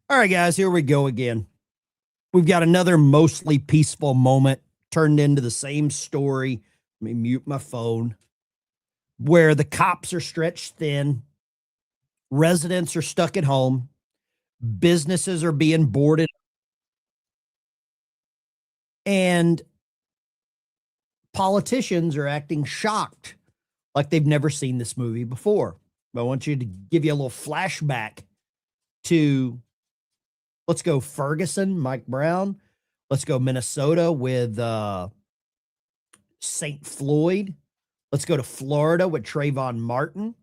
All right, guys, here we go again. We've got another mostly peaceful moment turned into the same story. Let me mute my phone. Where the cops are stretched thin, residents are stuck at home, businesses are being boarded, and politicians are acting shocked like they've never seen this movie before. But I want you to give you a little flashback to, let's go Ferguson, Mike Brown. Let's go Minnesota with St. Floyd. Let's go to Florida with Trayvon Martin.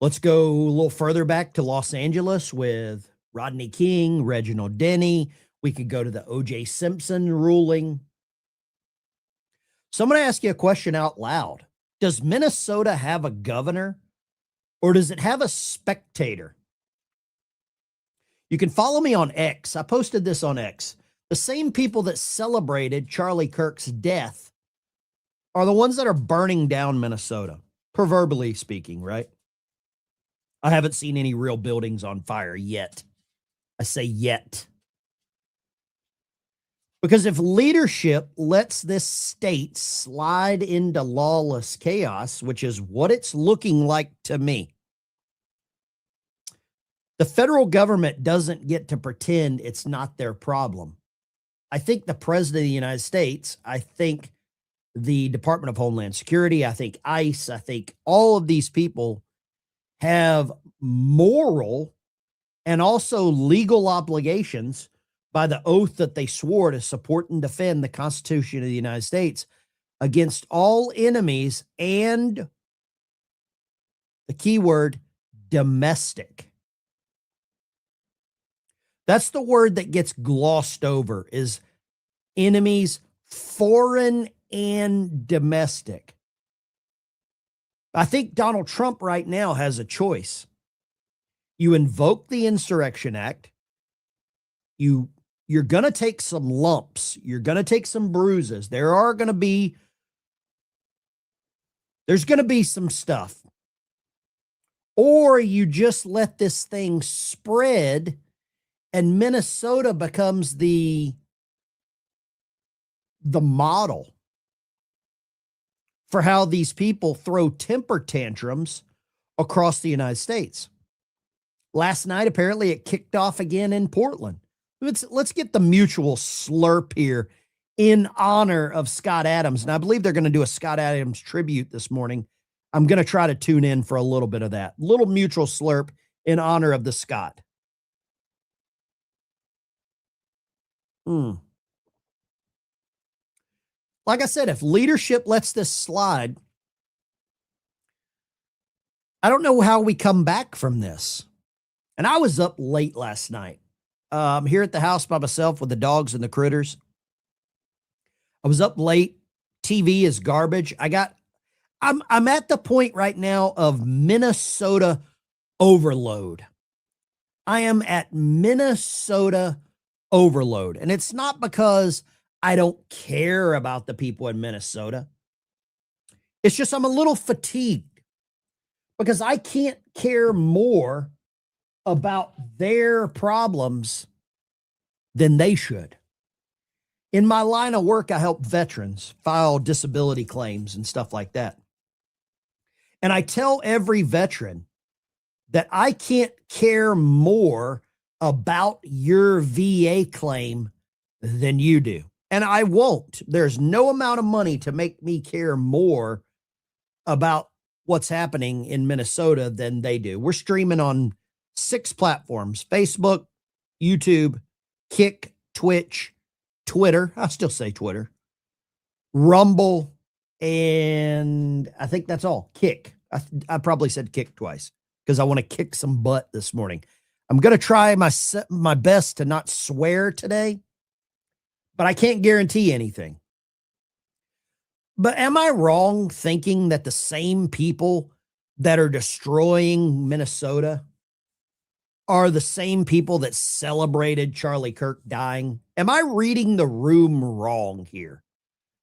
Let's go a little further back to Los Angeles with Rodney King, Reginald Denny. We could go to the O.J. Simpson ruling. So I'm going to ask you a question out loud. Does Minnesota have a governor, or does it have a spectator? You can follow me on X. I posted this on X. The same people that celebrated Charlie Kirk's death are the ones that are burning down Minnesota, proverbially speaking, right? I haven't seen any real buildings on fire yet. I say yet. Because if leadership lets this state slide into lawless chaos, which is what it's looking like to me, the federal government doesn't get to pretend it's not their problem. I think the president of the United States, I think the Department of Homeland Security, I think ICE, I think all of these people have moral and also legal obligations by the oath that they swore to support and defend the Constitution of the United States against all enemies and, the key word, domestic. That's the word that gets glossed over, is enemies, foreign and domestic. I think Donald Trump right now has a choice. You invoke the Insurrection Act. You're going to take some lumps. You're going to take some bruises. There's going to be some stuff. Or you just let this thing spread and Minnesota becomes the model for how these people throw temper tantrums across the United States. Last night, apparently, it kicked off again in Portland. Let's get the mutual slurp here in honor of Scott Adams. And I believe they're going to do a Scott Adams tribute this morning. I'm going to try to tune in for a little bit of that. Little mutual slurp in honor of the Scott. Like I said, if leadership lets this slide, I don't know how we come back from this. And I was up late last night. I'm here at the house by myself with the dogs and the critters. I was up late. TV is garbage. I'm at the point right now of Minnesota overload. I am at Minnesota overload. And it's not because I don't care about the people in Minnesota. It's just I'm a little fatigued because I can't care more about their problems than they should. In my line of work, I help veterans file disability claims and stuff like that. And I tell every veteran that I can't care more about your VA claim than you do. And I won't. There's no amount of money to make me care more about what's happening in Minnesota than they do. We're streaming on 6 platforms: Facebook, YouTube, Kick, Twitch, Twitter. I still say Twitter, Rumble, and I think that's all. Kick. I probably said Kick twice because I want to kick some butt this morning. I'm going to try my best to not swear today, but I can't guarantee anything. But am I wrong thinking that the same people that are destroying Minnesota are the same people that celebrated Charlie Kirk dying? Am I reading the room wrong here?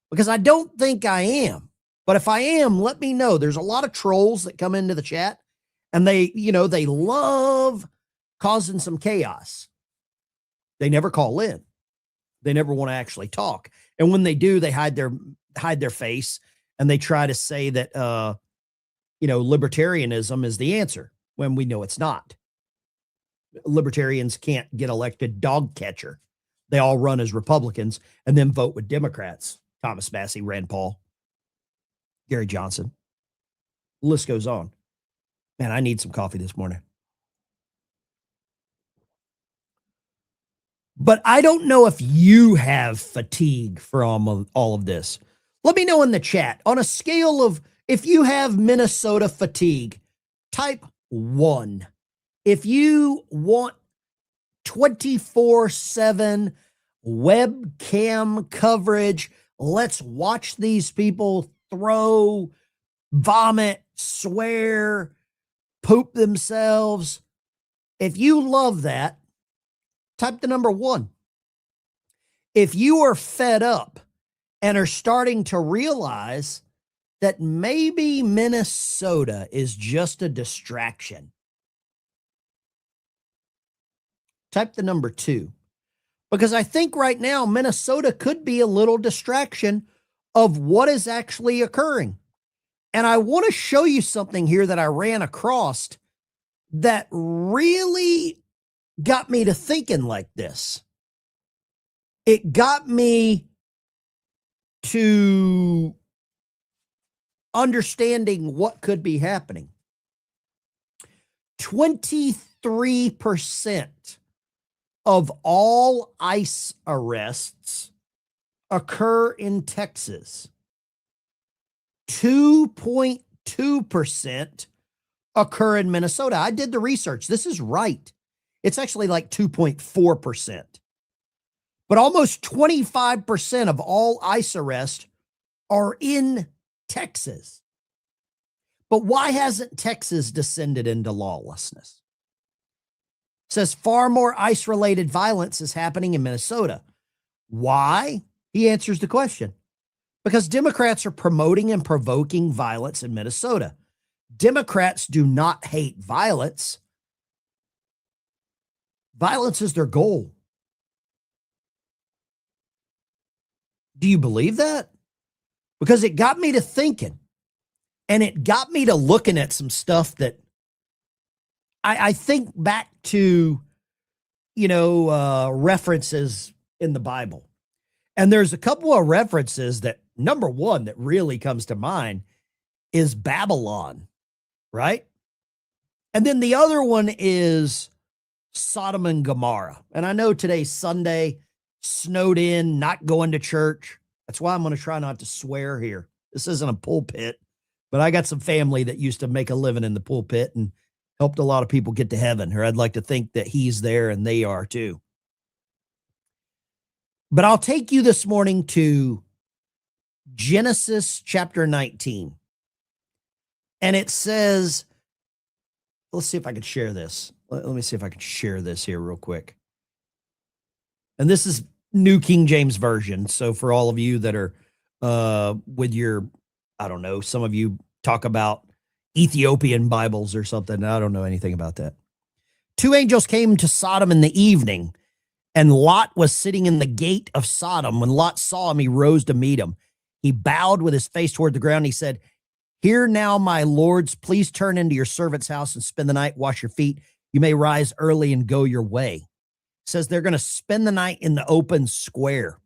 Because I don't think I am. But if I am, let me know. There's a lot of trolls that come into the chat and they love causing some chaos. They never call in. They never want to actually talk. And when they do, they hide their face, and they try to say that libertarianism is the answer when we know it's not. Libertarians can't get elected dog catcher. They all run as Republicans and then vote with Democrats. Thomas Massey, Rand Paul, Gary Johnson. The list goes on. Man, I need some coffee this morning. But I don't know if you have fatigue from all of this. Let me know in the chat. On a scale of, if you have Minnesota fatigue, type 1. If you want 24/7 webcam coverage, let's watch these people throw, vomit, swear, poop themselves. If you love that, type the number 1. If you are fed up and are starting to realize that maybe Minnesota is just a distraction, type the number 2. Because I think right now Minnesota could be a little distraction of what is actually occurring. And I want to show you something here that I ran across that really got me to thinking like this. It got me to understanding what could be happening. 23% of all ICE arrests occur in Texas. 2.2% occur in Minnesota. I did the research. This is right. It's actually like 2.4%. But almost 25% of all ICE arrests are in Texas. But why hasn't Texas descended into lawlessness? It says far more ICE-related violence is happening in Minnesota. Why? He answers the question. Because Democrats are promoting and provoking violence in Minnesota. Democrats do not hate violence. Violence is their goal. Do you believe that? Because it got me to thinking, and it got me to looking at some stuff that I think back to, references in the Bible. And there's a couple of references that, number one, that really comes to mind is Babylon, right? And then the other one is Sodom and Gomorrah. And I know today's Sunday, snowed in, not going to church. That's why I'm going to try not to swear here. This isn't a pulpit, but I got some family that used to make a living in the pulpit and helped a lot of people get to heaven, or I'd like to think that he's there and they are too. But I'll take you this morning to Genesis chapter 19. And it says, let's see if I can share this. Let me see if I can share this here real quick. And this is New King James Version. So for all of you that are with your, I don't know, some of you talk about Ethiopian Bibles or something. I don't know anything about that. 2 angels came to Sodom in the evening, and Lot was sitting in the gate of Sodom. When Lot saw him, he rose to meet him. He bowed with his face toward the ground. He said, "Hear now, my lords, please turn into your servant's house and spend the night, wash your feet. You may rise early and go your way." It says they're going to spend the night in the open square.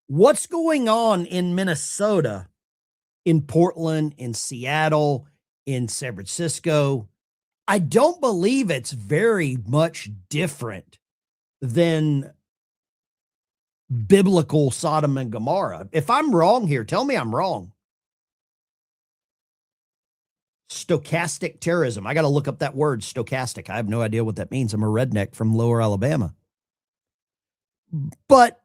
What's going on in Minnesota, in Portland, in Seattle, in San Francisco? I don't believe it's very much different than biblical Sodom and Gomorrah. If I'm wrong here, tell me I'm wrong. Stochastic terrorism. I got to look up that word, stochastic. I have no idea what that means. I'm a redneck from Lower Alabama. But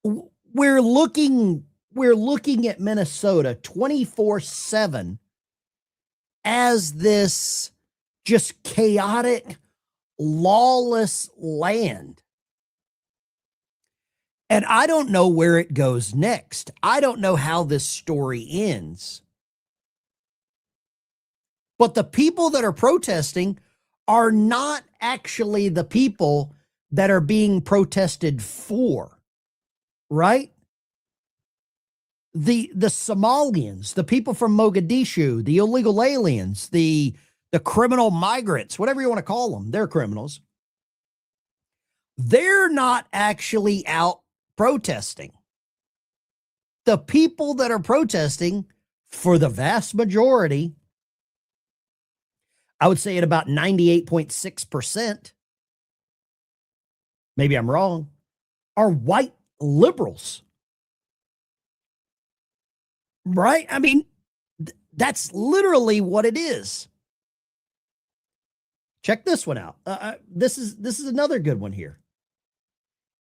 we're looking at Minnesota 24/7 as this just chaotic, lawless land. And I don't know where it goes next. I don't know how this story ends. But the people that are protesting are not actually the people that are being protested for, right? The Somalians, the people from Mogadishu, the illegal aliens, the criminal migrants, whatever you want to call them, they're criminals. They're not actually out protesting. The people that are protesting, for the vast majority, I would say at about 98.6%, maybe I'm wrong, are white liberals. Right? I mean, that's literally what it is. Check this one out. This is another good one here.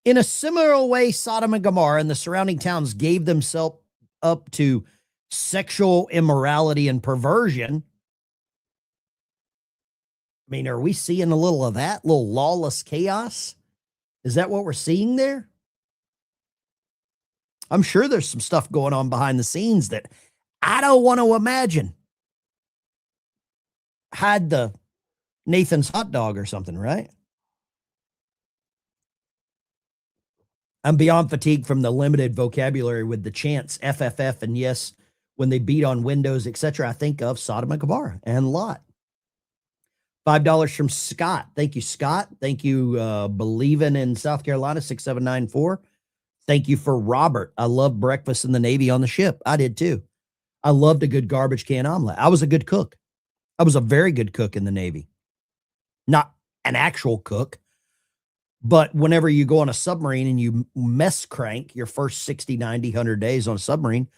In a similar way, Sodom and Gomorrah and the surrounding towns gave themselves up to sexual immorality and perversion. I mean, are we seeing a little of that? A little lawless chaos? Is that what we're seeing there? I'm sure there's some stuff going on behind the scenes that I don't want to imagine. Had the Nathan's hot dog or something, right? I'm beyond fatigued from the limited vocabulary with the chants FFF and yes, when they beat on windows, etc. I think of Sodom and Gomorrah and Lot. $5 from Scott. Thank you, Scott. Thank you, Believing in South Carolina, 6794. Thank you for Robert. I love breakfast in the Navy on the ship. I did too. I loved a good garbage can omelet. I was a good cook. I was a very good cook in the Navy. Not an actual cook, but whenever you go on a submarine and you mess crank your first 60, 90, 100 days on a submarine,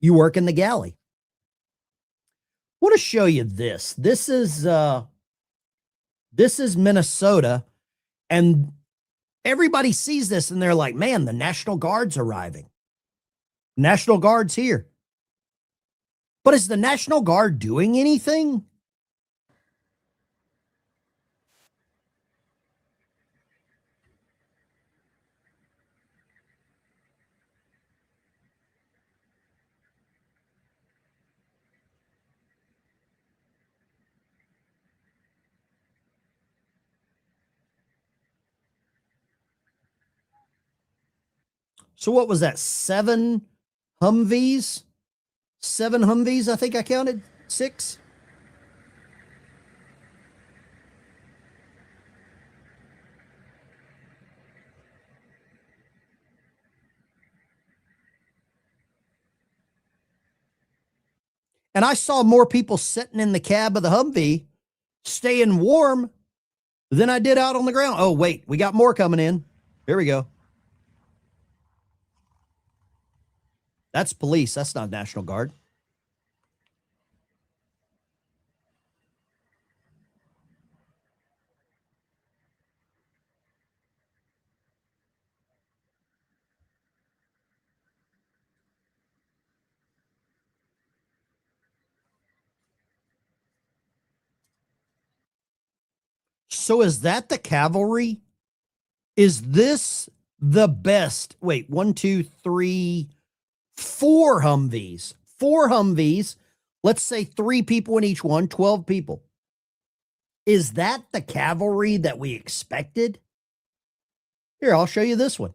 you work in the galley. I want to show you this. This is Minnesota, and everybody sees this and they're like, man, the National Guard's arriving. National Guard's here. But is the National Guard doing anything? So what was that? 7 Humvees? 7 Humvees, I think I counted. 6? And I saw more people sitting in the cab of the Humvee staying warm than I did out on the ground. Oh, wait, we got more coming in. Here we go. That's police. That's not National Guard. So is that the cavalry? Is this the best? Wait, 1, 2, 3, 4 Humvees. 4 Humvees. Let's say 3 people in each one, 12 people. Is that the cavalry that we expected? Here, I'll show you this one.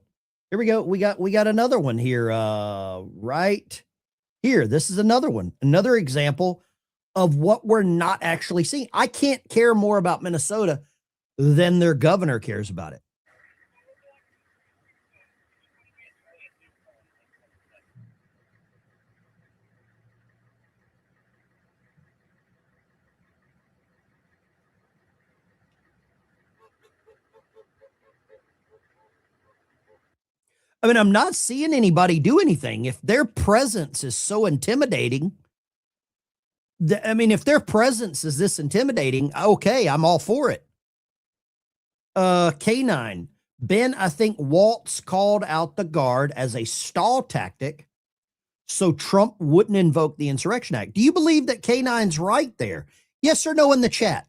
Here we go. We got another one here. Right here. This is another one. Another example of what we're not actually seeing. I can't care more about Minnesota than their governor cares about it. I mean, I'm not seeing anybody do anything. If their presence is so intimidating, if their presence is this intimidating, okay, I'm all for it. K9. Ben, I think Waltz called out the guard as a stall tactic so Trump wouldn't invoke the Insurrection Act. Do you believe that K9's right there? Yes or no in the chat?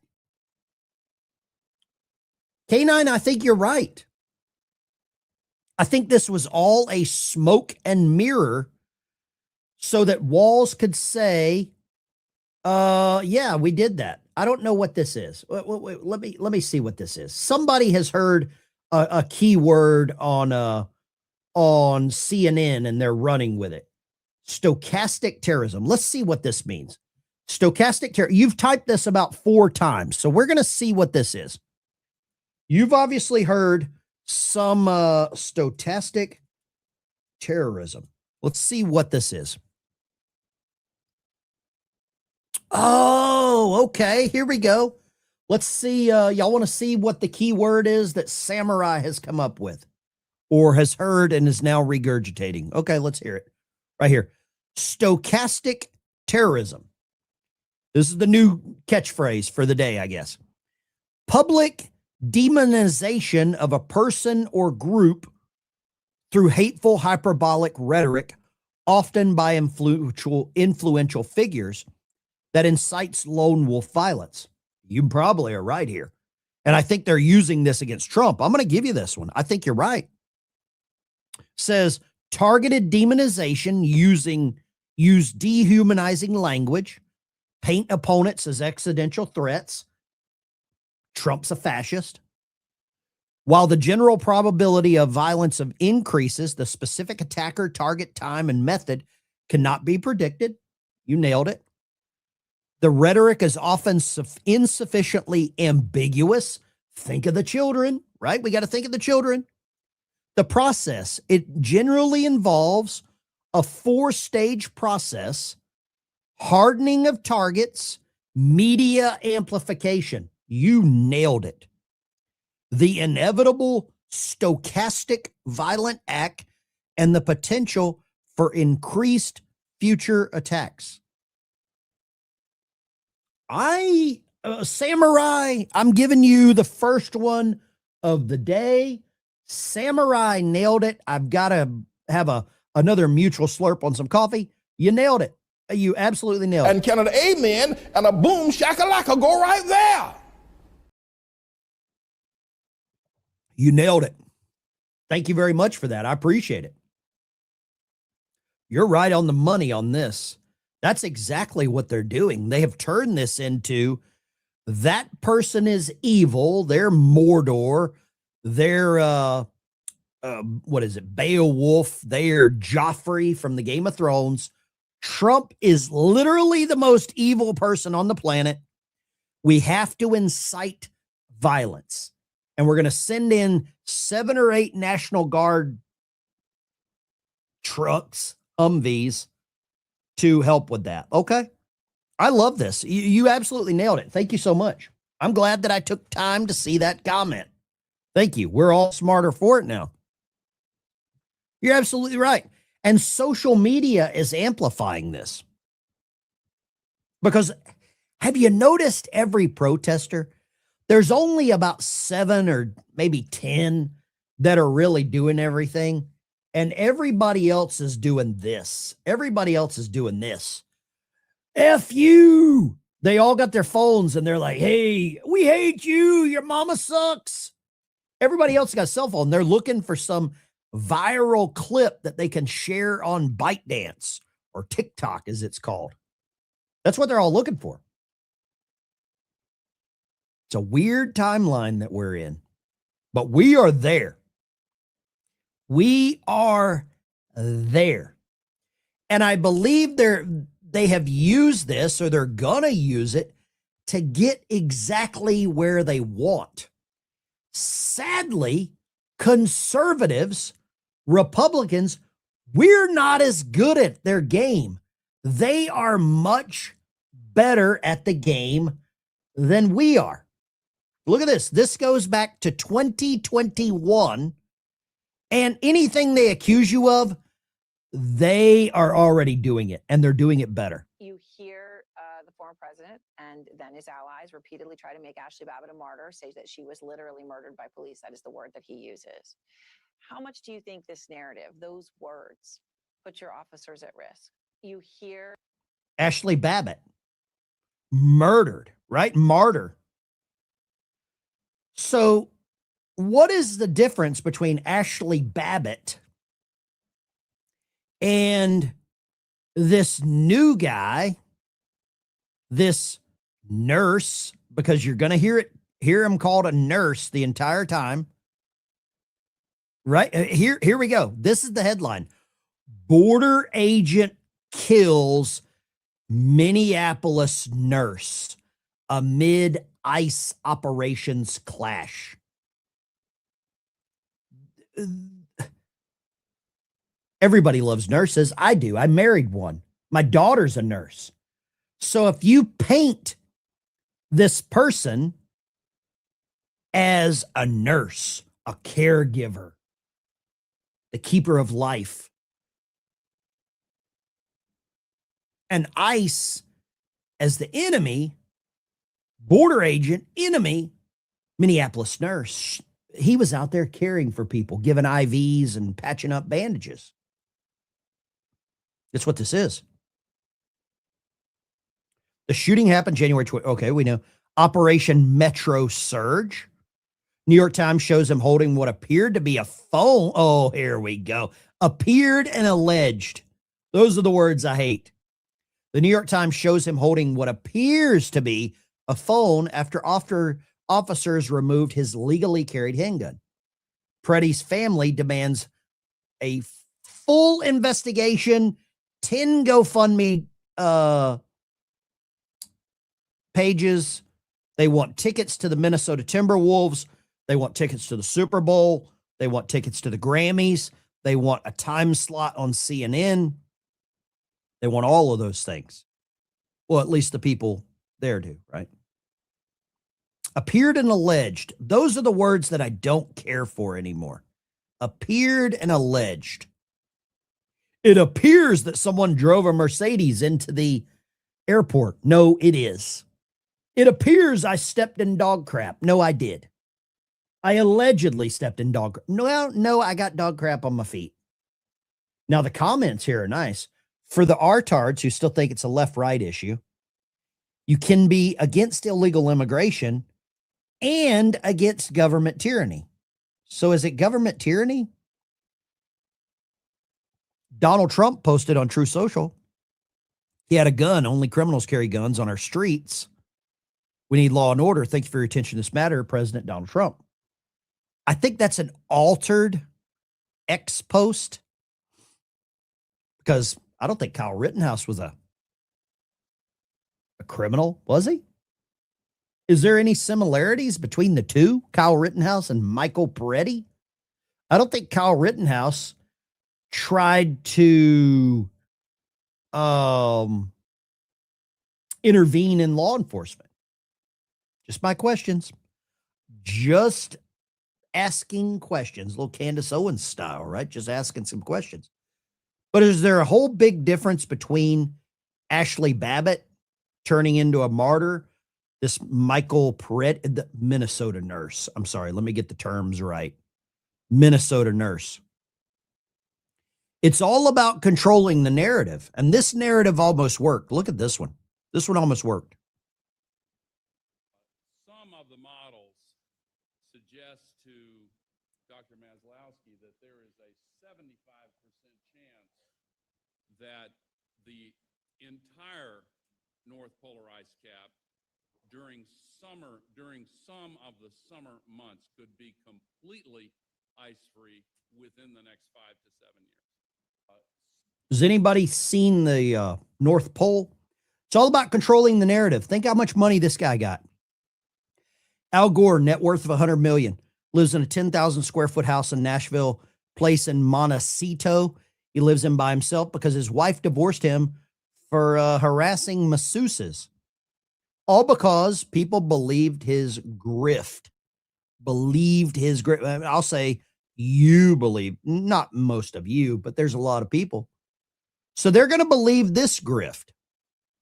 K9, I think you're right. I think this was all a smoke and mirror so that Walls could say, yeah, we did that. I don't know what this is. Wait, let me see what this is. Somebody has heard a keyword on CNN and they're running with it. Stochastic terrorism. Let's see what this means. Stochastic terror. You've typed this about 4 times, so we're going to see what this is. You've obviously heard some stochastic terrorism. Let's see what this is. Oh, okay. Here we go. Let's see. Y'all want to see what the key word is that Samurai has come up with or has heard and is now regurgitating? Okay, let's hear it. Right here. Stochastic terrorism. This is the new catchphrase for the day, I guess. Public demonization of a person or group through hateful, hyperbolic rhetoric, often by influential figures, that incites lone wolf violence. You probably are right here. And I think they're using this against Trump. I'm going to give you this one. I think you're right. Says targeted demonization use dehumanizing language, paint opponents as existential threats. Trump's a fascist. While the general probability of violence increases, the specific attacker, target, time, and method cannot be predicted. You nailed it. The rhetoric is often insufficiently ambiguous. Think of the children, right? We got to think of the children. The process, it generally involves a 4-stage process: hardening of targets, media amplification. You nailed it. The inevitable stochastic violent act and the potential for increased future attacks. Samurai, I'm giving you the first one of the day. Samurai nailed it. I've got to have another mutual slurp on some coffee. You nailed it. You absolutely nailed it. And can an amen and a boom shakalaka go right there? You nailed it. Thank you very much for that. I appreciate it. You're right on the money on this. That's exactly what they're doing. They have turned this into that person is evil. They're Mordor. They're, what is it? Beowulf. They're Joffrey from the Game of Thrones. Trump is literally the most evil person on the planet. We have to incite violence. And we're going to send in 7 or 8 National Guard trucks, Humvees, to help with that. Okay. I love this. You absolutely nailed it. Thank you so much. I'm glad that I took time to see that comment. Thank you. We're all smarter for it now. You're absolutely right. And social media is amplifying this. Because have you noticed every protester? There's only about 7 or maybe 10 that are really doing everything. And everybody else is doing this. Everybody else is doing this. F you. They all got their phones and they're like, hey, we hate you. Your mama sucks. Everybody else got a cell phone. They're looking for some viral clip that they can share on ByteDance or TikTok, as it's called. That's what they're all looking for. It's a weird timeline that we're in, but we are there. We are there. And I believe they have used this, or they're going to use it to get exactly where they want. Sadly, conservatives, Republicans, we're not as good at their game. They are much better at the game than we are. Look at this. This goes back to 2021. And anything they accuse you of, they are already doing it, and they're doing it better. You hear the former president and then his allies repeatedly try to make Ashley Babbitt a martyr, say that she was literally murdered by police. That is the word that he uses. How much do you think this narrative, those words, put your officers at risk? You hear Ashley Babbitt murdered, right? Martyr. So what is the difference between Ashley Babbitt and this new guy, this nurse, because you're going to hear him called a nurse the entire time. Right here we go. This is the headline. Border agent kills Minneapolis nurse amid ICE operations clash. Everybody loves nurses. I do. I married one. My daughter's a nurse. So if you paint this person as a nurse, a caregiver, the keeper of life, and ICE as the enemy, border agent, enemy, Minneapolis nurse, he was out there caring for people, giving IVs and patching up bandages. That's what this is. The shooting happened January 20. Okay, we know. Operation Metro Surge. New York Times shows him holding what appeared to be a phone. Oh, here we go. Appeared and alleged. Those are the words I hate. The New York Times shows him holding what appears to be a phone after officers removed his legally carried handgun. Preddy's family demands a full investigation, 10 GoFundMe pages. They want tickets to the Minnesota Timberwolves. They want tickets to the Super Bowl. They want tickets to the Grammys. They want a time slot on CNN. They want all of those things. Well, at least the people there do, right? Appeared and alleged. Those are the words that I don't care for anymore. Appeared and alleged. It appears that someone drove a Mercedes into the airport. No, it is. It appears I stepped in dog crap. No, I did. I allegedly stepped in dog crap. No, I got dog crap on my feet. Now, the comments here are nice. For the artards who still think it's a left-right issue, you can be against illegal immigration and against government tyranny. So is it government tyranny? Donald Trump posted on True Social. He had a gun. Only criminals carry guns on our streets. We need law and order. Thank you for your attention to this matter, President Donald Trump. I think that's an altered X post because I don't think Kyle Rittenhouse was a criminal, was he? Is there any similarities between the two, Kyle Rittenhouse and Michael Peretti? I don't think Kyle Rittenhouse tried to intervene in law enforcement. Just my questions. Just asking questions. A little Candace Owens style, right? Just asking some questions. But is there a whole big difference between Ashley Babbitt turning into a martyr, this Michael Peretti, the Minnesota nurse? I'm sorry, let me get the terms right. Minnesota nurse. It's all about controlling the narrative. And this narrative almost worked. Look at this one. This one almost worked. Some of the models suggest to Dr. Maslowski that there is a 75% chance that the entire North Polar ice cap during some of the summer months could be completely ice-free within the next 5 to 7 years. Has anybody seen the North Pole? It's all about controlling the narrative. Think how much money this guy got. Al Gore, net worth of $100 million, lives in a 10,000 square foot house in Nashville place in Montecito. He lives in by himself because his wife divorced him for harassing masseuses. All because people believed his grift. I'll say you believe, not most of you, but there's a lot of people. So they're going to believe this grift.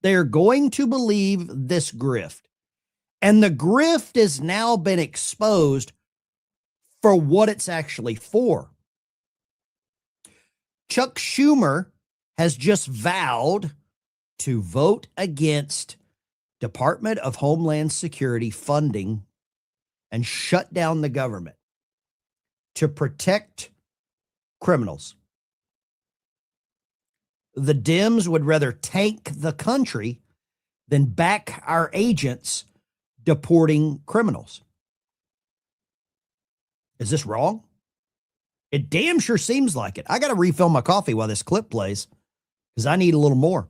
They're going to believe this grift. And the grift has now been exposed for what it's actually for. Chuck Schumer has just vowed to vote against Department of Homeland Security funding and shut down the government to protect criminals. The Dems would rather tank the country then back our agents deporting criminals. Is this wrong? It damn sure seems like it. I got to refill my coffee while this clip plays because I need a little more.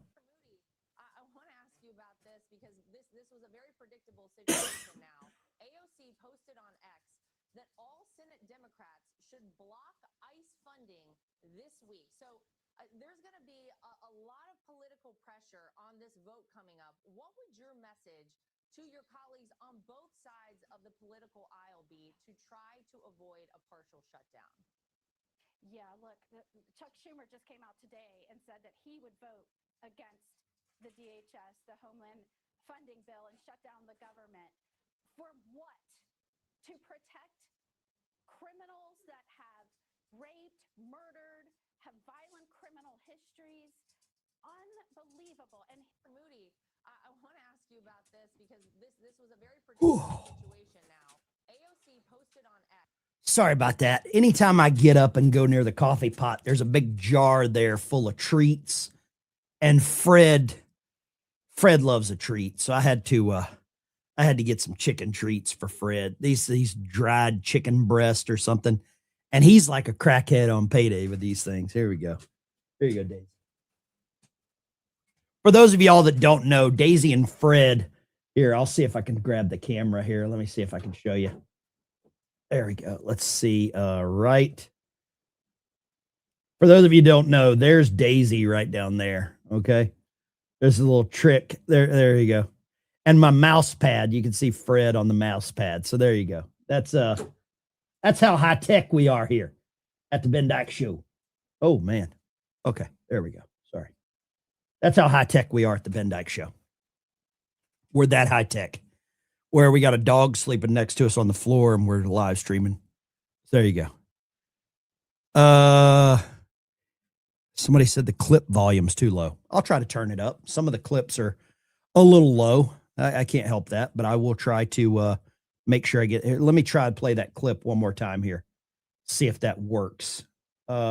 I want to ask you about this because this was a very predictable situation now. AOC posted on X that all Senate Democrats should block ICE funding this week. So there's going to be a lot of political pressure on this vote coming up. What would your message to your colleagues on both sides of the political aisle be to try to avoid a partial shutdown? Yeah, look, Chuck Schumer just came out today and said that he would vote against the DHS, the Homeland Funding Bill, and shut down the government. For what? To protect criminals that have raped, murdered, have violent criminal histories. Unbelievable. And Moody, I want to ask you about this because this was a very predictable situation now. AOC posted on X. Sorry about that. Anytime I get up and go near the coffee pot, there's a big jar there full of treats. And Fred loves a treat. So I had to get some chicken treats for Fred. These dried chicken breast or something. And he's like a crackhead on payday with these things. Here we go. Here you go, Daisy. For those of y'all that don't know, Daisy and Fred, here, I'll see if I can grab the camera here. Let me see if I can show you. There we go. Let's see. Right. For those of you who don't know, there's Daisy right down there. Okay. There's a little trick. There you go. And my mouse pad. You can see Fred on the mouse pad. So there you go. That's how high tech we are here at the Ben Dyke Show. Oh man. Okay. There we go. Sorry. That's how high tech we are at the Ben Dyke Show. We're that high tech. Where we got a dog sleeping next to us on the floor and we're live streaming. There you go. Somebody said the clip volume's too low. I'll try to turn it up. Some of the clips are a little low. I can't help that, but I will try to make sure I get here. Let me try to play that clip one more time here. See if that works.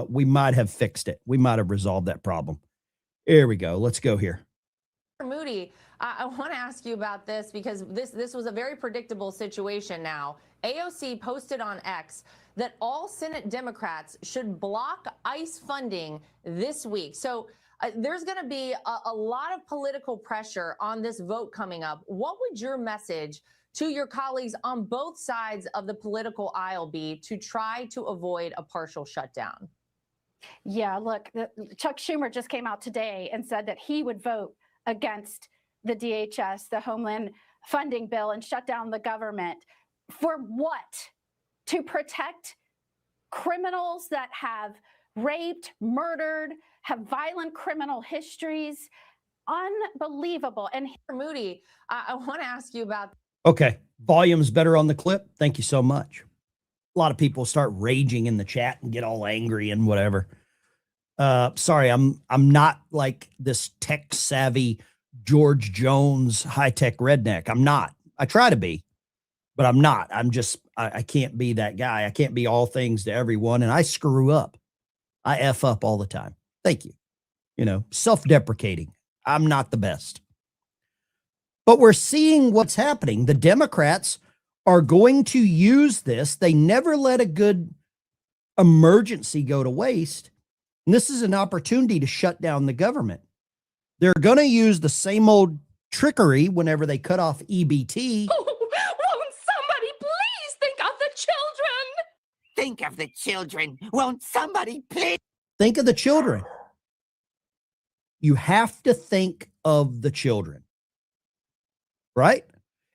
We might have fixed it. We might have resolved that problem. Here we go. Let's go here. Moody, I want to ask you about this because this was a very predictable situation now. AOC posted on X that all Senate Democrats should block ICE funding this week. So there's going to be a lot of political pressure on this vote coming up. What would your message to your colleagues on both sides of the political aisle be to try to avoid a partial shutdown? Yeah, look, Chuck Schumer just came out today and said that he would vote against the DHS, the Homeland Funding Bill, and shut down the government. For what? To protect criminals that have raped, murdered, have violent criminal histories. Unbelievable. And Moody, I want to ask you about. Okay. Volume's better on the clip. Thank you so much. A lot of people start raging in the chat and get all angry and whatever. Sorry, I'm not like this tech savvy George Jones high-tech redneck. I'm not. I try to be, but I'm not. I can't be that guy. I can't be all things to everyone. And I screw up. I F up all the time. Thank you. Self-deprecating. I'm not the best. But we're seeing what's happening. The Democrats are going to use this. They never let a good emergency go to waste. And this is an opportunity to shut down the government. They're going to use the same old trickery whenever they cut off EBT. Oh, won't somebody please think of the children? Think of the children. Won't somebody please? Think of the children. You have to think of the children. Right?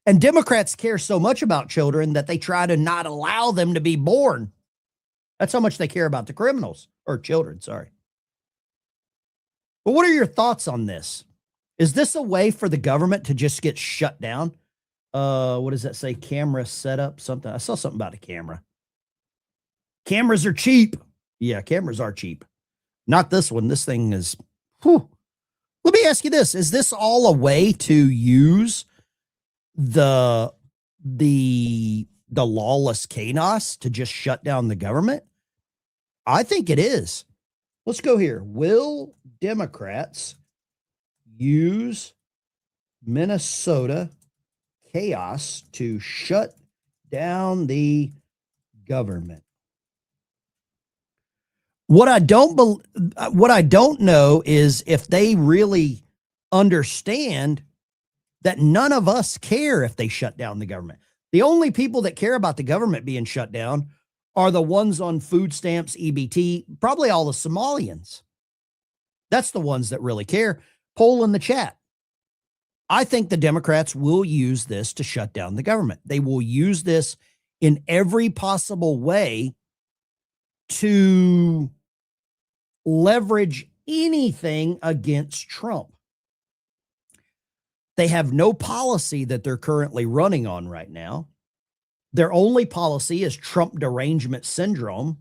And Democrats care so much about children that they try to not allow them to be born. That's how much they care about the criminals or children. Sorry. But what are your thoughts on this? Is this a way for the government to just get shut down? What does that say? Camera setup, something. I saw something about a camera. Cameras are cheap. Yeah, cameras are cheap. Not this one. This thing is, whew. Let me ask you this. Is this all a way to use the lawless chaos to just shut down the government? I think it is. Let's go here. Will Democrats use Minnesota chaos to shut down the government. What I don't know is if they really understand that none of us care if they shut down the government. The only people that care about the government being shut down are the ones on food stamps, EBT, probably all the Somalians. That's the ones that really care. Poll in the chat. I think the Democrats will use this to shut down the government. They will use this in every possible way to leverage anything against Trump. They have no policy that they're currently running on right now. Their only policy is Trump derangement syndrome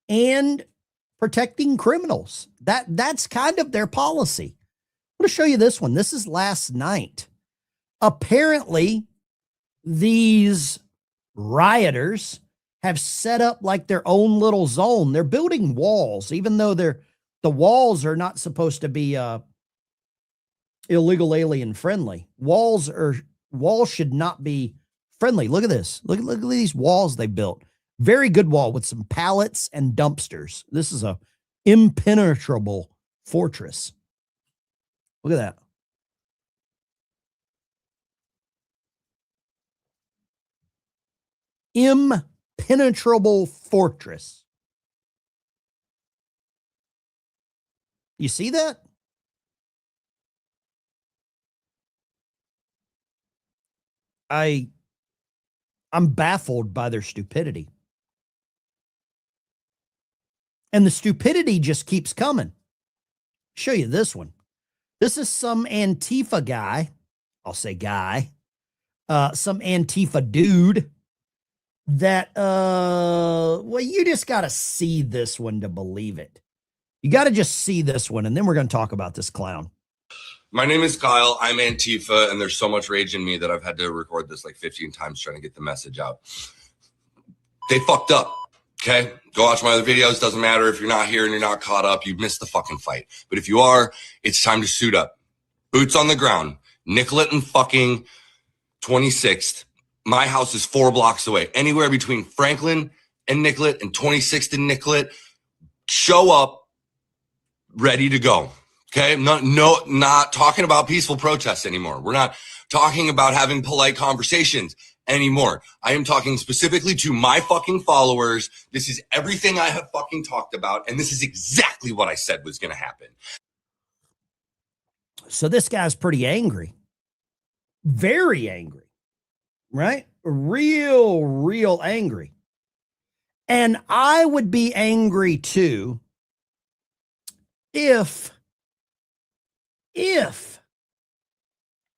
and protecting criminals. That's kind of their policy. I'm going to show you this one. This is last night. Apparently, these rioters have set up like their own little zone. They're building walls, even though the walls are not supposed to be illegal alien friendly. Walls should not be friendly. Look at this. Look at these walls they built. Very good wall with some pallets and dumpsters. This is a impenetrable fortress. Look at that. Impenetrable fortress. You see that? I'm baffled by their stupidity. And the stupidity just keeps coming. Show you this one. This is some Antifa guy. I'll say guy. Some Antifa dude that, well, you just got to see this one to believe it. You got to just see this one, and then we're going to talk about this clown. My name is Kyle. I'm Antifa, and there's so much rage in me that I've had to record this like 15 times trying to get the message out. They fucked up, okay? Go watch my other videos. Doesn't matter if you're not here and you're not caught up. You missed the fucking fight. But if you are, it's time to suit up. Boots on the ground. Nicollet and fucking 26th. My house is 4 blocks away. Anywhere between Franklin and Nicollet and 26th and Nicollet. Show up, ready to go. Okay, not talking about peaceful protests anymore. We're not talking about having polite conversations anymore. I am talking specifically to my fucking followers. This is everything I have fucking talked about, and this is exactly what I said was going to happen. So this guy's pretty angry. Very angry, right? Real angry. And I would be angry too if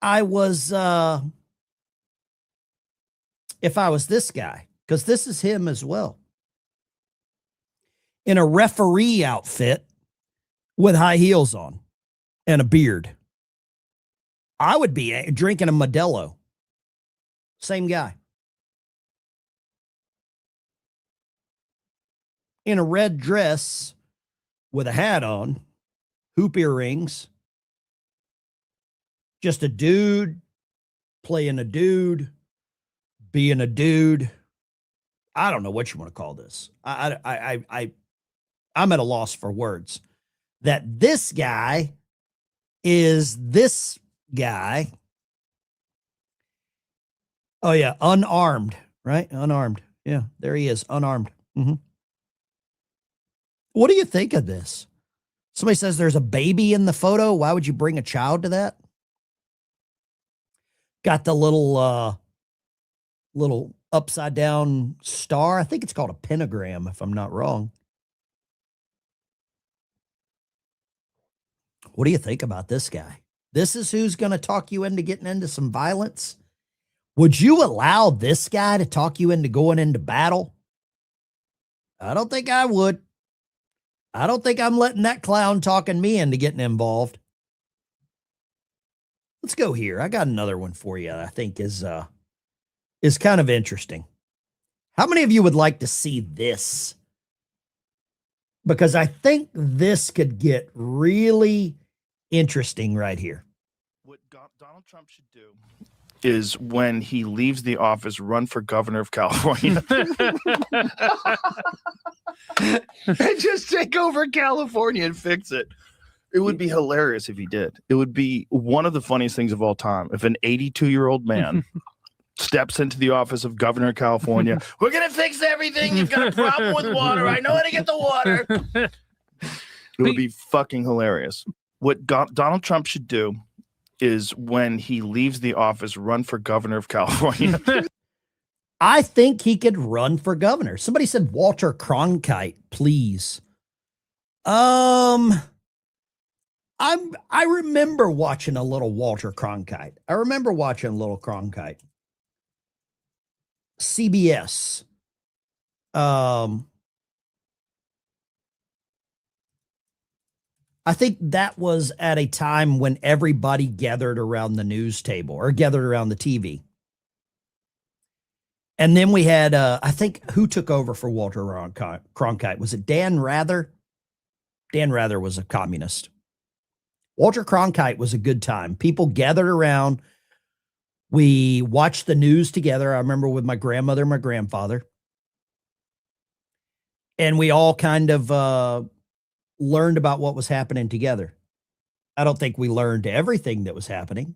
I was this guy, because this is him as well, in a referee outfit with high heels on and a beard. I would be drinking a Modelo. Same guy. In a red dress with a hat on, hoop earrings. Just a dude playing a dude, being a dude. I don't know what you want to call this. I'm at a loss for words. That this guy is this guy. Oh yeah, unarmed, right? Unarmed. Yeah, there he is, unarmed. Mm-hmm. What do you think of this? Somebody says there's a baby in the photo. Why would you bring a child to that? Got the little upside down star. I think it's called a pentagram, if I'm not wrong. What do you think about this guy? This is who's going to talk you into getting into some violence. Would you allow this guy to talk you into going into battle? I don't think I would. I don't think I'm letting that clown talking me into getting involved. Let's go here. I got another one for you I think is kind of interesting. How many of you would like to see this? Because I think this could get really interesting right here. What got Donald Trump should do is when he leaves the office, run for governor of California. And just take over California and fix it. It would be hilarious if he did. It would be one of the funniest things of all time. If an 82-year-old man steps into the office of governor of California, we're going to fix everything. You've got a problem with water. I know how to get the water. It would be fucking hilarious. What Donald Trump should do is when he leaves the office, run for governor of California. I think he could run for governor. Somebody said Walter Cronkite, please. I remember watching a little Walter Cronkite. I remember watching a little Cronkite. CBS. I think that was at a time when everybody gathered around the news table or gathered around the TV. And then we had, I think, who took over for Walter Cronkite? Was it Dan Rather? Dan Rather was a communist. Walter Cronkite was a good time. People gathered around. We watched the news together. I remember with my grandmother and my grandfather. And we all kind of learned about what was happening together. I don't think we learned everything that was happening.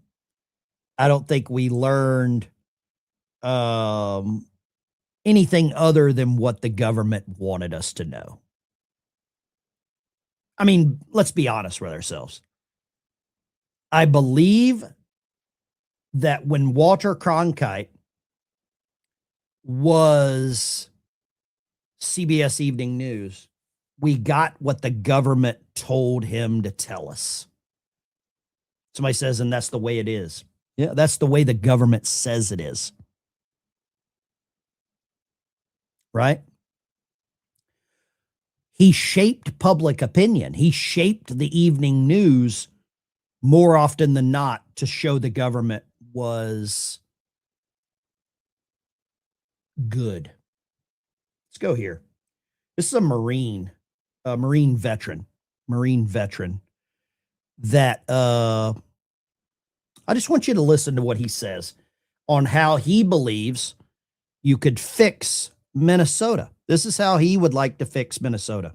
I don't think we learned anything other than what the government wanted us to know. I mean, let's be honest with ourselves. I believe that when Walter Cronkite was CBS Evening News, we got what the government told him to tell us. Somebody says, and that's the way it is. Yeah, that's the way the government says it is. Right? He shaped public opinion. He shaped the evening news more often than not to show the government was good. Let's go here. This is a Marine veteran that I just want you to listen to what he says on how he believes you could fix Minnesota. This is how he would like to fix Minnesota.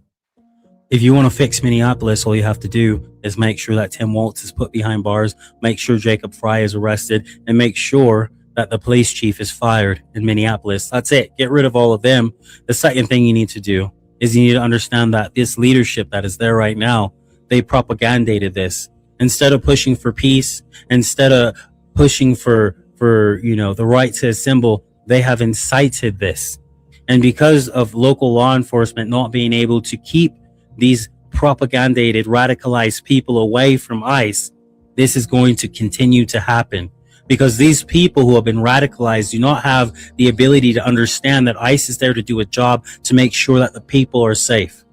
If you want to fix Minneapolis, all you have to do is make sure that Tim Walz is put behind bars, make sure Jacob Frey is arrested, and make sure that the police chief is fired in Minneapolis. That's it. Get rid of all of them. The second thing you need to do is you need to understand that this leadership that is there right now, they propagandated this. Instead of pushing for peace, instead of pushing for the right to assemble, they have incited this. And because of local law enforcement not being able to keep these propagandated, radicalized people away from ICE, this is going to continue to happen. Because these people who have been radicalized do not have the ability to understand that ICE is there to do a job to make sure that the people are safe.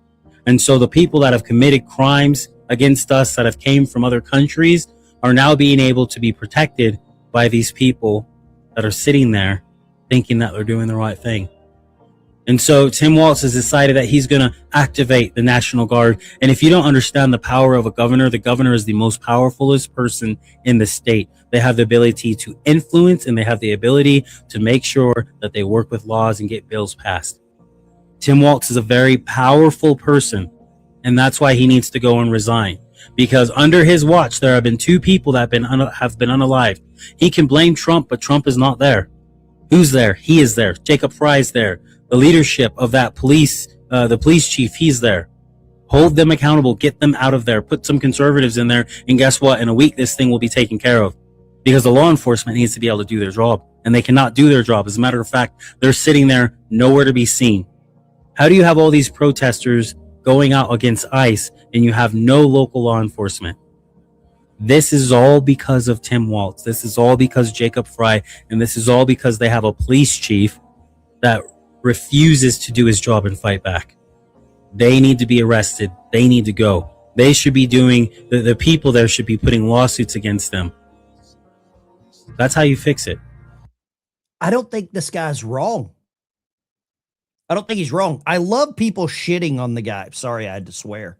And so the people that have committed crimes against us that have came from other countries are now being able to be protected by these people that are sitting there thinking that they're doing the right thing. And so Tim Walz has decided that he's going to activate the National Guard. And if you don't understand the power of a governor, the governor is the most powerfulest person in the state. They have the ability to influence and they have the ability to make sure that they work with laws and get bills passed. Tim Walz is a very powerful person. And that's why he needs to go and resign. Because under his watch, there have been 2 people that have been unalived. He can blame Trump, but Trump is not there. Who's there? He is there. Jacob Frey is there. The leadership of that police, the police chief, he's there. Hold them accountable. Get them out of there. Put some conservatives in there. And guess what? In a week, this thing will be taken care of. Because the law enforcement needs to be able to do their job. And they cannot do their job. As a matter of fact, they're sitting there nowhere to be seen. How do you have all these protesters going out against ICE and you have no local law enforcement? This is all because of Tim Walz. This is all because Jacob Frey. And this is all because they have a police chief that refuses to do his job and fight back. They need to be arrested. They need to go. They should be doing, the people there should be putting lawsuits against them. That's how you fix it. I don't think this guy's wrong. I don't think he's wrong. I love people shitting on the guy. Sorry, I had to swear.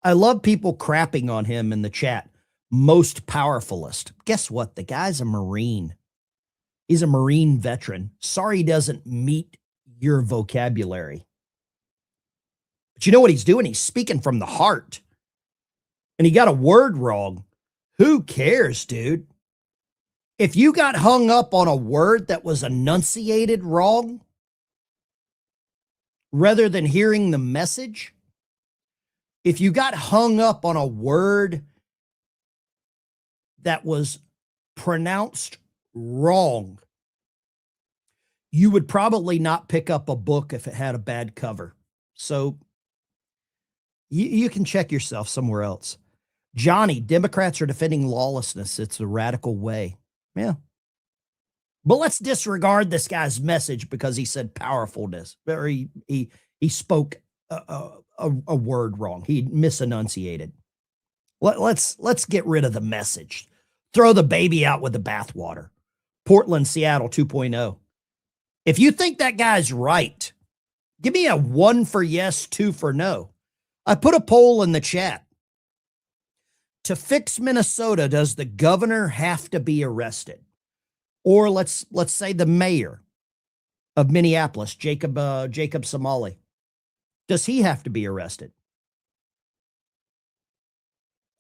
I love people crapping on him in the chat. most powerfulest. Guess what? The guy's a Marine. He's a Marine veteran. Sorry he doesn't meet your vocabulary. But you know what he's doing? He's speaking from the heart. And he got a word wrong. Who cares, dude? If you got hung up on a word that was enunciated wrong, rather than hearing the message, if you got hung up on a word that was pronounced wrong, you would probably not pick up a book if it had a bad cover. So you can check yourself somewhere else. Johnny, Democrats are defending lawlessness. It's a radical way. Yeah. But let's disregard this guy's message because he said powerfulness, or he spoke a word wrong. He misenunciated. Let's get rid of the message. Throw the baby out with the bathwater. Portland, Seattle 2.0. If you think that guy's right, give me a 1 for yes, 2 for no. I put a poll in the chat. To fix Minnesota, does the governor have to be arrested? Or let's say the mayor of Minneapolis, Jacob Somali. Does he have to be arrested?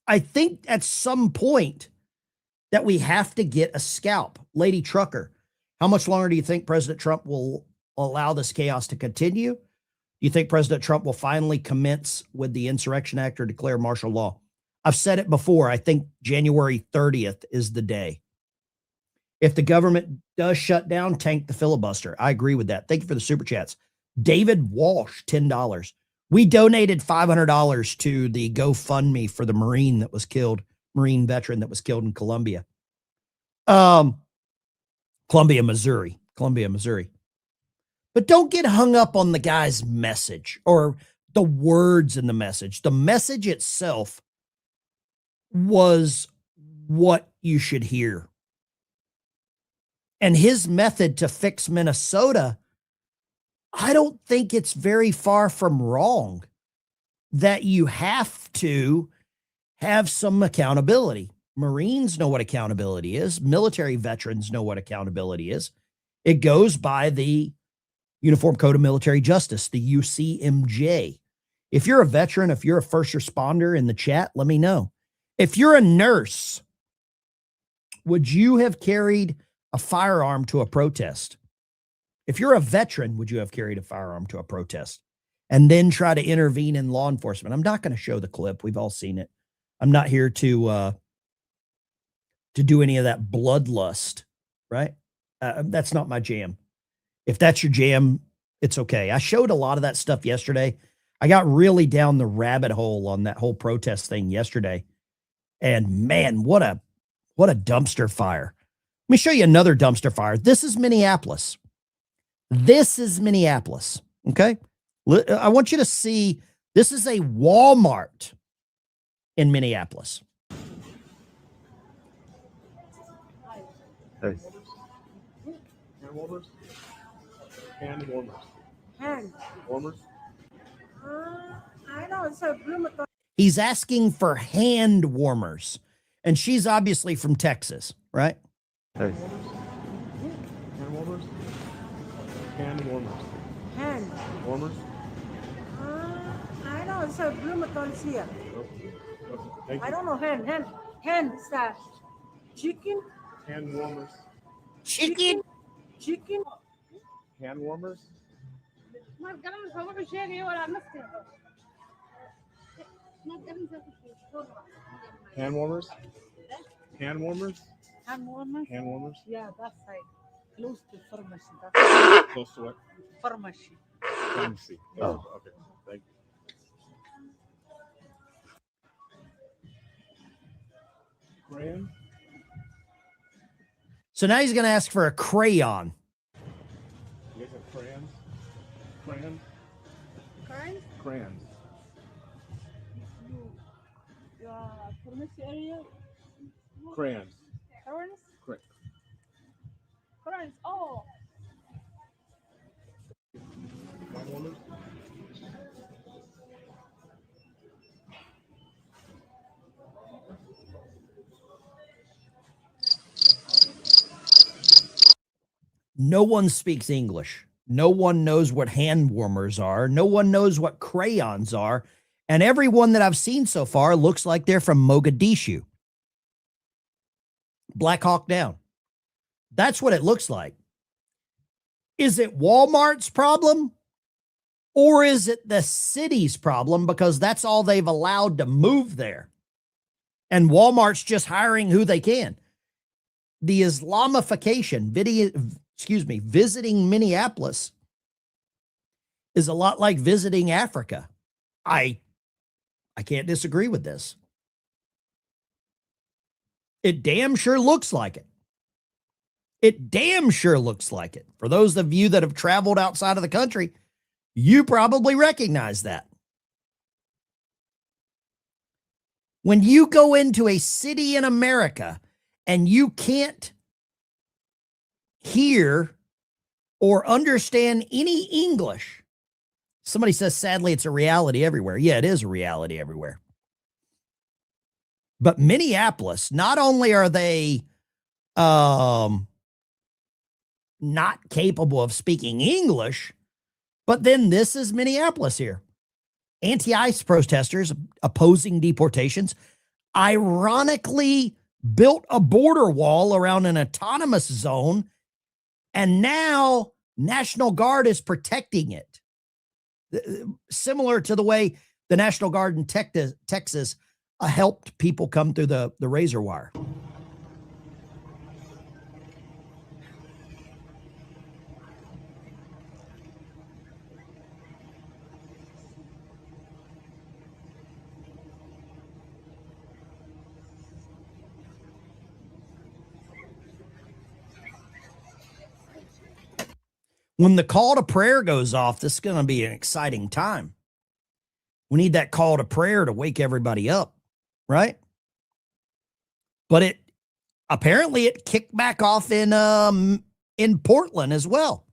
I think at some point that we have to get a scalp. Lady Trucker, how much longer do you think President Trump will allow this chaos to continue? Do you think President Trump will finally commence with the Insurrection Act or declare martial law? I've said it before. I think January 30th is the day. If the government does shut down, tank the filibuster. I agree with that. Thank you for the super chats. David Walsh, $10. We donated $500 to the GoFundMe for the Marine that was killed, Marine veteran that was killed in Columbia, Missouri. But don't get hung up on the guy's message or the words in the message. The message itself was what you should hear. And his method to fix Minnesota, I don't think it's very far from wrong, that you have to have some accountability. Marines know what accountability is. Military veterans know what accountability is. It goes by the Uniform Code of Military Justice, the UCMJ. If you're a veteran, if you're a first responder in the chat, let me know. If you're a nurse, would you have carried a firearm to a protest? If you're a veteran, would you have carried a firearm to a protest and then try to intervene in law enforcement? I'm not going to show the clip. We've all seen it. I'm not here to do any of that bloodlust, right? That's not my jam. If that's your jam, it's okay. I showed a lot of that stuff yesterday. I got really down the rabbit hole on that whole protest thing yesterday. And man, what a dumpster fire. Let me show you another dumpster fire. This is Minneapolis. Okay. I want you to see, this is a Walmart in Minneapolis. Hey. Hand warmers. Hand. Warmers. I know, it's a rheumatoid. He's asking for hand warmers. And she's obviously from Texas, right? Hey. Hand warmers. Hand warmers. Hand. Warmers. I know, it's a rheumatoid here. Thank I you. don't know, hand is that chicken? Hand warmers. Chicken? Hand warmers. Hand warmers. Hand warmers. Hand warmer? Hand warmers. Yeah, that's right. Close to pharmacy. Close to what? Pharmacy. Pharmacy. Oh. Okay. Thank you. Crayon. So now he's going to ask for a crayon. You guys have crayons? Crayons? Current? Crayons. Pharmacy area? Crayons. Current? Correct. Current. Oh. Hand warmers. No one speaks English. No one knows what hand warmers are. No one knows what crayons are. And everyone that I've seen so far looks like they're from Mogadishu. Black Hawk Down. That's what it looks like. Is it Walmart's problem? Or is it the city's problem because that's all they've allowed to move there? And Walmart's just hiring who they can. The Islamification, visiting Minneapolis is a lot like visiting Africa. I can't disagree with this. It damn sure looks like it. It damn sure looks like it. For those of you that have traveled outside of the country, you probably recognize that. When you go into a city in America and you can't hear or understand any English, somebody says, sadly, it's a reality everywhere. Yeah, it is a reality everywhere. But Minneapolis, not only are they not capable of speaking English, but then this is Minneapolis here. Anti-ICE protesters opposing deportations ironically built a border wall around an autonomous zone, and now National Guard is protecting it. Similar to the way the National Guard in Texas helped people come through the razor wire. When the call to prayer goes off, this is going to be an exciting time. We need that call to prayer to wake everybody up, right? But it apparently kicked back off in Portland as well.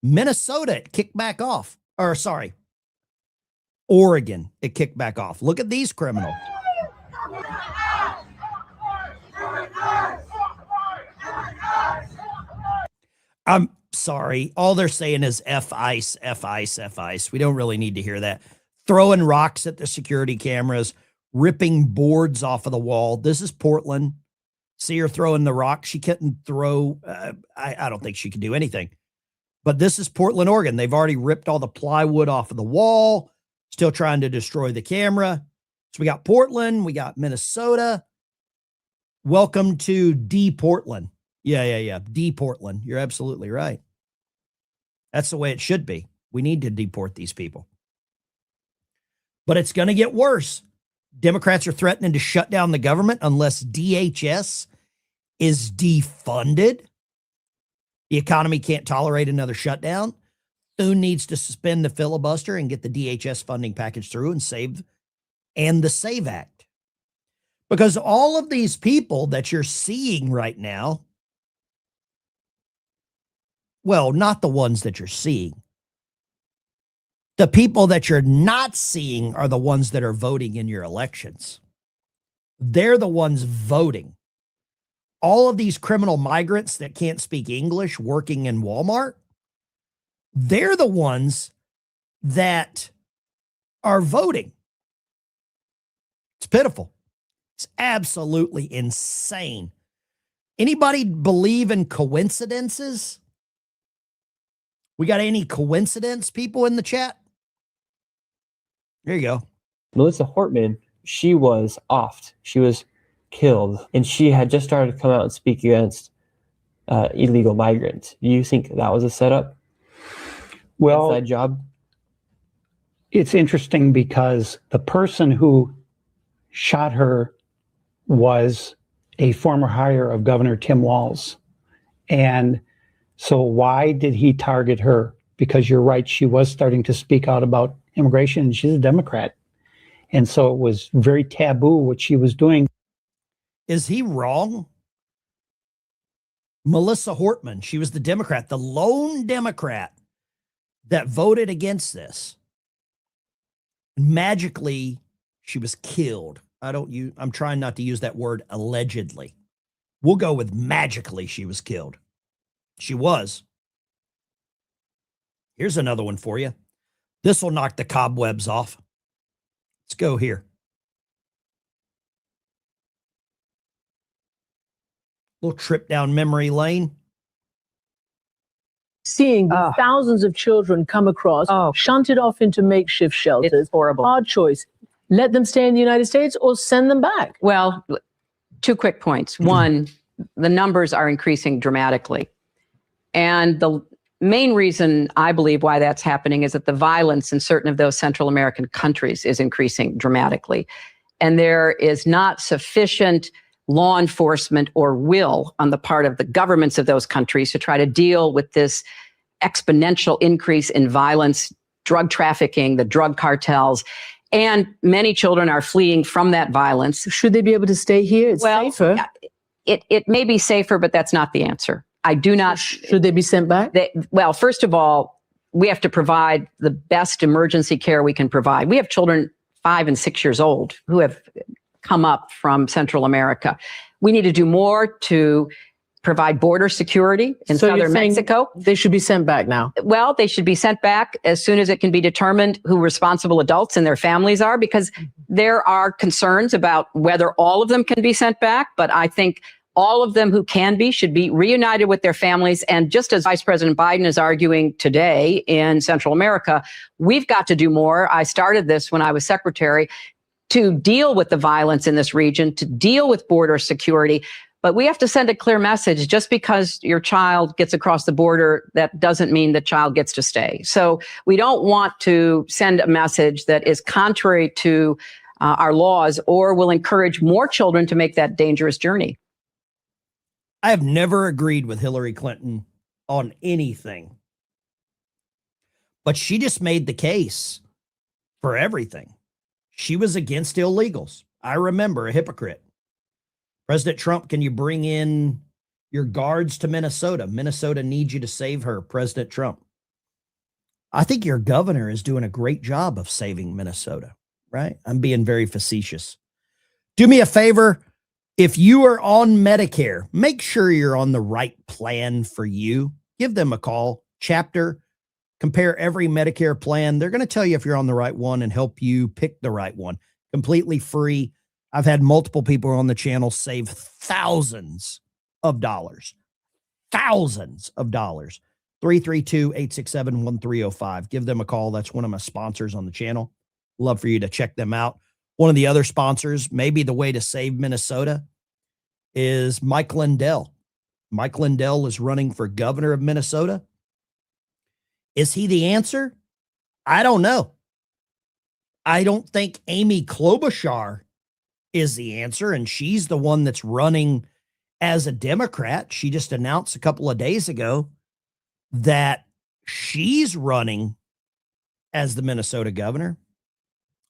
Minnesota, it kicked back off. Or sorry, Oregon, it kicked back off. Look at these criminals. I'm sorry. All they're saying is F ICE, F ICE, F ICE. We don't really need to hear that. Throwing rocks at the security cameras, ripping boards off of the wall. This is Portland. See her throwing the rock. She couldn't throw. I don't think she could do anything. But this is Portland, Oregon. They've already ripped all the plywood off of the wall, still trying to destroy the camera. So we got Portland. We got Minnesota. Welcome to D-Portland. Yeah. D-Portland. You're absolutely right. That's the way it should be. We need to deport these people. But it's going to get worse. Democrats are threatening to shut down the government unless DHS is defunded. The economy can't tolerate another shutdown. Thune needs to suspend the filibuster and get the DHS funding package through and the SAVE Act. Because all of these people that you're seeing right now, well, not the ones that you're seeing. The people that you're not seeing are the ones that are voting in your elections. They're the ones voting. All of these criminal migrants that can't speak English working in Walmart, they're the ones that are voting. It's pitiful. It's absolutely insane. Anybody believe in coincidences? We got any coincidence people in the chat? There you go. Melissa Hortman, she was offed. She was killed. And she had just started to come out and speak against illegal migrants. Do you think that was a setup? Well, inside job? It's interesting because the person who shot her was a former hire of Governor Tim Walz. And so why did he target her? Because you're right, she was starting to speak out about immigration, and she's a Democrat. And so it was very taboo what she was doing. Is he wrong? Melissa Hortman, she was the Democrat, the lone Democrat that voted against this. Magically, she was killed. I'm trying not to use that word allegedly. We'll go with magically she was killed. She was. Here's another one for you. This will knock the cobwebs off. Let's go here. Little trip down memory lane. Seeing thousands of children come across, shunted off into makeshift shelters. It's horrible. Hard choice. Let them stay in the United States or send them back. Well, 2 quick points. One, the numbers are increasing dramatically. And the main reason I believe why that's happening is that the violence in certain of those Central American countries is increasing dramatically. And there is not sufficient law enforcement or will on the part of the governments of those countries to try to deal with this exponential increase in violence, drug trafficking, the drug cartels. And many children are fleeing from that violence. Should they be able to stay here? It's safer. It may be safer, but that's not the answer. I do not. Should they be sent back? Well, first of all, we have to provide the best emergency care we can provide. We have children 5 and 6 years old who have come up from Central America. We need to do more to provide border security in southern Mexico. They should be sent back now. Well, they should be sent back as soon as it can be determined who responsible adults and their families are, because there are concerns about whether all of them can be sent back. But I think all of them who can be should be reunited with their families. And just as Vice President Biden is arguing today in Central America, we've got to do more. I started this when I was secretary to deal with the violence in this region, to deal with border security. But we have to send a clear message. Just because your child gets across the border, that doesn't mean the child gets to stay. So we don't want to send a message that is contrary to our laws or will encourage more children to make that dangerous journey. I have never agreed with Hillary Clinton on anything, but she just made the case for everything. She was against illegals. I remember, a hypocrite. President Trump, can you bring in your guards to Minnesota? Minnesota needs you to save her, President Trump. I think your governor is doing a great job of saving Minnesota, right? I'm being very facetious. Do me a favor. If you are on Medicare, make sure you're on the right plan for you. Give them a call, chapter, compare every Medicare plan. They're going to tell you if you're on the right one and help you pick the right one. Completely free. I've had multiple people on the channel save thousands of dollars. 332-867-1305. Give them a call. That's one of my sponsors on the channel. Love for you to check them out. One of the other sponsors, maybe the way to save Minnesota, is Mike Lindell. Mike Lindell is running for governor of Minnesota. Is he the answer? I don't know. I don't think Amy Klobuchar is the answer, and she's the one that's running as a Democrat. She just announced a couple of days ago that she's running as the Minnesota governor.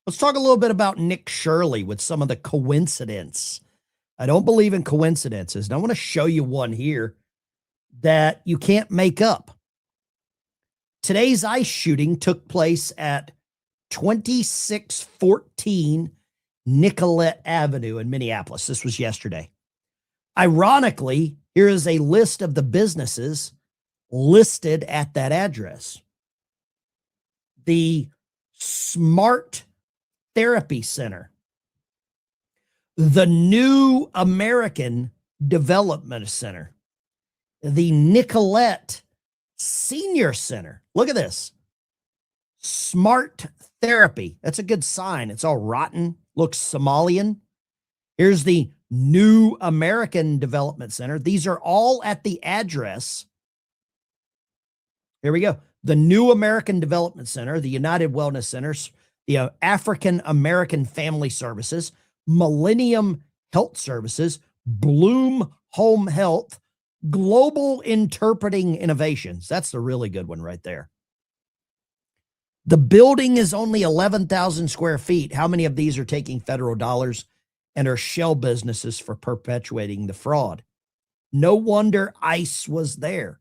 Let's talk a little bit about Nick Shirley with some of the coincidence. I don't believe in coincidences, and I want to show you one here that you can't make up. Today's ICE shooting took place at 2614 Nicollet Avenue in Minneapolis. This was yesterday. Ironically, here is a list of the businesses listed at that address. The Smart Therapy Center, the New American Development Center, the Nicollet Senior Center. Look at this. Smart Therapy. That's a good sign. It's all rotten. Looks Somalian. Here's the New American Development Center. These are all at the address. Here we go. The New American Development Center, the United Wellness Centers, the African American Family Services, Millennium Health Services, Bloom Home Health, Global Interpreting Innovations. That's the really good one right there. The building is only 11,000 square feet. How many of these are taking federal dollars and are shell businesses for perpetuating the fraud? No wonder ICE was there.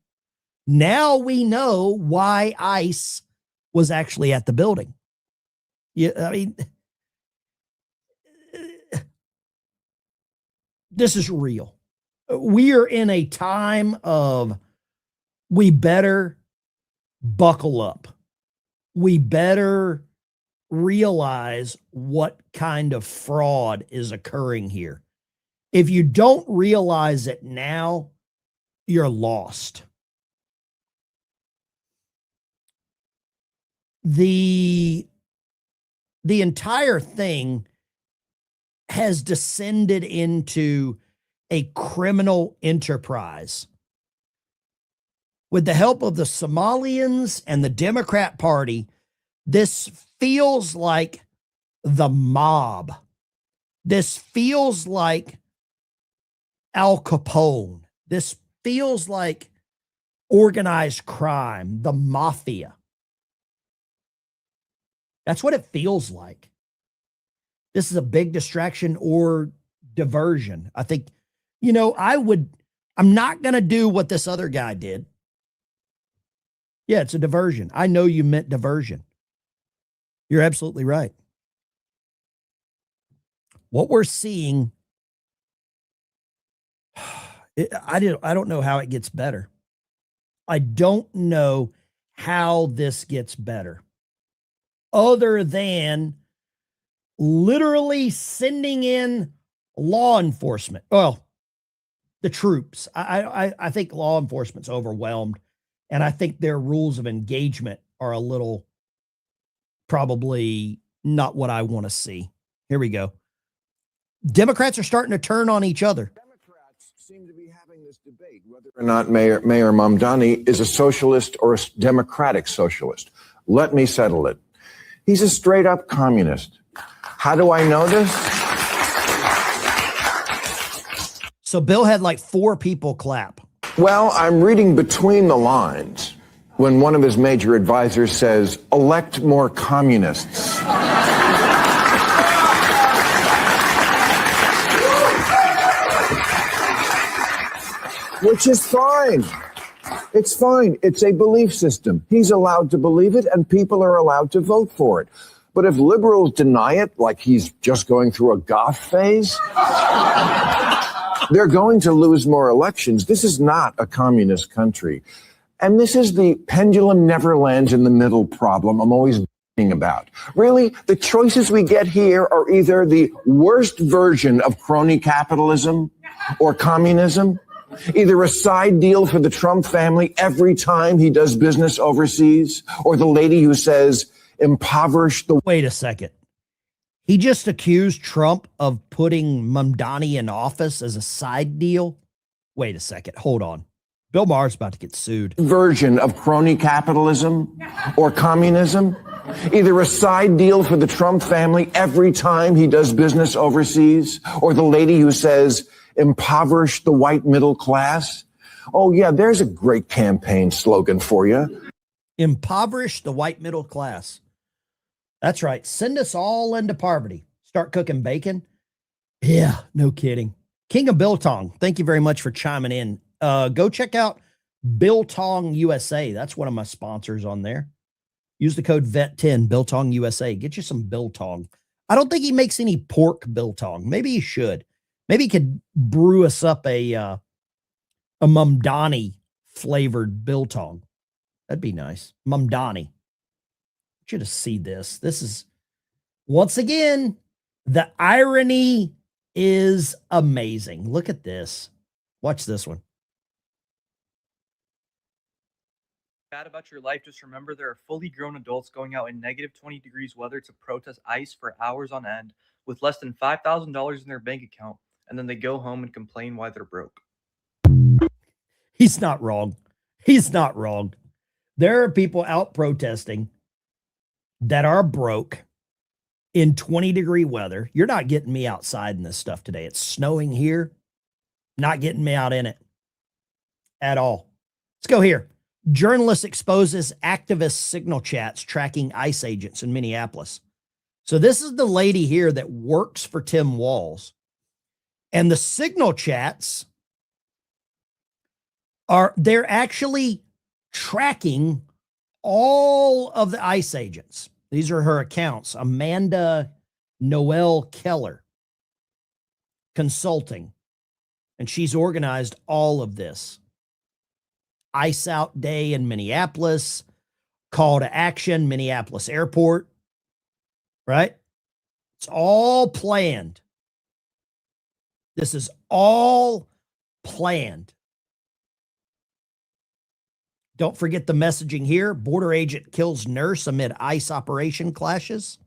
Now we know why ICE was actually at the building. Yeah, I mean, this is real. We are in a time of we better buckle up. We better realize what kind of fraud is occurring here. If you don't realize it now, you're lost. The entire thing has descended into a criminal enterprise. With the help of the Somalians and the Democrat Party, this feels like the mob. This feels like Al Capone. This feels like organized crime, the mafia. That's what it feels like. This is a big distraction or diversion. I think, I'm not going to do what this other guy did. Yeah, it's a diversion. I know you meant diversion. You're absolutely right. What we're seeing, I don't know how it gets better. I don't know how this gets better, other than literally sending in law enforcement. Well, the troops. I think law enforcement's overwhelmed, and I think their rules of engagement are a little probably not what I want to see. Here we go. Democrats are starting to turn on each other. Democrats seem to be having this debate whether or not Mayor Mamdani is a socialist or a democratic socialist. Let me settle it. He's a straight up communist. How do I know this? So Bill had like 4 people clap. Well, I'm reading between the lines when one of his major advisors says, elect more communists. Which is fine. It's fine. It's a belief system. He's allowed to believe it, and people are allowed to vote for it. But if liberals deny it, like he's just going through a goth phase, they're going to lose more elections. This is not a communist country. And this is the pendulum never lands in the middle problem I'm always about. Really, the choices we get here are either the worst version of crony capitalism or communism, either a side deal for the Trump family every time he does business overseas, or the lady who says, impoverish the... Wait a second. He just accused Trump of putting Mamdani in office as a side deal. Wait a second. Hold on. Bill Maher's about to get sued. Version of crony capitalism or communism, either a side deal for the Trump family every time he does business overseas, or the lady who says, impoverish the white middle class. Oh, yeah, there's a great campaign slogan for you. Impoverish the white middle class. That's right. Send us all into poverty. Start cooking bacon. Yeah, no kidding. King of Biltong, thank you very much for chiming in. Go check out Biltong USA. That's one of my sponsors on there. Use the code VET10, Biltong USA. Get you some biltong. I don't think he makes any pork biltong. Maybe he should. Maybe he could brew us up a Mamdani flavored biltong. That'd be nice. Mamdani. I want you to see this. This is, once again, the irony is amazing. Look at this. Watch this one. Bad about your life, just remember there are fully grown adults going out in negative 20 degrees weather to protest ICE for hours on end with less than $5,000 in their bank account, and then they go home and complain why they're broke. He's not wrong. He's not wrong. There are people out protesting that are broke in 20-degree weather. You're not getting me outside in this stuff today. It's snowing here. Not getting me out in it at all. Let's go here. Journalist exposes activist signal chats tracking ICE agents in Minneapolis. So this is the lady here that works for Tim Walz. And the signal chats they're actually tracking all of the ICE agents. These are her accounts. Amanda Noel Keller Consulting. And she's organized all of this. ice out day in Minneapolis, call to action, Minneapolis airport, right? It's all planned. This is all planned. Don't forget the messaging here. Border agent kills nurse amid ICE operation clashes.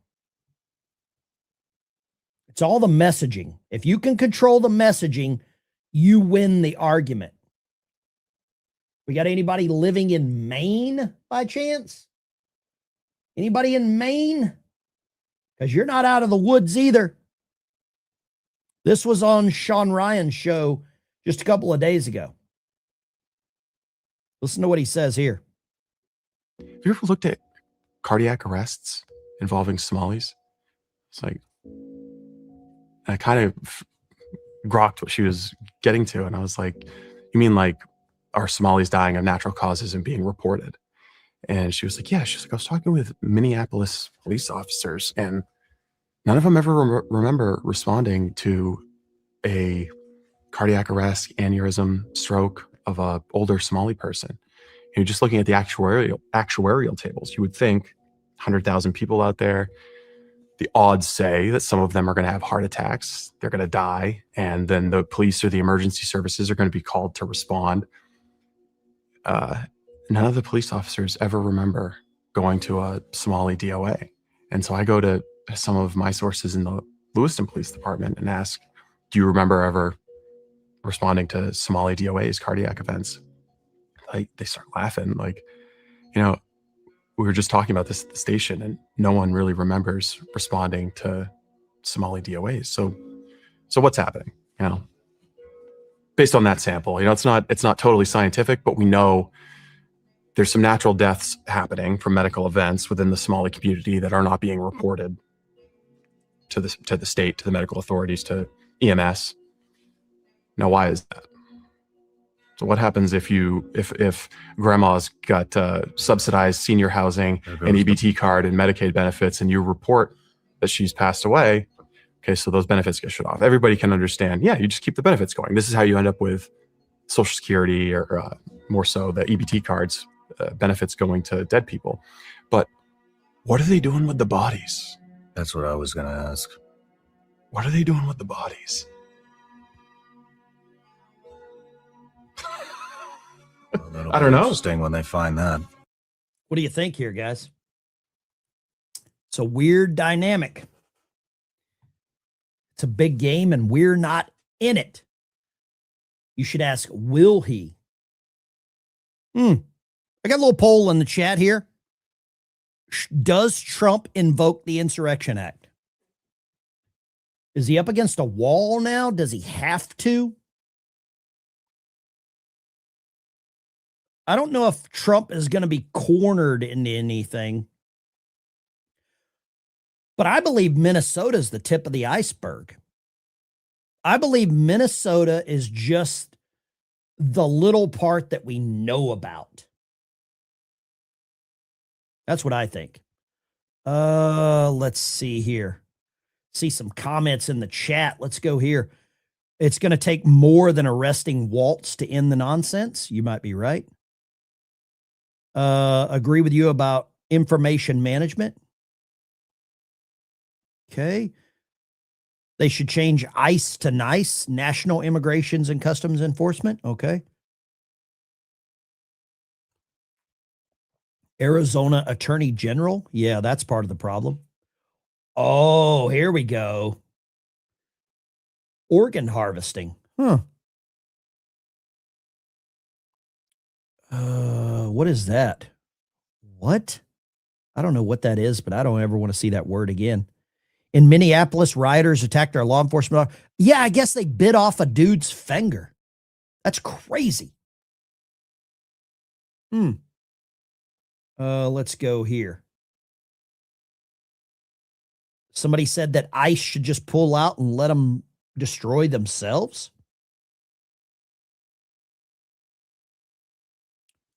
It's all the messaging. If you can control the messaging, you win the argument. We got anybody living in Maine by chance? Anybody in Maine? Because you're not out of the woods either. This was on Sean Ryan's show just a couple of days ago. Listen to what he says here. Have you ever looked at cardiac arrests involving Somalis? It's like, I kind of grokked what she was getting to. And I was like, you mean like, are Somalis dying of natural causes and being reported? And she was like, yeah. She's like, I was talking with Minneapolis police officers and none of them ever remember responding to a cardiac arrest, aneurysm, stroke of a older Somali person. And just looking at the actuarial tables, you would think 100,000 people out there, the odds say that some of them are going to have heart attacks, they're going to die, and then the police or the emergency services are going to be called to respond. None of the police officers ever remember going to a Somali DOA. And so I go to some of my sources in the Lewiston Police Department and ask, do you remember ever responding to Somali DOA's cardiac events? Like, they start laughing. Like, you know, we were just talking about this at the station and no one really remembers responding to Somali DOAs. So what's happening? You know, based on that sample, you know, it's not totally scientific, but we know there's some natural deaths happening from medical events within the Somali community that are not being reported to the state, to the medical authorities, to EMS. Now, why is that? So what happens if grandma's got subsidized senior housing, an EBT card, and Medicaid benefits, and you report that she's passed away? Okay, so those benefits get shut off. Everybody can understand, yeah, you just keep the benefits going. This is how you end up with Social Security or more so the EBT cards, benefits going to dead people. But what are they doing with the bodies? That's what I was going to ask. What are they doing with the bodies? Well, I don't know. Interesting when they find that. What do you think here, guys? It's a weird dynamic. It's a big game and we're not in it. You should ask, will he? I got a little poll in the chat here. Does Trump invoke the Insurrection Act? Is he up against a wall now? Does he have to? I don't know if Trump is going to be cornered into anything, but I believe Minnesota is the tip of the iceberg. I believe Minnesota is just the little part that we know about. That's what I think. Let's see here. See some comments in the chat. Let's go here. It's going to take more than arresting Waltz to end the nonsense. You might be right. Agree with you about information management. Okay. They should change ICE to NICE, National Immigrations and Customs Enforcement. Okay. Arizona Attorney General. Yeah, that's part of the problem. Oh, here we go. Organ harvesting. What is that? What? I don't know what that is, but I don't ever want to see that word again. In Minneapolis, rioters attacked our law enforcement. Yeah, I guess they bit off a dude's finger. That's crazy. Let's go here. Somebody said that ICE should just pull out and let them destroy themselves.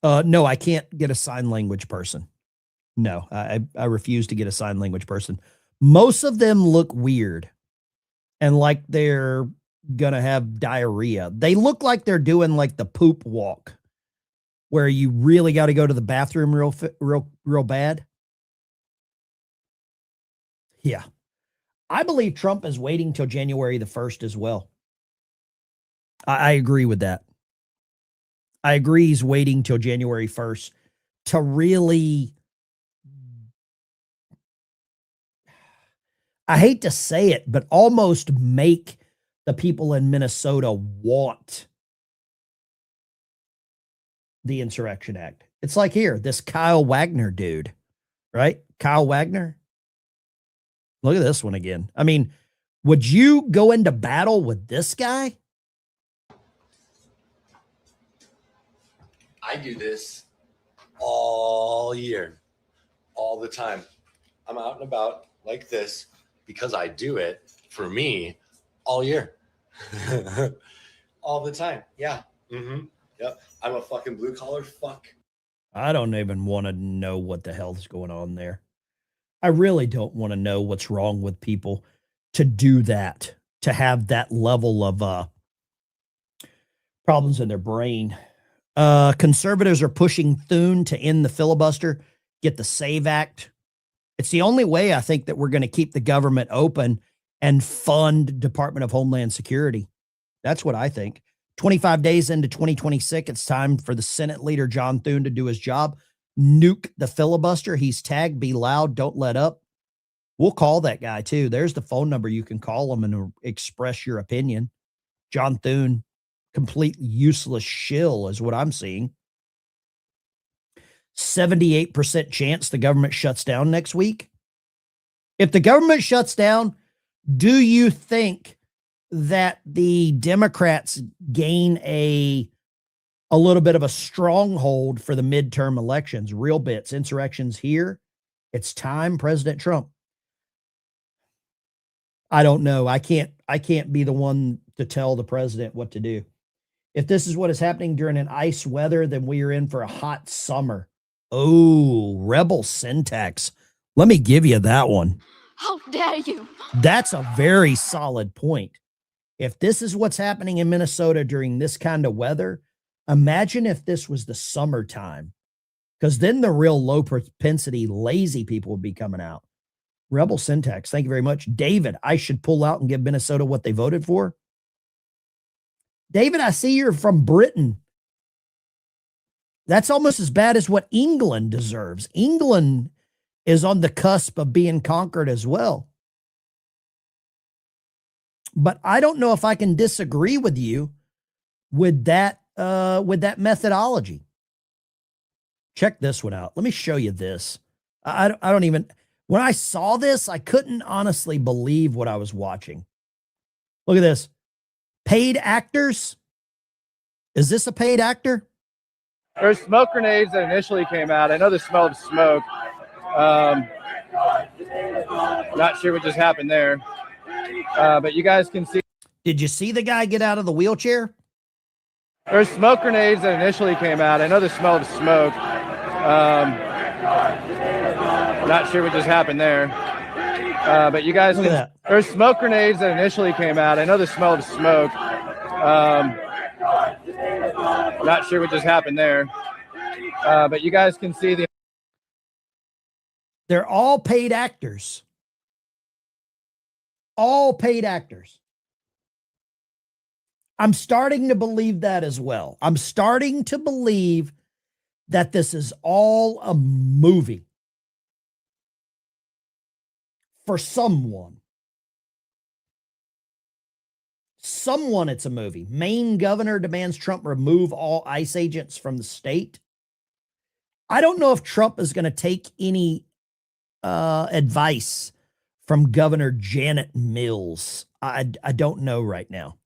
No, I can't get a sign language person. No, I refuse to get a sign language person. Most of them look weird and like they're going to have diarrhea. They look like they're doing like the poop walk. where you really got to go to the bathroom real bad. Yeah. I believe Trump is waiting till January the 1st as well. I agree with that. I agree he's waiting till January 1st to really, I hate to say it, but almost make the people in Minnesota want the Insurrection Act. It's like here, this Kyle Wagner dude, right? Kyle Wagner. Look at this one again. I mean, would you go into battle with this guy? I do this all year, all the time. I'm out and about like this because I do it for me all year. All the time. Yeah. Mm-hmm. Yep. I'm a fucking blue collar fuck. I don't even want to know what the hell's going on there. I really don't want to know what's wrong with people to do that, to have that level of problems in their brain. Conservatives are pushing Thune to end the filibuster, get the SAVE Act. It's the only way I think that we're going to keep the government open and fund Department of Homeland Security. That's what I think. 25 days into 2026, it's time for the Senate leader, John Thune, to do his job. Nuke the filibuster. He's tagged, be loud, don't let up. We'll call that guy too. There's the phone number. You can call him and express your opinion. John Thune, complete useless shill is what I'm seeing. 78% chance the government shuts down next week. If the government shuts down, do you think that the Democrats gain a little bit of a stronghold for the midterm elections? Real bits, insurrections here. It's time, President Trump. I don't know. I can't be the one to tell the president what to do. If this is what is happening during an ice weather, then we are in for a hot summer. Oh, rebel syntax. Let me give you that one. How dare you? That's a very solid point. If this is what's happening in Minnesota during this kind of weather, imagine if this was the summertime, because then the real low propensity lazy people would be coming out. Rebel syntax. Thank you very much. David, I should pull out and give Minnesota what they voted for. David, I see you're from Britain. That's almost as bad as what England deserves. England is on the cusp of being conquered as well. But I don't know if I can disagree with you with that methodology. Check this one out. Let me show you this. I don't even, when I saw this, I couldn't honestly believe what I was watching. Look at this. Paid actors. Is this a paid actor? There's smoke grenades that initially came out. I know the smell of smoke. Not sure what just happened there. But you guys can see. Did you see the guy get out of the wheelchair? There's smoke grenades that initially came out. I know the smell of smoke. Not sure what just happened there. But you guys can. There's smoke grenades that initially came out. I know the smell of smoke. Not sure what just happened there. But you guys can see the. They're all paid actors. All paid actors. I'm starting to believe that as well. I'm starting to believe that this is all a movie for someone. Someone, it's a movie. Maine governor demands Trump remove all ICE agents from the state. I don't know if Trump is going to take any advice from Governor Janet Mills. I don't know right now.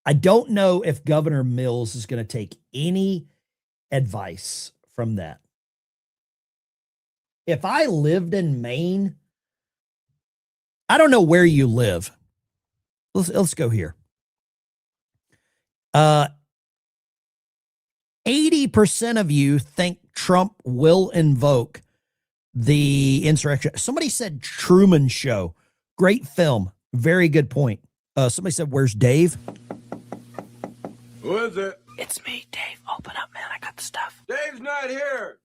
I don't know if Governor Mills is going to take any advice from that. If I lived in Maine, I don't know where you live. Let's go here. 80% of you think Trump will invoke the insurrection. Somebody said Truman Show. Great film. Very good point. Somebody said, where's Dave? Who is it? It's me, Dave. Open up, man. I got the stuff. Dave's not here.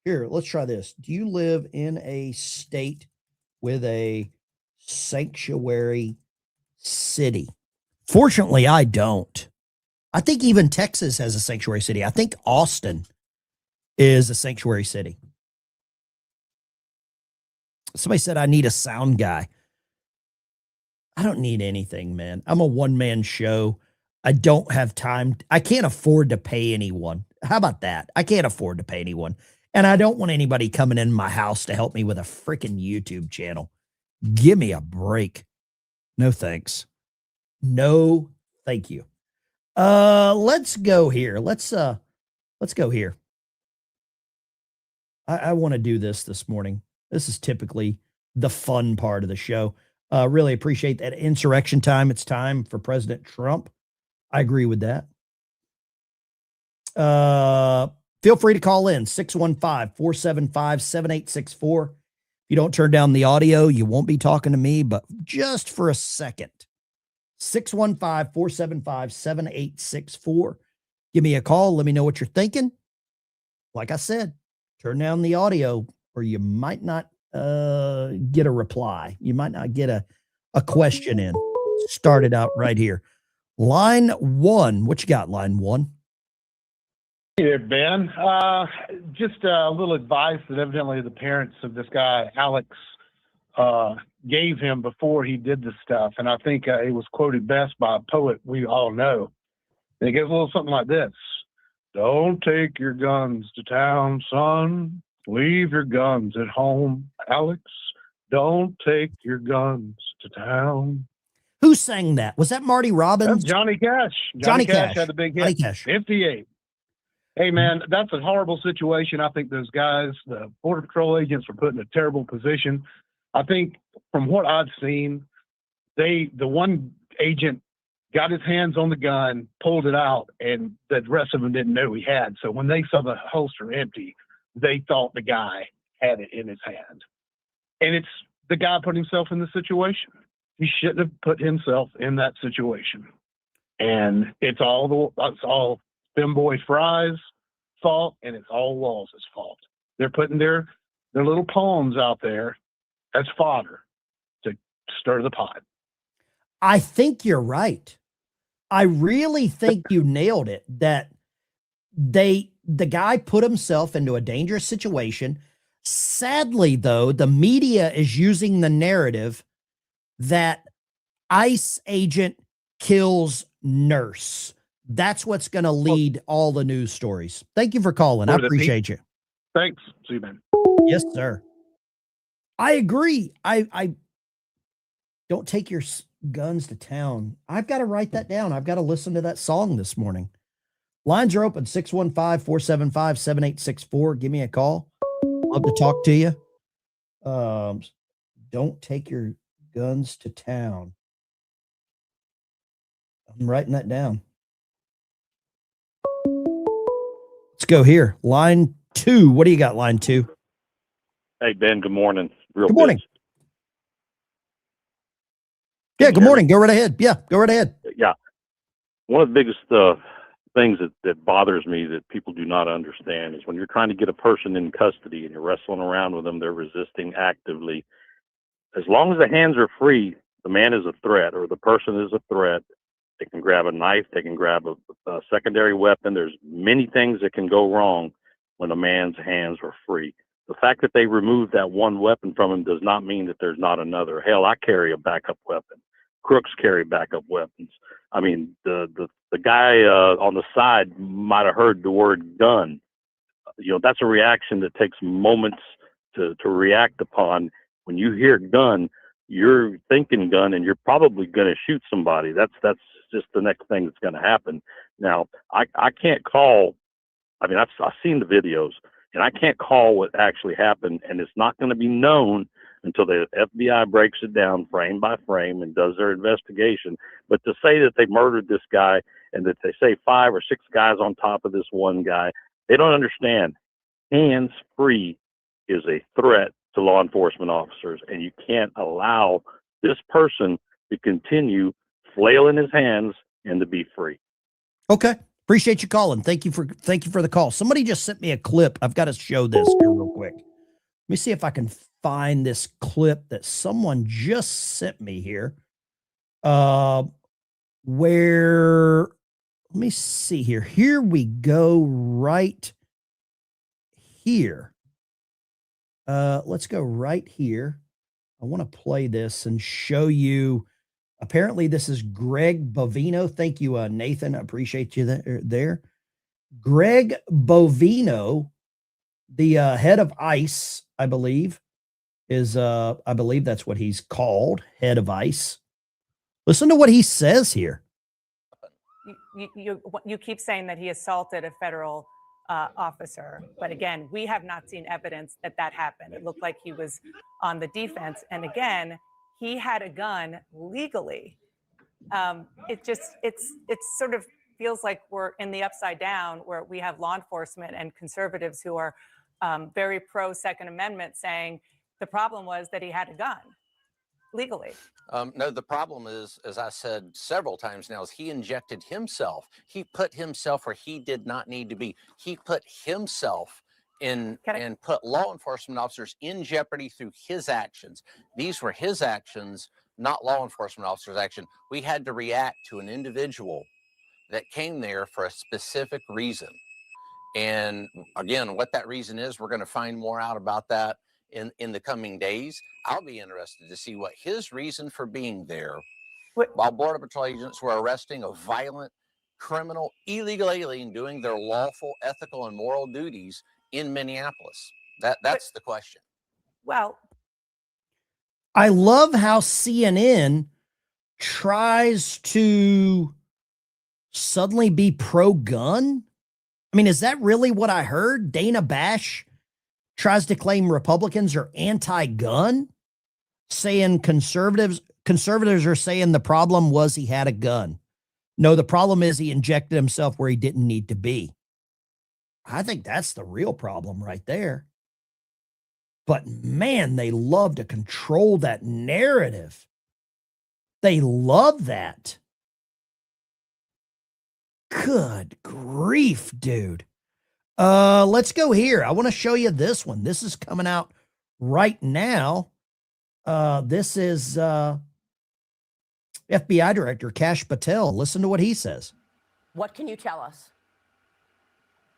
Here, let's try this. Do you live in a state with a sanctuary city? Fortunately, I don't. I think even Texas has a sanctuary city. I think Austin is a sanctuary city. Somebody said I need a sound guy. I don't need anything, man. I'm a one-man show. I don't have time. I can't afford to pay anyone. How about that? I can't afford to pay anyone. And I don't want anybody coming in my house to help me with a freaking YouTube channel. Give me a break. No thanks. No, thank you. Let's go here. Let's go here. I want to do this morning. This is typically the fun part of the show. Really appreciate that insurrection time. It's time for President Trump. I agree with that. Feel free to call in 615-475-7864. If you don't turn down the audio, you won't be talking to me, but just for a second. 615-475-7864. Give me a call. Let me know what you're thinking. Like I said, turn down the audio or you might not get a reply. You might not get a question in. Start it out right here. Line 1. What you got, line 1? Hey there, Ben. Just a little advice that evidently the parents of this guy, Alex, gave him before he did this stuff. And I think it was quoted best by a poet we all know. And it goes a little something like this. Don't take your guns to town, son. Leave your guns at home, Alex. Don't take your guns to town. Who sang that? Was that Marty Robbins? That's Johnny Cash. Johnny Cash had the big hit. Johnny Cash. 58. Hey, man, that's a horrible situation. I think those guys, the Border Patrol agents, were put in a terrible position. I think from what I've seen, the one agent got his hands on the gun, pulled it out, and the rest of them didn't know he had. So when they saw the holster empty, they thought the guy had it in his hand. And it's the guy put himself in the situation. He shouldn't have put himself in that situation. And it's all Femboy Fry's fault, and it's all Walls' fault. They're putting their little poems out there as fodder to stir the pot. I think you're right. I really think you nailed it, that the guy put himself into a dangerous situation. Sadly, though, the media is using the narrative that ICE agent kills nurse. That's what's going to lead all the news stories. Thank you for calling. I appreciate you. Thanks. See you, man. Yes, sir. I agree. I don't take your guns to town. I've got to write that down. I've got to listen to that song this morning. Lines are open, 615-475-7864. Give me a call. Love to talk to you. Don't take your guns to town. I'm writing that down. Let's go here. Line 2. What do you got, line 2? Hey, Ben, good morning. Good morning. Yeah, good morning. Go right ahead. Yeah, go right ahead. Yeah. One of the biggest things that bothers me that people do not understand is when you're trying to get a person in custody and you're wrestling around with them, they're resisting actively. As long as the hands are free, the man is a threat or the person is a threat. They can grab a knife. They can grab a secondary weapon. There's many things that can go wrong when a man's hands are free. The fact that they removed that one weapon from him does not mean that there's not another. Hell, I carry a backup weapon. Crooks carry backup weapons. I mean, the guy on the side might have heard the word gun. You know, that's a reaction that takes moments to react upon. When you hear gun, you're thinking gun, and you're probably going to shoot somebody. That's just the next thing that's going to happen. Now, I can't call. I mean, I've seen the videos, and I can't call what actually happened, and it's not going to be known until the FBI breaks it down frame by frame and does their investigation. But to say that they murdered this guy and that they say 5 or 6 guys on top of this one guy, they don't understand. Hands free is a threat to law enforcement officers, and you can't allow this person to continue flailing his hands and to be free. Okay. Appreciate you calling. Thank you for the call. Somebody just sent me a clip. I've got to show this here real quick. Let me see if I can find this clip that someone just sent me here. Where, let me see here. Here we go right here. Let's go right here. I want to play this and show you. Apparently, this is Greg Bovino. Thank you, Nathan. I appreciate you there. Greg Bovino, the head of ICE, I believe, I believe that's what he's called, head of ICE. Listen to what he says here. You keep saying that he assaulted a federal officer, but again, we have not seen evidence that that happened. It looked like he was on the defense, and again, he had a gun legally. It's sort of feels like we're in the upside down, where we have law enforcement and conservatives who are very pro Second Amendment saying the problem was that he had a gun legally. No, the problem is, as I said several times now, is he injected himself. He put himself where he did not need to be. He put himself in and put law enforcement officers in jeopardy through his actions. These were his actions, not law enforcement officers' action. We had to react to an individual that came there for a specific reason. And again, what that reason is, we're going to find more out about that in the coming days. I'll be interested to see what his reason for being there, while Border Patrol agents were arresting a violent, criminal, illegal alien doing their lawful, ethical, and moral duties in Minneapolis. That's the question. Well, I love how CNN tries to suddenly be pro-gun. I mean, is that really what I heard? Dana Bash tries to claim Republicans are anti-gun, saying conservatives are saying the problem was he had a gun. No, the problem is he injected himself where he didn't need to be. I think that's the real problem right there. But man, they love to control that narrative. They love that. Good grief, dude. Let's go here. I want to show you this one. This is coming out right now. This is FBI Director Kash Patel. Listen to what he says. What can you tell us?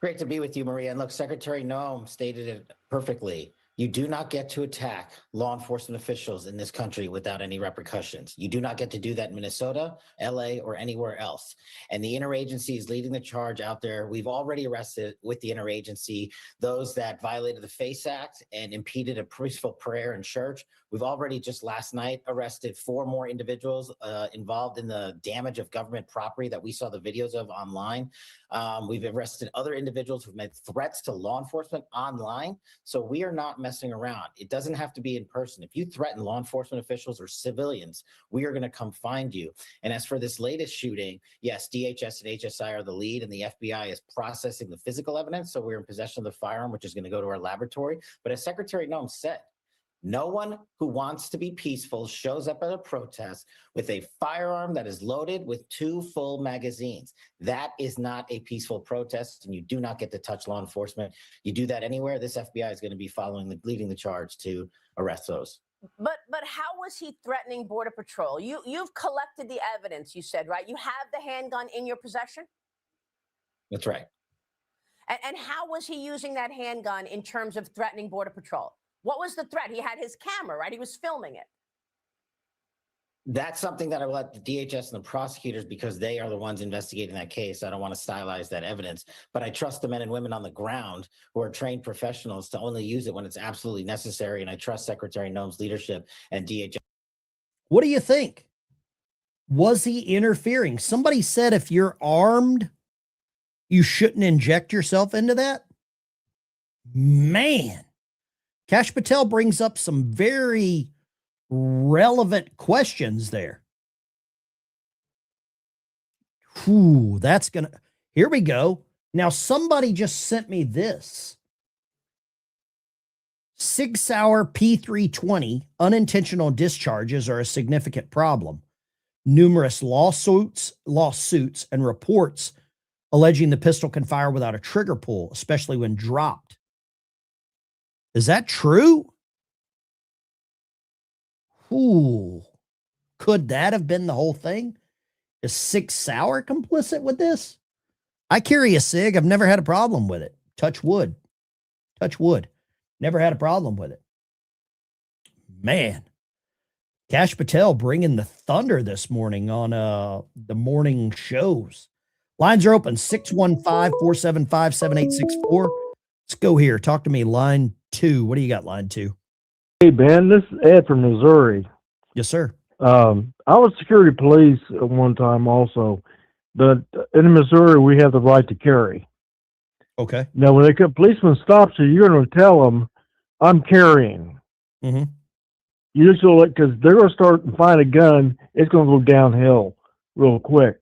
Great to be with you, Maria. And look, Secretary Noem stated it perfectly. You do not get to attack law enforcement officials in this country without any repercussions. You do not get to do that in Minnesota, LA, or anywhere else. And the interagency is leading the charge out there. We've already arrested with the interagency those that violated the FACE Act and impeded a peaceful prayer in church. We've already just last night arrested 4 more individuals involved in the damage of government property that we saw the videos of online. We've arrested other individuals who've made threats to law enforcement online. So we are not messing around. It doesn't have to be in person. If you threaten law enforcement officials or civilians, we are going to come find you. And as for this latest shooting, yes, DHS and HSI are the lead, and the FBI is processing the physical evidence. So we're in possession of the firearm, which is going to go to our laboratory. But as Secretary Noem said, no one who wants to be peaceful shows up at a protest with a firearm that is loaded with 2 full magazines. That is not a peaceful protest, and you do not get to touch law enforcement. You do that anywhere, this FBI is going to be leading the charge to arrest those. But how was he threatening Border Patrol? You've collected the evidence, you said, right? You have the handgun in your possession? That's right. And how was he using that handgun in terms of threatening Border Patrol? What was the threat? He had his camera, right? He was filming it. That's something that I will let the DHS and the prosecutors, because they are the ones investigating that case. I don't want to stylize that evidence, but I trust the men and women on the ground who are trained professionals to only use it when it's absolutely necessary. And I trust Secretary Noem's leadership and DHS. What do you think? Was he interfering? Somebody said if you're armed, you shouldn't inject yourself into that. Man. Kash Patel brings up some very relevant questions there. Ooh, that's going to, here we go. Now, somebody just sent me this. 6 Sauer P320 unintentional discharges are a significant problem. numerous lawsuits and reports alleging the pistol can fire without a trigger pull, especially when dropped. Is that true? Ooh, could that have been the whole thing? Is Sig Sauer complicit with this? I carry a Sig. I've never had a problem with it. Touch wood. Touch wood. Never had a problem with it. Man, Cash Patel bringing the thunder this morning on the morning shows. Lines are open, 615-475-7864. Let's go here. Talk to me, line 2. What do you got, line 2? Hey, Ben, this is Ed from Missouri. Yes, sir. I was security police at one time also, but in Missouri, we have the right to carry. Okay. Now, when a policeman stops you, you're going to tell them, I'm carrying. Mm-hmm. You just go, because they're going to start and find a gun, it's going to go downhill real quick.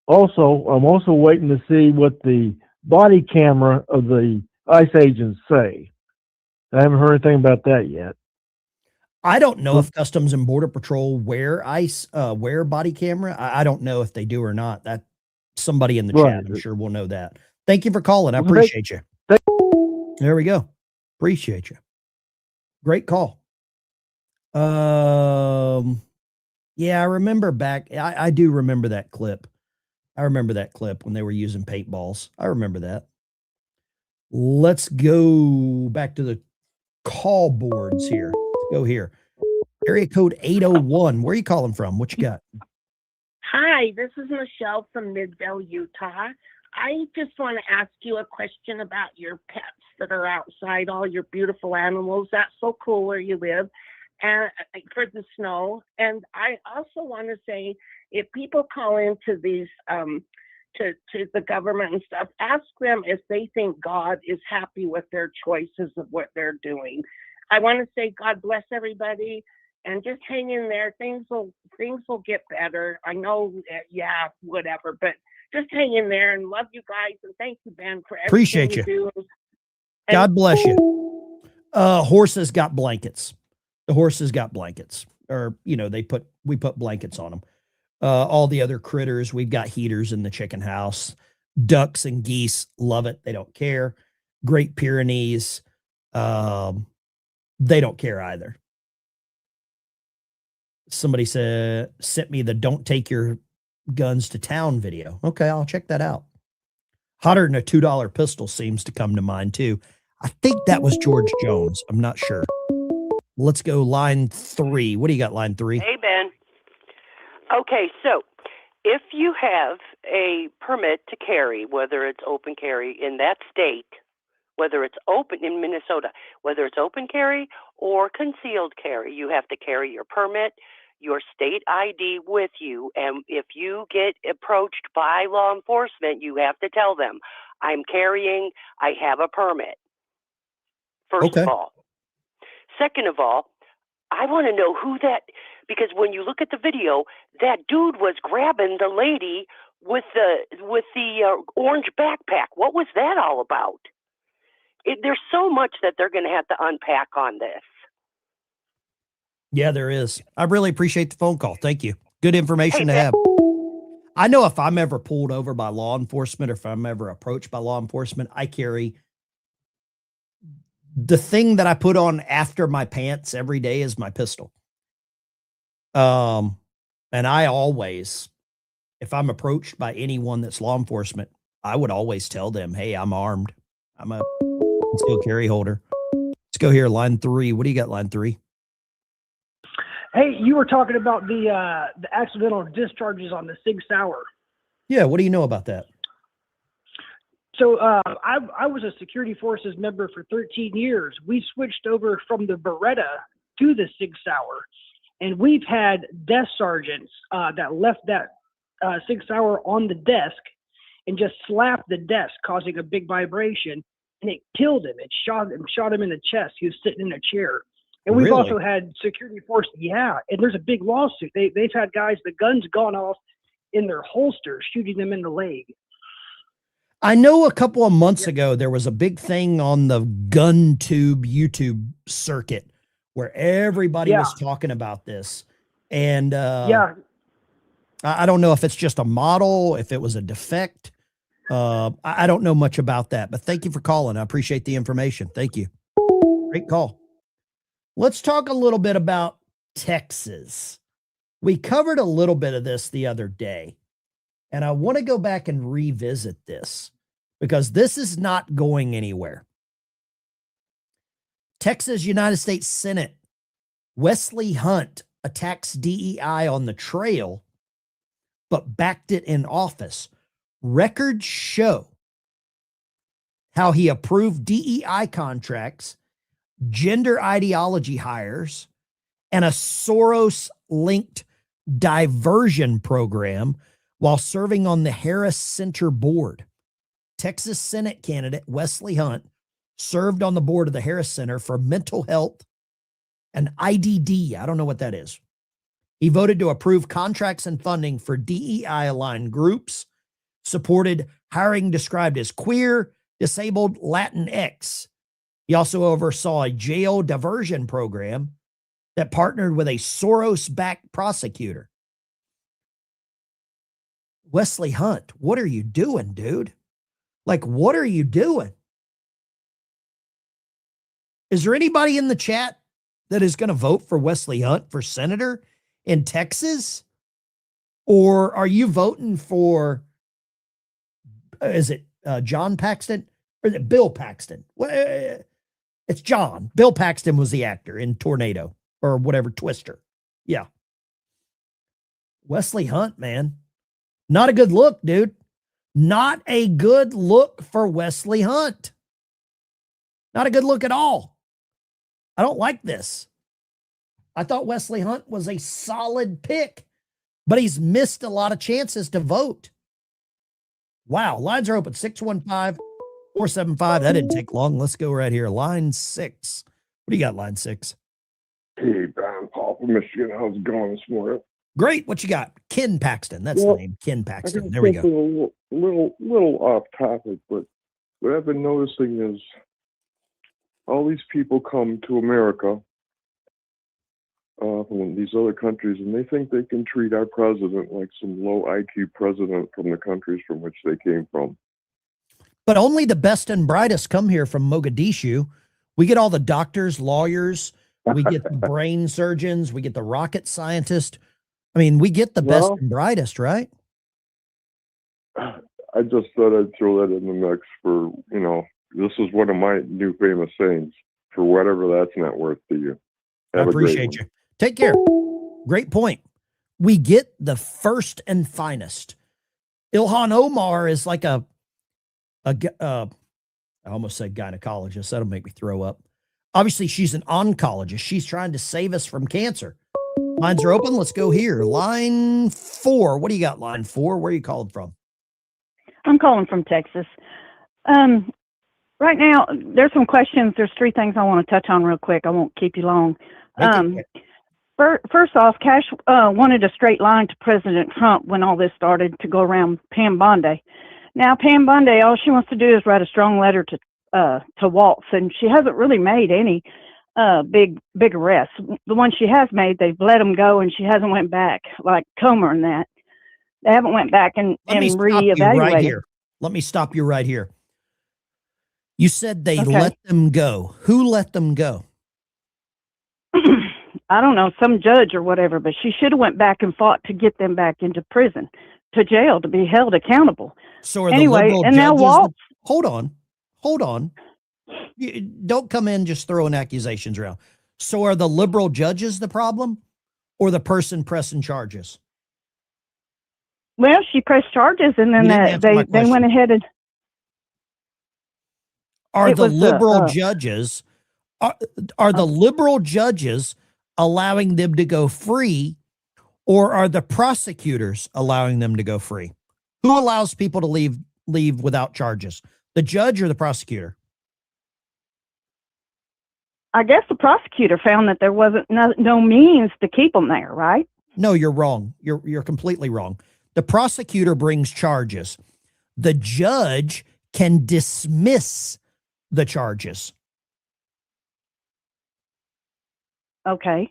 Also, I'm also waiting to see what the body camera of the ICE agents say. I haven't heard anything about that yet. I don't know if Customs and Border Patrol wear body camera. I don't know if they do or not. That somebody in the chat, I'm sure will know that. Thank you for calling. I appreciate you. There we go. Appreciate you. Great call. Yeah, I remember back. I do remember that clip. I remember that clip when they were using paintballs. I remember that. Let's go back to the call boards here. Let's go here. Area code 801. Where are you calling from? What you got? Hi, this is Michelle from Midvale, Utah. I just want to ask you a question about your pets that are outside, all your beautiful animals. That's so cool where you live, and for the snow. And I also want to say, if people call into these to the government and stuff, ask them if they think God is happy with their choices of what they're doing. I want to say God bless everybody, and just hang in there. Things will get better. I know, yeah, whatever, but just hang in there, and love you guys, and thank you, Ben, for everything Appreciate you. do. God bless you. Horses got blankets. The horses got blankets, or we put blankets on them. All the other critters, we've got heaters in the chicken house. Ducks and geese love it. They don't care. Great Pyrenees, they don't care either. Somebody sent me the "Don't take your guns to town" video. Okay, I'll check that out. Hotter than a $2 pistol seems to come to mind too. I think that was George Jones. I'm not sure. Let's go line 3. What do you got, line 3? Hey, Ben. Okay, so if you have a permit to carry, whether it's open carry in that state, whether it's open in Minnesota, whether it's open carry or concealed carry, you have to carry your permit, your state ID with you. And if you get approached by law enforcement, you have to tell them, I'm carrying, I have a permit. First of all. Second of all, I want to know who that, because when you look at the video, that dude was grabbing the lady with the orange backpack. What was that all about? There's so much that they're going to have to unpack on this. Yeah, there is. I really appreciate the phone call. Thank you. Good information to have. I know if I'm ever pulled over by law enforcement, or if I'm ever approached by law enforcement, I carry the thing that I put on after my pants every day is my pistol. And I always, if I'm approached by anyone that's law enforcement, I would always tell them, hey, I'm armed. I'm a concealed carry holder. Let's go here. Line 3. What do you got, line 3? Hey, you were talking about the accidental discharges on the Sig Sauer. Yeah. What do you know about that? So I was a security forces member for 13 years. We switched over from the Beretta to the Sig Sauer, and we've had desk sergeants that left that Sig Sauer on the desk and just slapped the desk, causing a big vibration, and it killed him. It shot him in the chest. He was sitting in a chair. And we've also had security force. Yeah, and there's a big lawsuit. They've had guys, the gun's gone off in their holsters, shooting them in the leg. I know a couple of months ago, there was a big thing on the GunTube YouTube circuit where everybody was talking about this. And I don't know if it's just a model, if it was a defect. I don't know much about that, but thank you for calling. I appreciate the information. Thank you. Great call. Let's talk a little bit about Texas. We covered a little bit of this the other day, and I want to go back and revisit this because this is not going anywhere. Texas United States Senate, Wesley Hunt attacks DEI on the trail, but backed it in office. Records show how he approved DEI contracts, gender ideology hires, and a Soros-linked diversion program while serving on the Harris Center board. Texas Senate candidate Wesley Hunt served on the board of the Harris Center for Mental Health and IDD. I don't know what that is. He voted to approve contracts and funding for DEI-aligned groups, supported hiring described as queer, disabled, Latinx. He also oversaw a jail diversion program that partnered with a Soros-backed prosecutor. Wesley Hunt, what are you doing, dude? Like, what are you doing? Is there anybody in the chat that is going to vote for Wesley Hunt for senator in Texas? Or are you voting for, is it John Paxton? Or is it Bill Paxton? It's John. Bill Paxton was the actor in Tornado or whatever, Twister. Yeah. Wesley Hunt, man. Not a good look, dude. Not a good look for Wesley Hunt. Not a good look at all. I don't like this. I thought Wesley Hunt was a solid pick, but he's missed a lot of chances to vote. Wow. Lines are open. 615-475. That didn't take long. Let's go right here. Line 6. What do you got, line 6? Hey, Don Paul from Michigan. How's it going this morning? Great. What you got? Ken Paxton. That's the name. Ken Paxton. There we go. A little off topic, but what I've been noticing is all these people come to America from these other countries, and they think they can treat our president like some low IQ president from the countries from which they came from. But only the best and brightest come here from Mogadishu. We get all the doctors, lawyers, we get the brain surgeons, we get the rocket scientists. I mean, we get the best and brightest, right? I just thought I'd throw that in the mix for, this is one of my new famous sayings, for whatever that's not worth to you. I appreciate you. Take care. Great point. We get the first and finest. Ilhan Omar is like I almost said gynecologist. That'll make me throw up. Obviously, she's an oncologist. She's trying to save us from cancer. Lines are open. Let's go here. Line 4. What do you got, line 4? Where are you calling from? I'm calling from Texas. Right now, there's some questions. There's 3 things I want to touch on real quick. I won't keep you long. First off, Cash wanted a straight line to President Trump when all this started to go around Pam Bondi. Now, Pam Bondi, all she wants to do is write a strong letter to Waltz, and she hasn't really made any big arrests. The ones she has made, they've let them go, and she hasn't went back, like Comer and that. They haven't went back and reevaluated. Let me stop you right here. You said they let them go. Who let them go? I don't know, some judge or whatever, but she should have went back and fought to get them back into prison, to jail, to be held accountable. So are anyway, the liberal and now judges Waltz. Hold on. You don't come in just throwing accusations around. So are the liberal judges the problem, or the person pressing charges? Well, she pressed charges, and then they went ahead and. Are the liberal judges allowing them to go free, or are the prosecutors allowing them to go free? Who allows people to leave without charges? The judge or the prosecutor? I guess the prosecutor found that there wasn't no means to keep them there, right? No, you're wrong. You're completely wrong. The prosecutor brings charges. The judge can dismiss the charges. Okay.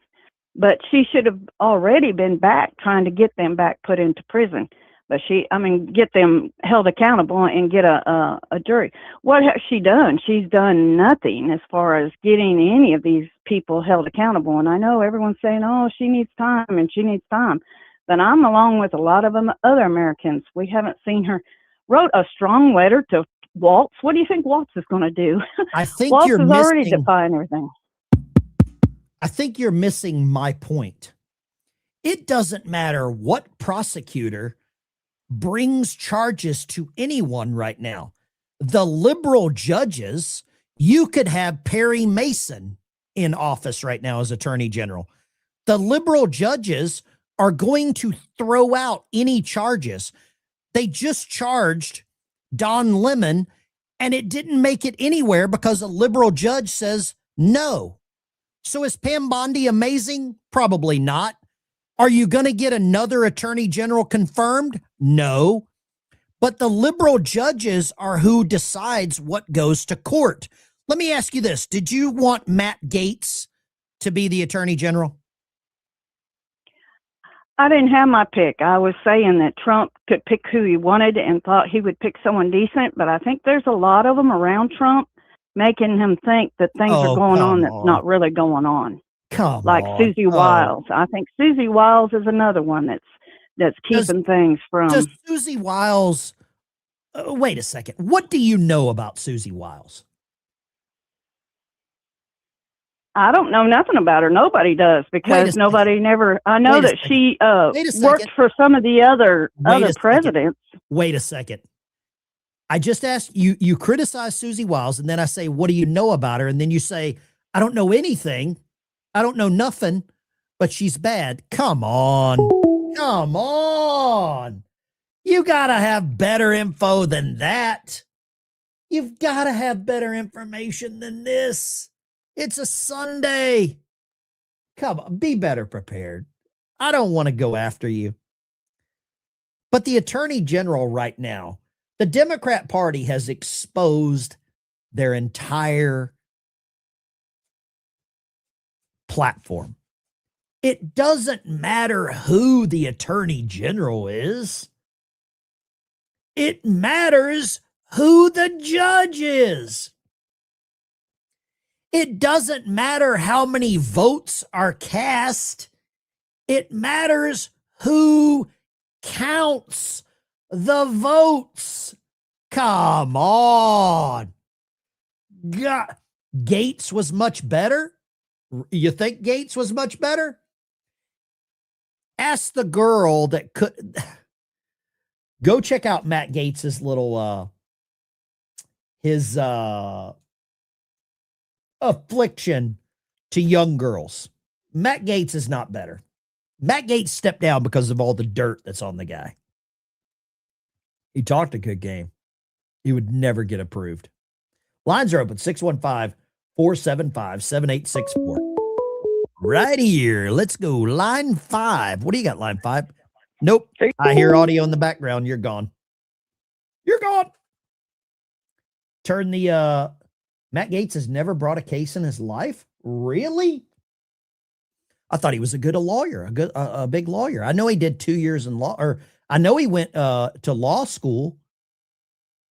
but she should have already been back trying to get them back put into prison. But get them held accountable and get a jury. What has she done? She's done nothing as far as getting any of these people held accountable. And I know everyone's saying, oh, she needs time and she needs time. But I'm along with a lot of them, other Americans. We haven't seen her. Wrote a strong letter to Waltz. What do you think Waltz is going to do? I think Waltz you're is already missing, defying everything. I think you're missing my point. It doesn't matter what prosecutor brings charges to anyone right now. The liberal judges, you could have Perry Mason in office right now as Attorney General. The liberal judges are going to throw out any charges. They just charged Don Lemon, and it didn't make it anywhere because a liberal judge says no. So is Pam Bondi amazing? Probably not. Are you going to get another attorney general confirmed? No. But the liberal judges are who decides what goes to court. Let me ask you this. Did you want Matt Gaetz to be the attorney general? I didn't have my pick. I was saying that Trump could pick who he wanted and thought he would pick someone decent, but I think there's a lot of them around Trump making him think that things are going on that's not really going on. Like Susie Wiles. I think Susie Wiles is another one that's keeping things from. Does Susie Wiles, wait a second. What do you know about Susie Wiles? I don't know nothing about her. Nobody does because nobody never. I know that she worked for some of the other presidents. Wait a second. I just asked you. You criticize Susie Wiles, and then I say, "What do you know about her?" And then you say, "I don't know anything. I don't know nothing, but she's bad." Come on, come on. You gotta have better info than that. You've got to have better information than this. It's a Sunday. Come on, be better prepared. I don't want to go after you. But the attorney general right now, the Democrat Party has exposed their entire platform. It doesn't matter who the attorney general is. It matters who the judge is. It doesn't matter how many votes are cast. It matters who counts the votes. Come on. God. Gaetz was much better? You think Gaetz was much better? Ask the girl that could. Go check out Matt Gaetz's little, his affliction to young girls. Matt Gaetz is not better. Matt Gaetz stepped down because of all the dirt that's on the guy. He talked a good game. He would never get approved. Lines are open, 615-475-7864. Right here. Let's go. Line 5. What do you got, line 5? Nope. I hear audio in the background. You're gone. You're gone. Turn the, Matt Gaetz has never brought a case in his life? Really? I thought he was a good lawyer, a big lawyer. I know he did 2 years in law, or I know he went to law school.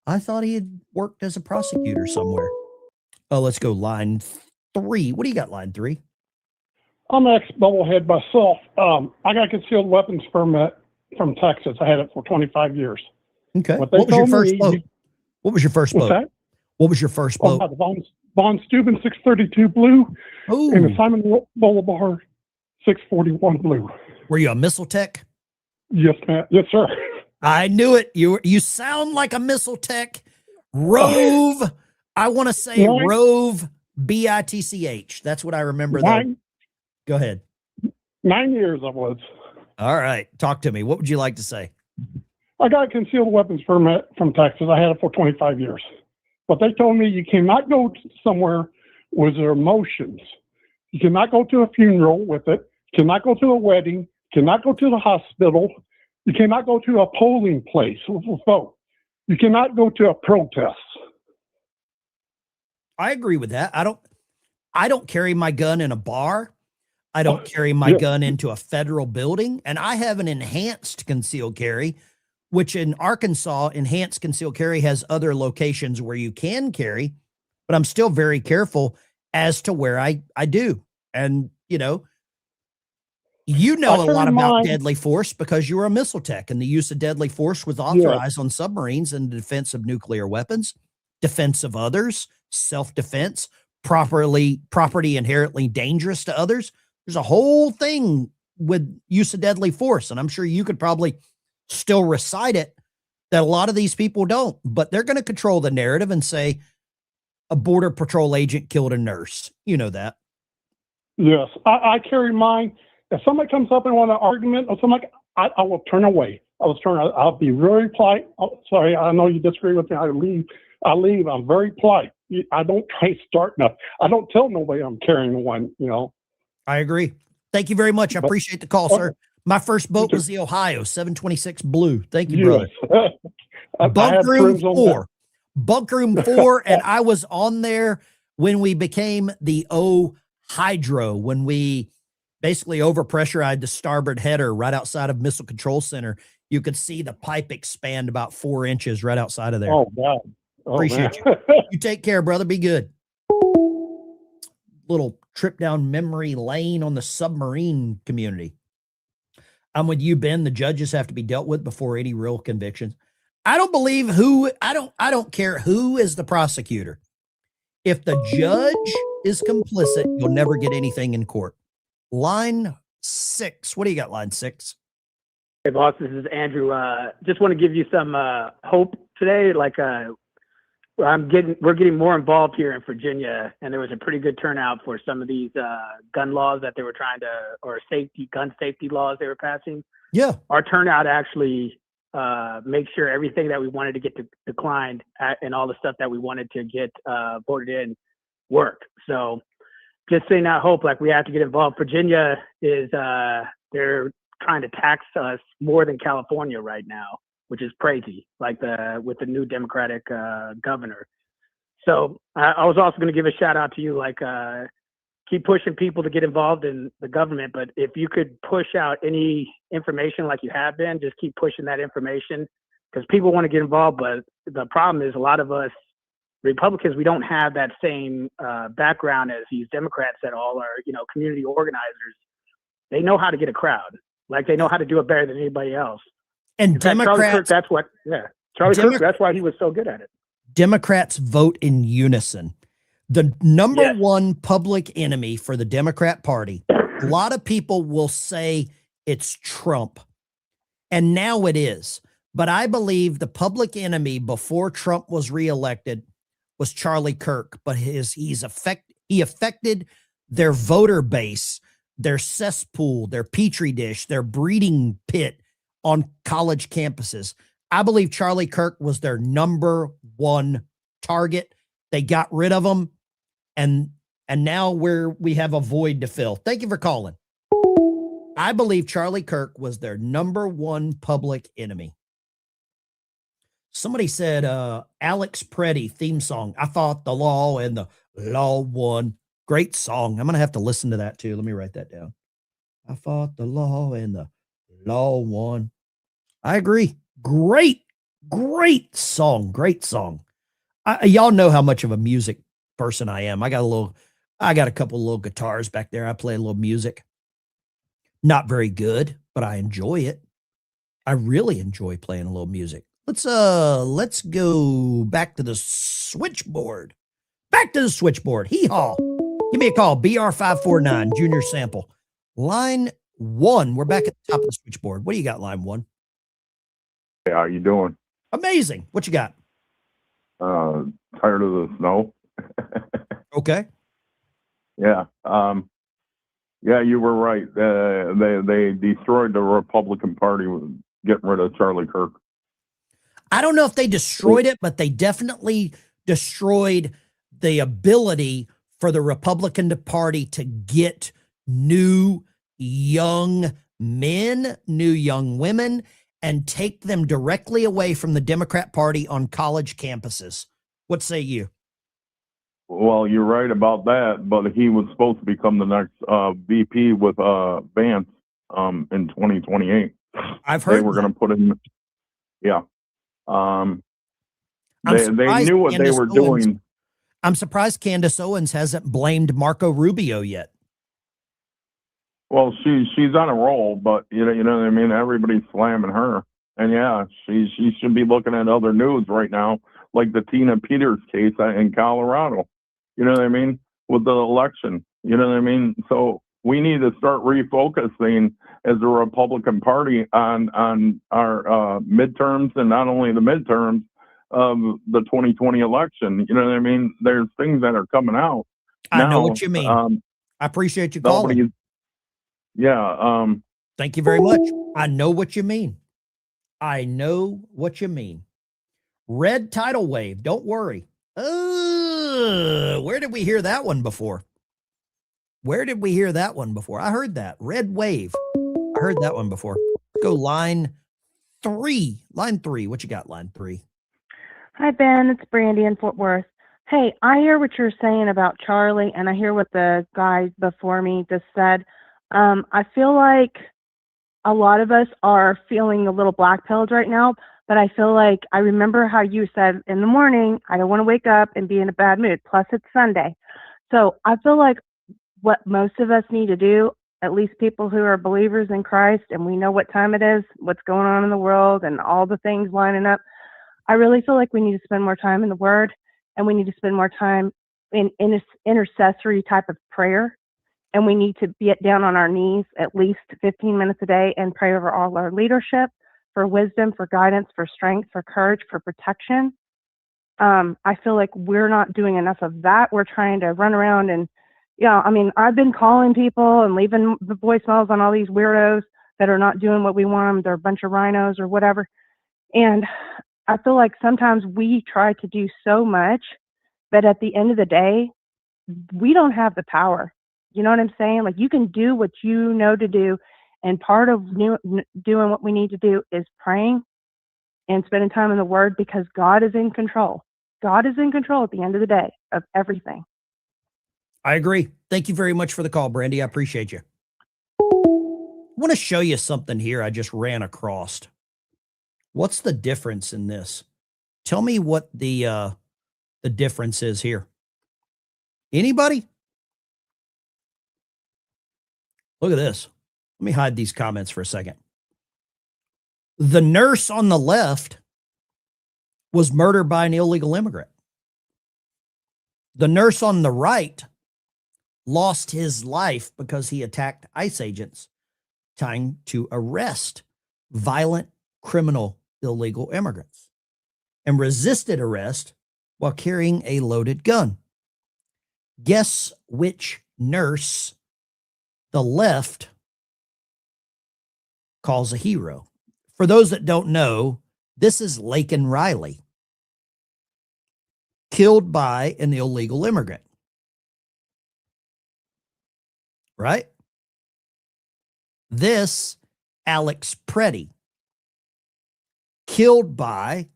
I thought he had worked as a prosecutor somewhere. Oh, let's go line 3. What do you got, line 3? I'm an ex-bubblehead myself. I got a concealed weapons permit from Texas. I had it for 25 years. Okay. What was your first boat? What was your first boat? That? What was your first boat? The Von Steuben 632 Blue and the Simon Bolivar 641 Blue. Were you a missile tech? Yes, man. Yes, sir. I knew it. You sound like a missile tech. Rove. I want to say Rove BITCH. That's what I remember. Go ahead. 9 years I was. All right. Talk to me. What would you like to say? I got a concealed weapons permit from Texas. I had it for 25 years. But they told me you cannot go somewhere with your emotions. You cannot go to a funeral with it. You cannot go to a wedding. You cannot go to the hospital. You cannot go to a polling place with a vote. You cannot go to a protest. I agree with that. I don't carry my gun in a bar. I don't carry my gun into a federal building, and I have an enhanced concealed carry, which in Arkansas, enhanced concealed carry has other locations where you can carry, but I'm still very careful as to where I do. And, you know a lot about deadly force because you were a missile tech, and the use of deadly force was authorized on submarines in the defense of nuclear weapons, defense of others, self-defense, property inherently dangerous to others. There's a whole thing with use of deadly force, and I'm sure you could probably still recite it that a lot of these people don't, but they're going to control the narrative and say a border patrol agent killed a nurse. You know that. Yes, I carry mine. If somebody comes up and want an argument or something, I will turn away. I'll be very polite. Oh, sorry, I know you disagree with me. I leave. I'm very polite. I don't try to start nothing. I don't tell nobody I'm carrying one, I agree. Thank you very much. I appreciate the call, sir. My first boat was the Ohio 726 Blue. Thank you, brother. Bunk room 4. Bunk room 4, and I was on there when we became the Hydro, when we basically overpressurized the starboard header right outside of Missile Control Center. You could see the pipe expand about 4 inches right outside of there. Oh, God. Appreciate you. You take care, brother. Be good. Little trip down memory lane on the submarine community. I'm with you, Ben. The judges have to be dealt with before any real convictions. I don't care who is the prosecutor. If the judge is complicit, you'll never get anything in court. Line 6. What do you got, line 6? Hey, boss, this is Andrew. Just want to give you some hope today. We're getting more involved here in Virginia, and there was a pretty good turnout for some of these gun laws that they were or gun safety laws they were passing. Yeah. Our turnout actually makes sure everything that we wanted to get declined and all the stuff that we wanted to get voted in worked. So just saying that hope, we have to get involved. Virginia is, they're trying to tax us more than California right now, which is crazy, with the new Democratic governor. So I was also going to give a shout out to you, keep pushing people to get involved in the government. But if you could push out any information like you have been, just keep pushing that information because people want to get involved. But the problem is a lot of us Republicans, we don't have that same background as these Democrats that all are, community organizers. They know how to get a crowd. They know how to do it better than anybody else. And in fact, Democrats, Charlie Kirk, that's why he was so good at it. Democrats vote in unison. The number one public enemy for the Democrat Party, a lot of people will say it's Trump. And now it is. But I believe the public enemy before Trump was reelected was Charlie Kirk. But he affected their voter base, their cesspool, their petri dish, their breeding pit on college campuses. I believe Charlie Kirk was their number one target. They got rid of him, and now we have a void to fill. Thank you for calling. I believe Charlie Kirk was their number one public enemy. Somebody said Alex Preddy theme song. I fought the law and the law won. Great song. I'm going to have to listen to that too. Let me write that down. I fought the law and the law won. I agree. Great song. Great song. Y'all know how much of a music person I am. I got a couple of little guitars back there. I play a little music. Not very good, but I enjoy it. I really enjoy playing a little music. Let's go back to the switchboard. Back to the switchboard. Hee-haw. Give me a call. BR549, Junior Sample. Line 1. We're back at the top of the switchboard. What do you got, line 1? Hey, how you doing? Amazing. What you got? Tired of the snow. Okay. Yeah. Yeah, you were right. They destroyed the Republican Party with getting rid of Charlie Kirk. I don't know if they destroyed it, but they definitely destroyed the ability for the Republican Party to get new young men, new young women, and take them directly away from the Democrat Party on college campuses. What say you? Well, you're right about that, but he was supposed to become the next VP with Vance in 2028. I've They heard were that. going to put him. Yeah. I'm They surprised knew what they Candace were Owens- doing. I'm surprised Candace Owens hasn't blamed Marco Rubio yet. Well, she's on a roll, but you know what I mean. Everybody's slamming her, and yeah, she should be looking at other news right now, like the Tina Peters case in Colorado. You know what I mean, with the election. You know what I mean. So we need to start refocusing as a Republican Party on our midterms, and not only the midterms of the 2020 election. You know what I mean. There's things that are coming out. I know what you mean. I appreciate you calling. Yeah. Thank you very much. I know what you mean. I know what you mean. Red tidal wave. Don't worry. Where did we hear that one before? Where did we hear that one before? I heard that. Red wave. I heard that one before. Let's go line 3. Line 3. What you got, line 3? Hi, Ben. It's Brandy in Fort Worth. Hey, I hear what you're saying about Charlie, and I hear what the guy before me just said. I feel like a lot of us are feeling a little black-pilled right now, but I feel like I remember how you said in the morning, I don't want to wake up and be in a bad mood. Plus, it's Sunday. So I feel like what most of us need to do, at least people who are believers in Christ, and we know what time it is, what's going on in the world, and all the things lining up, I really feel like we need to spend more time in the Word, and we need to spend more time in intercessory type of prayer. And we need to get down on our knees at least 15 minutes a day and pray over all our leadership for wisdom, for guidance, for strength, for courage, for protection. I feel like we're not doing enough of that. We're trying to run around and, I mean, I've been calling people and leaving the voicemails on all these weirdos that are not doing what we want them. They're a bunch of rhinos or whatever. And I feel like sometimes we try to do so much, but at the end of the day, we don't have the power. You know what I'm saying? Like, you can do what you know to do. And part of doing what we need to do is praying and spending time in the Word, because God is in control. God is in control at the end of the day of everything. I agree. Thank you very much for the call, Brandy. I appreciate you. I want to show you something here I just ran across. What's the difference in this? Tell me what the difference is here. Anybody? Look at this. Let me hide these comments for a second. The nurse on the left was murdered by an illegal immigrant. The nurse on the right lost his life because he attacked ICE agents trying to arrest violent criminal illegal immigrants and resisted arrest while carrying a loaded gun. Guess which nurse the left calls a hero? For those that don't know, this is Laken Riley, killed by an illegal immigrant. Right? This, Alex Preddy, killed by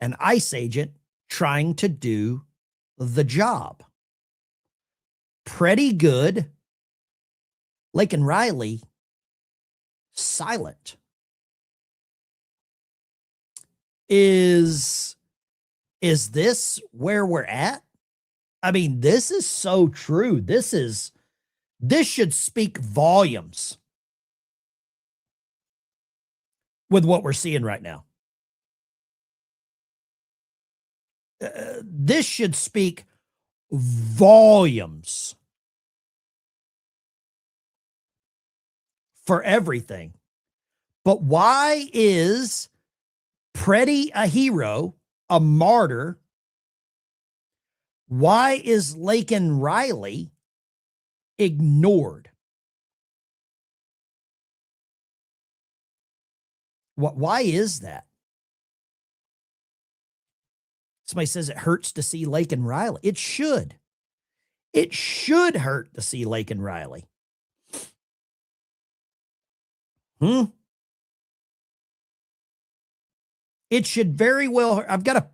an ICE agent trying to do the job. Pretty good. Laken Riley, silent. Is this where we're at? I mean, this is so true. This should speak volumes with what we're seeing right now. This should speak volumes for everything. But why is Preddy a hero, a martyr? Why is Laken Riley ignored? Why is that? Somebody says it hurts to see Laken Riley. It should. It should hurt to see Laken Riley. It should very well. I've got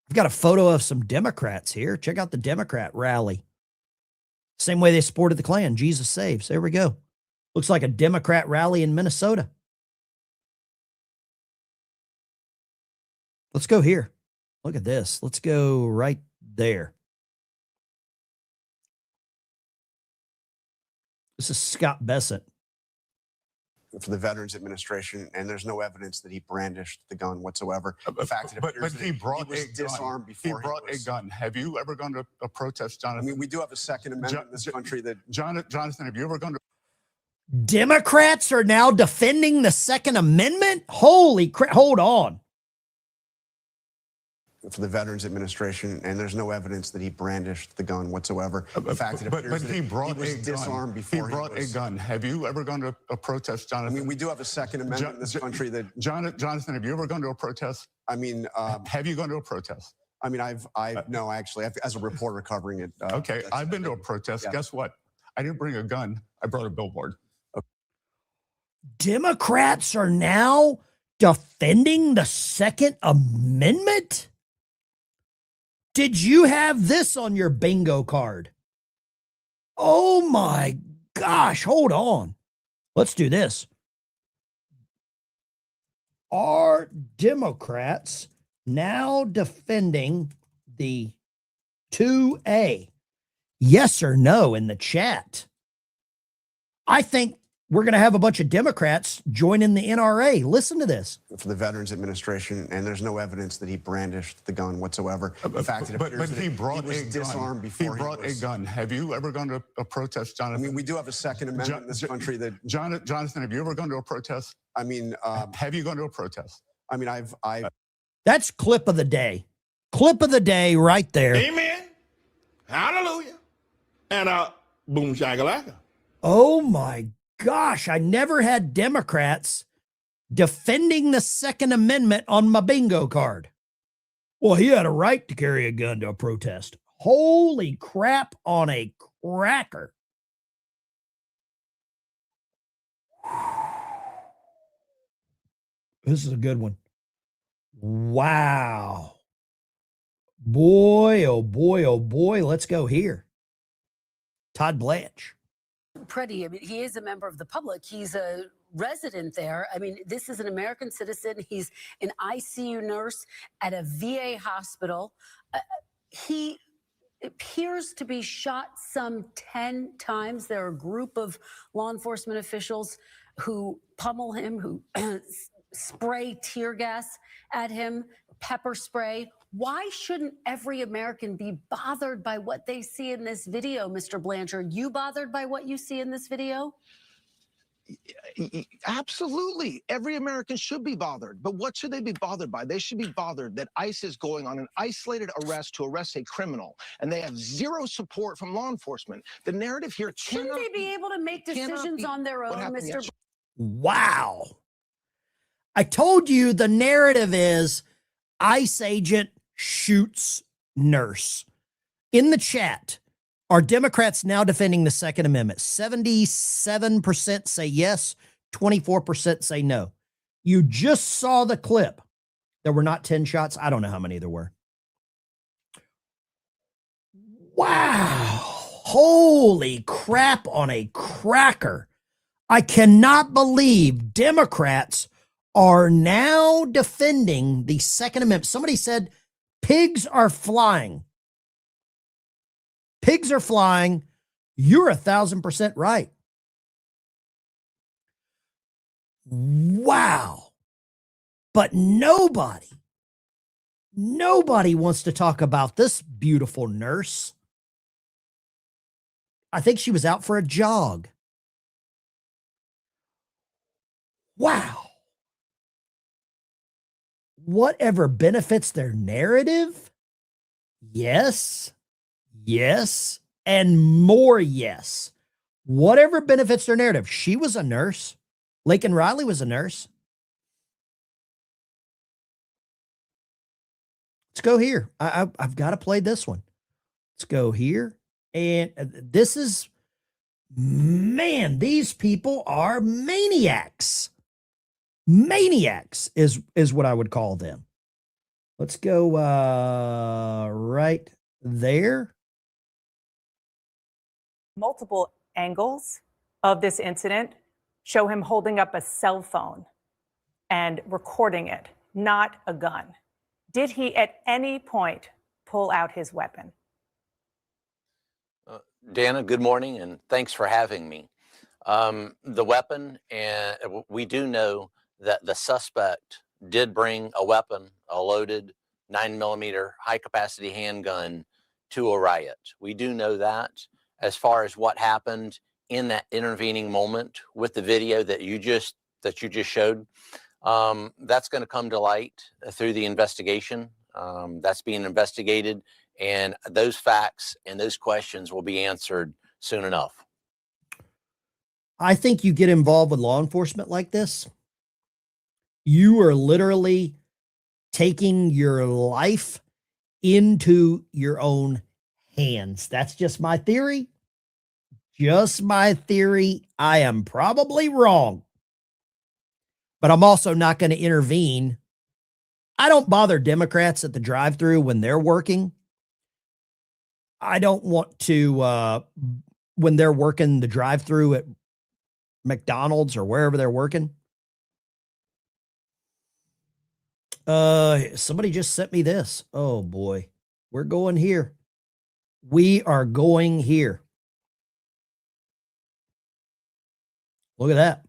I've got a photo of some Democrats here. Check out the Democrat rally. Same way they supported the Klan. Jesus saves. There we go. Looks like a Democrat rally in Minnesota. Let's go here. Look at this. Let's go right there. This is Scott Bessent. For the Veterans Administration, and there's no evidence that he brandished the gun whatsoever. The fact that it appears that he was disarmed before he brought a gun. Have you ever gone to a protest, Jonathan? I mean, we do have a Second Amendment in this country that... Jonathan, have you ever gone to... Democrats are now defending the Second Amendment? Holy crap. Hold on. For the Veterans Administration, and there's no evidence that he brandished the gun whatsoever. The fact that it appears that he was disarmed before he brought a gun. Have you ever gone to a protest, Jonathan? I mean, we do have a Second Amendment in this country that... Jonathan, have you ever gone to a protest? I mean... have you gone to a protest? I mean, no, actually, as a reporter covering it. Okay, I've been to a protest. Yeah. Guess what? I didn't bring a gun. I brought a billboard. Democrats are now defending the Second Amendment? Did you have this on your bingo card? Oh my gosh, hold on. Let's do this. Are Democrats now defending the 2A? Yes or no in the chat. I think we're going to have a bunch of Democrats joining the NRA. Listen to this. For the Veterans Administration, and there's no evidence that he brandished the gun whatsoever. The fact that it appears that he brought was a disarmed gun. before he brought a gun. Have you ever gone to a protest, Jonathan? I mean, we do have a Second Amendment in this country that... Jonathan, have you ever gone to a protest? I mean... have you gone to a protest? I mean, That's clip of the day. Clip of the day right there. Amen. Hallelujah. And boom shakalaka. Oh my gosh, I never had Democrats defending the Second Amendment on my bingo card. Well, he had a right to carry a gun to a protest. Holy crap on a cracker. This is a good one. Wow. Boy, oh boy, oh boy. Let's go here. Todd Blanche. Pretty. I mean, he is a member of the public. He's a resident there. I mean, this is an American citizen. He's an ICU nurse at a VA hospital. He appears to be shot some 10 times. There are a group of law enforcement officials who pummel him, who spray tear gas at him, pepper spray. Why shouldn't every American be bothered by what they see in this video, Mr. Blanchard? You bothered by what you see in this video? Absolutely. Every American should be bothered. But what should they be bothered by? They should be bothered that ICE is going on an isolated arrest to arrest a criminal, and they have zero support from law enforcement. The narrative here Shouldn't they be able to make decisions on their own, Mr. Wow. I told you the narrative is ICE agent shoots nurse. In the chat, are Democrats now defending the Second Amendment? 77% say yes, 24% say no. You just saw the clip. There were not 10 shots. I don't know how many there were. Wow. Holy crap on a cracker. I cannot believe Democrats are now defending the Second Amendment. Somebody said pigs are flying. Pigs are flying. You're 1,000% right. Wow. But nobody wants to talk about this beautiful nurse. I think she was out for a jog. Wow. Whatever benefits their narrative? Yes, yes, and more yes. Whatever benefits their narrative. She was a nurse. Laken Riley was a nurse. Let's go here. I've got to play this one. Let's go here. And this is, man, these people are maniacs. Maniacs is what I would call them. Let's go right there. Multiple angles of this incident show him holding up a cell phone and recording it, not a gun. Did he at any point pull out his weapon? Dana, good morning, and thanks for having me. The weapon, and we do know that the suspect did bring a weapon, a loaded 9mm high-capacity handgun to a riot. We do know that. As far as what happened in that intervening moment with the video that you just showed, that's going to come to light through the investigation. That's being investigated, and those facts and those questions will be answered soon enough. I think you get involved with law enforcement like this, you are literally taking your life into your own hands. That's just my theory. Just my theory. I am probably wrong, but I'm also not going to intervene. I don't bother Democrats at the drive-thru when they're working. I don't want to, when they're working the drive-thru at McDonald's or wherever they're working. Somebody just sent me this. Oh boy, we're going here. We are going here. Look at that.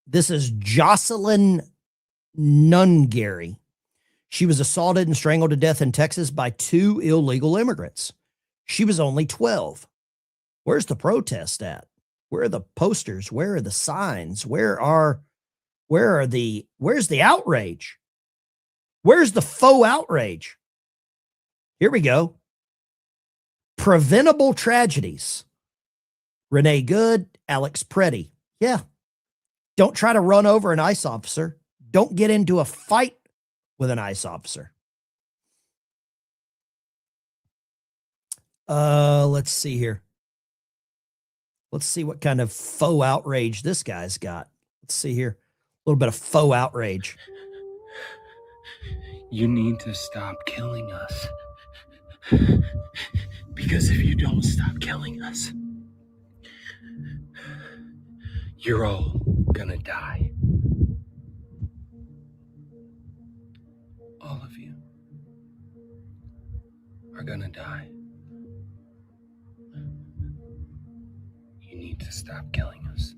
This is Jocelyn Nungary. She was assaulted and strangled to death in Texas by 2 illegal immigrants. She was only 12. Where's the protest at? Where are the posters? Where are the signs? Where's the outrage? Where's the faux outrage? Here we go. Preventable tragedies. Renee Good, Alex Preddy. Yeah. Don't try to run over an ICE officer. Don't get into a fight with an ICE officer. Let's see here. Let's see what kind of faux outrage this guy's got. Let's see here. A little bit of faux outrage. You need to stop killing us. Because if you don't stop killing us, you're all gonna die. All of you are gonna die. You need to stop killing us.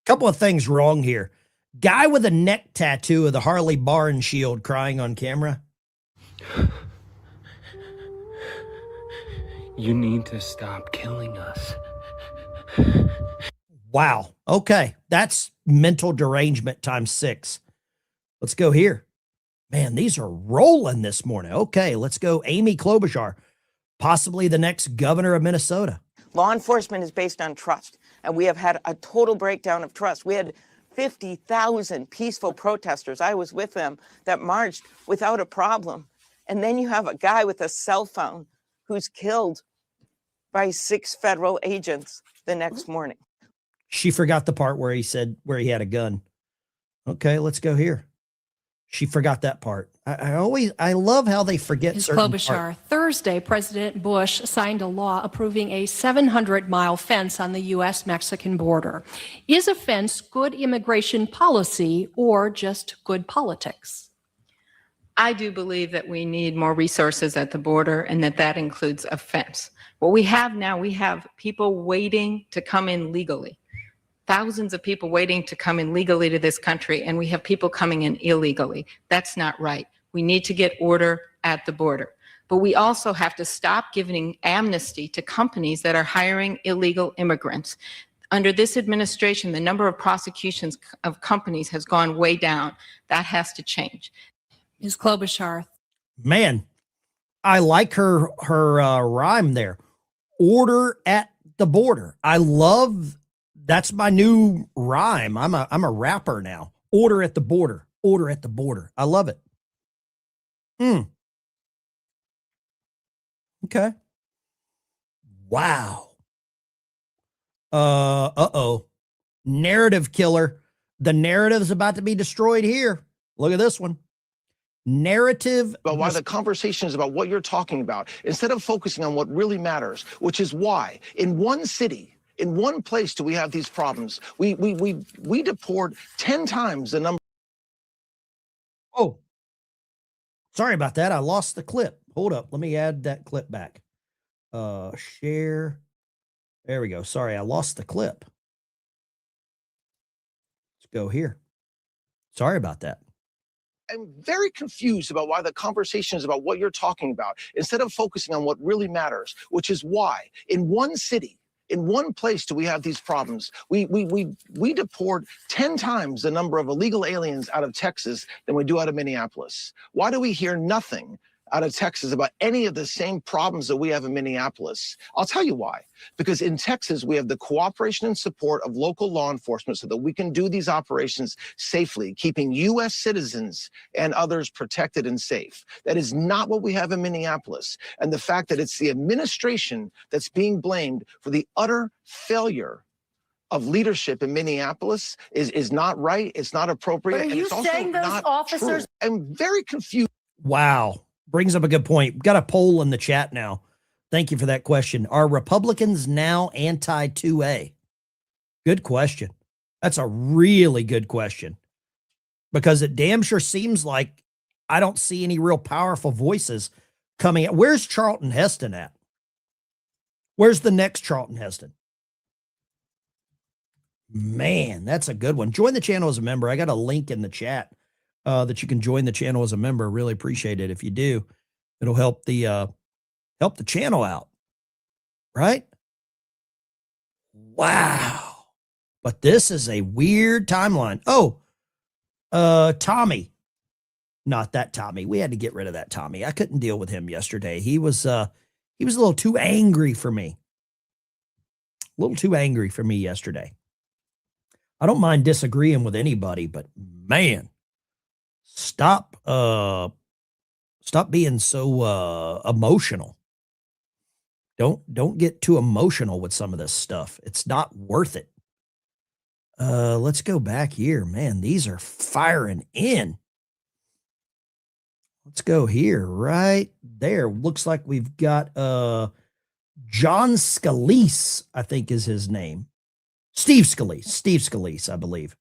Couple of things wrong here. Guy with a neck tattoo of the Harley Barn shield crying on camera. You need to stop killing us. Wow. Okay. That's mental derangement times 6. Let's go here. Man, these are rolling this morning. Okay. Let's go. Amy Klobuchar, possibly the next governor of Minnesota. Law enforcement is based on trust, and we have had a total breakdown of trust. We had 50,000 peaceful protesters. I was with them that marched without a problem. And then you have a guy with a cell phone who's killed by 6 federal agents the next morning. She forgot the part where he said where he had a gun. Okay, let's go here. She forgot that part. I love how they forget Ms. certain Klobuchar, parts. Thursday, President Bush signed a law approving a 700-mile fence on the U.S.-Mexican border. Is a fence good immigration policy or just good politics? I do believe that we need more resources at the border and that includes a fence. What we have now, we have people waiting to come in legally. Thousands of people waiting to come in legally to this country, and we have people coming in illegally. That's not right. We need to get order at the border. But we also have to stop giving amnesty to companies that are hiring illegal immigrants. Under this administration, the number of prosecutions of companies has gone way down. That has to change. Ms. Klobuchar. Man, I like her rhyme there. Order at the border. I love, that's my new rhyme. I'm a rapper now. Order at the border. Order at the border. I love it. Okay. Wow. Uh-oh. Narrative killer. The narrative is about to be destroyed here. Look at this one. Narrative. But why the conversation is about what you're talking about, instead of focusing on what really matters, which is why in one city, in one place do we have these problems. We deport 10 times the number. Oh, sorry about that. I lost the clip. Hold up. Let me add that clip back. Share. There we go. Sorry, I lost the clip. Let's go here. Sorry about that. I'm very confused about why the conversation is about what you're talking about, instead of focusing on what really matters, which is why in one city, in one place do we have these problems. We deport 10 times the number of illegal aliens out of Texas than we do out of Minneapolis. Why do we hear nothing out of Texas about any of the same problems that we have in Minneapolis? I'll tell you why. Because in Texas, we have the cooperation and support of local law enforcement so that we can do these operations safely, keeping U.S. citizens and others protected and safe. That is not what we have in Minneapolis. And the fact that it's the administration that's being blamed for the utter failure of leadership in Minneapolis is not right. It's not appropriate. But are and you it's also saying those not officers? true. I'm very confused. Wow. Brings up a good point. Got a poll in the chat now. Thank you for that question. Are Republicans now anti-2A? Good question. That's a really good question. Because it damn sure seems like I don't see any real powerful voices coming out. Where's Charlton Heston at? Where's the next Charlton Heston? Man, that's a good one. Join the channel as a member. I got a link in the chat that you can join the channel as a member. Really appreciate it. If you do, it'll help the channel out. Right? Wow. But this is a weird timeline. Oh, Tommy. Not that Tommy. We had to get rid of that Tommy. I couldn't deal with him yesterday. He was a little too angry for me. A little too angry for me yesterday. I don't mind disagreeing with anybody, but man, stop being so emotional. Don't get too emotional with some of this stuff. It's not worth it. Let's go back here. Man, these are firing in. Let's go here right there. Looks like we've got John Scalise, I think is his name. Steve Scalise, I believe.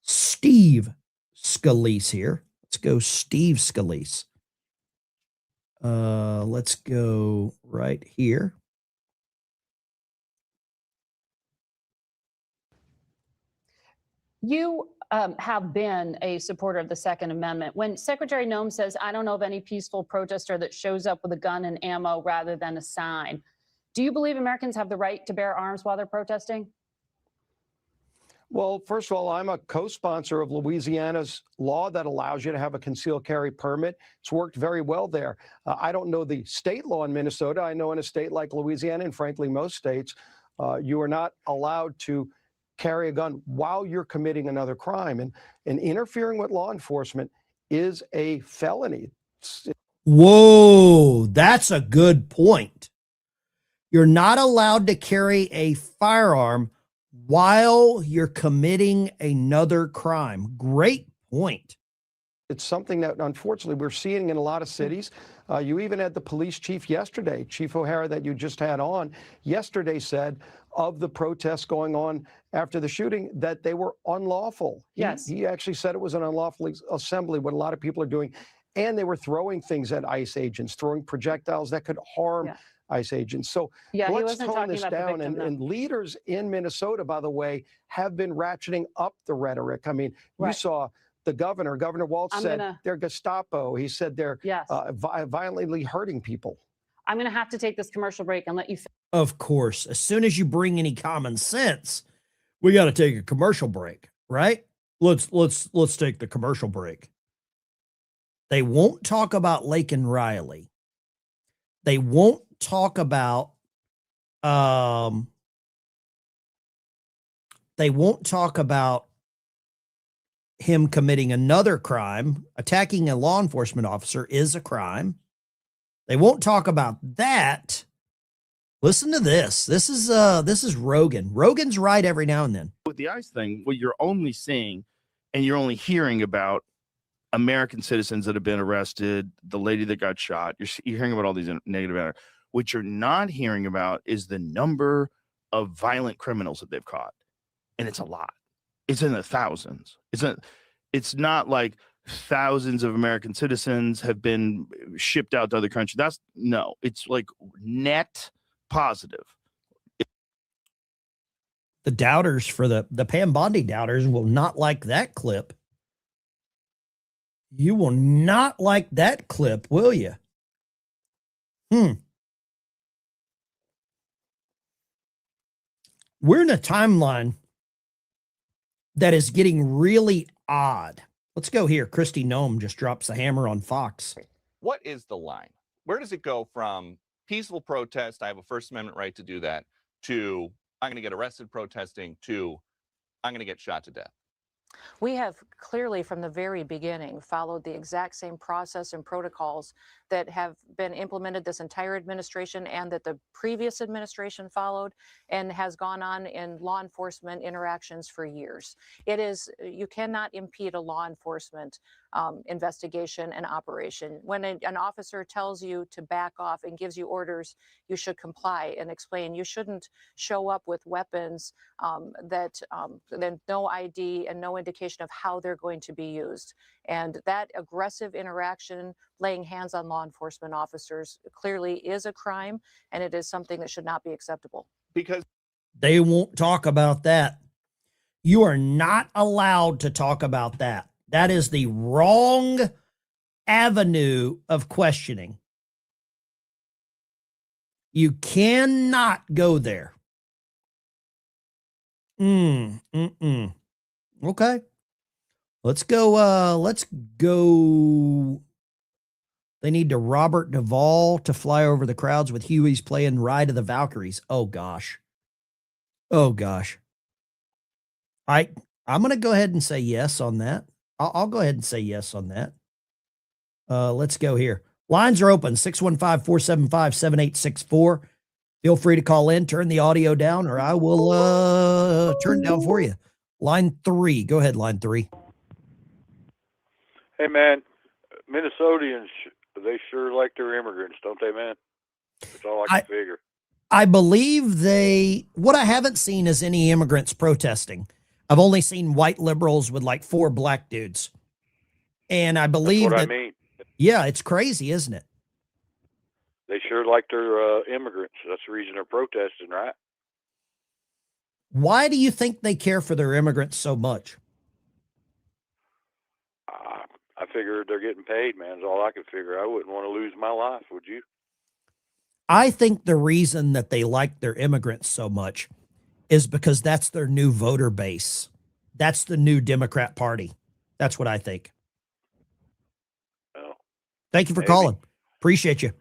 Steve Scalise here. Let's go Steve Scalise. Let's go right here. You have been a supporter of the Second Amendment. When Secretary Noem says, I don't know of any peaceful protester that shows up with a gun and ammo rather than a sign, do you believe Americans have the right to bear arms while they're protesting? Well, first of all, I'm a co-sponsor of Louisiana's law that allows you to have a concealed carry permit. It's worked very well there. I don't know the state law in Minnesota. I know in a state like Louisiana, and frankly, most states, you are not allowed to carry a gun while you're committing another crime. And interfering with law enforcement is a felony. Whoa, that's a good point. You're not allowed to carry a firearm while you're committing another crime. Great point. It's something that, unfortunately, we're seeing in a lot of cities. You even had the police chief yesterday, Chief O'Hara, that you just had on, yesterday said of the protests going on after the shooting that they were unlawful. Yes. He actually said it was an unlawful assembly, what a lot of people are doing. And they were throwing things at ICE agents, throwing projectiles that could harm ICE agents. So let's tone this down. And leaders in Minnesota, by the way, have been ratcheting up the rhetoric. I mean, you saw the Governor Walz said they're Gestapo. He said they're violently hurting people. I'm going to have to take this commercial break and let you. Of course, as soon as you bring any common sense, we got to take a commercial break, right? Let's take the commercial break. They won't talk about Lake and Riley. They won't talk about him committing another crime. Attacking a law enforcement officer is a crime. They won't talk about that, Listen to this. This is Rogan. Rogan's right every now and then. With the ICE thing, what you're only seeing and you're only hearing about American citizens that have been arrested, the lady that got shot. You're hearing about all these negative matter. What you're not hearing about is the number of violent criminals that they've caught. And it's a lot. It's in the thousands. It's not like thousands of American citizens have been shipped out to other countries. It's like net positive. The doubters for the Pam Bondi doubters will not like that clip. You will not like that clip, will you? We're in a timeline that is getting really odd. Let's go here. Kristi Noem just drops the hammer on Fox. What is the line? Where does it go from peaceful protest, I have a First Amendment right to do that, to I'm going to get arrested protesting, to I'm going to get shot to death? We have clearly from the very beginning followed the exact same process and protocols that have been implemented this entire administration and that the previous administration followed and has gone on in law enforcement interactions for years. You cannot impede a law enforcement investigation and operation. When an officer tells you to back off and gives you orders, you should comply and explain. You shouldn't show up with weapons then no ID and no indication of how they're going to be used. And that aggressive interaction, laying hands on law enforcement officers, clearly is a crime, and it is something that should not be acceptable. Because they won't talk about that. You are not allowed to talk about that. That is the wrong avenue of questioning. You cannot go there. Okay. Let's go. They need to Robert Duvall to fly over the crowds with Huey's playing Ride of the Valkyries. Oh gosh. I'm going to go ahead and say yes on that. I'll go ahead and say yes on that. Let's go here. Lines are open, 615-475-7864. Feel free to call in, turn the audio down, or I will turn it down for you. Line 3. Go ahead, line 3. Hey, man, Minnesotans, they sure like their immigrants, don't they, man? That's all I can figure. I believe what I haven't seen is any immigrants protesting. I've only seen white liberals with like 4 black dudes. And I believe that's what I mean. Yeah, it's crazy, isn't it? They sure like their immigrants. That's the reason they're protesting, right? Why do you think they care for their immigrants so much? I figure they're getting paid, man, is all I could figure. I wouldn't want to lose my life, would you? I think the reason that they like their immigrants so much is because that's their new voter base. That's the new Democrat Party. That's what I think. Well, thank you for calling. Appreciate you.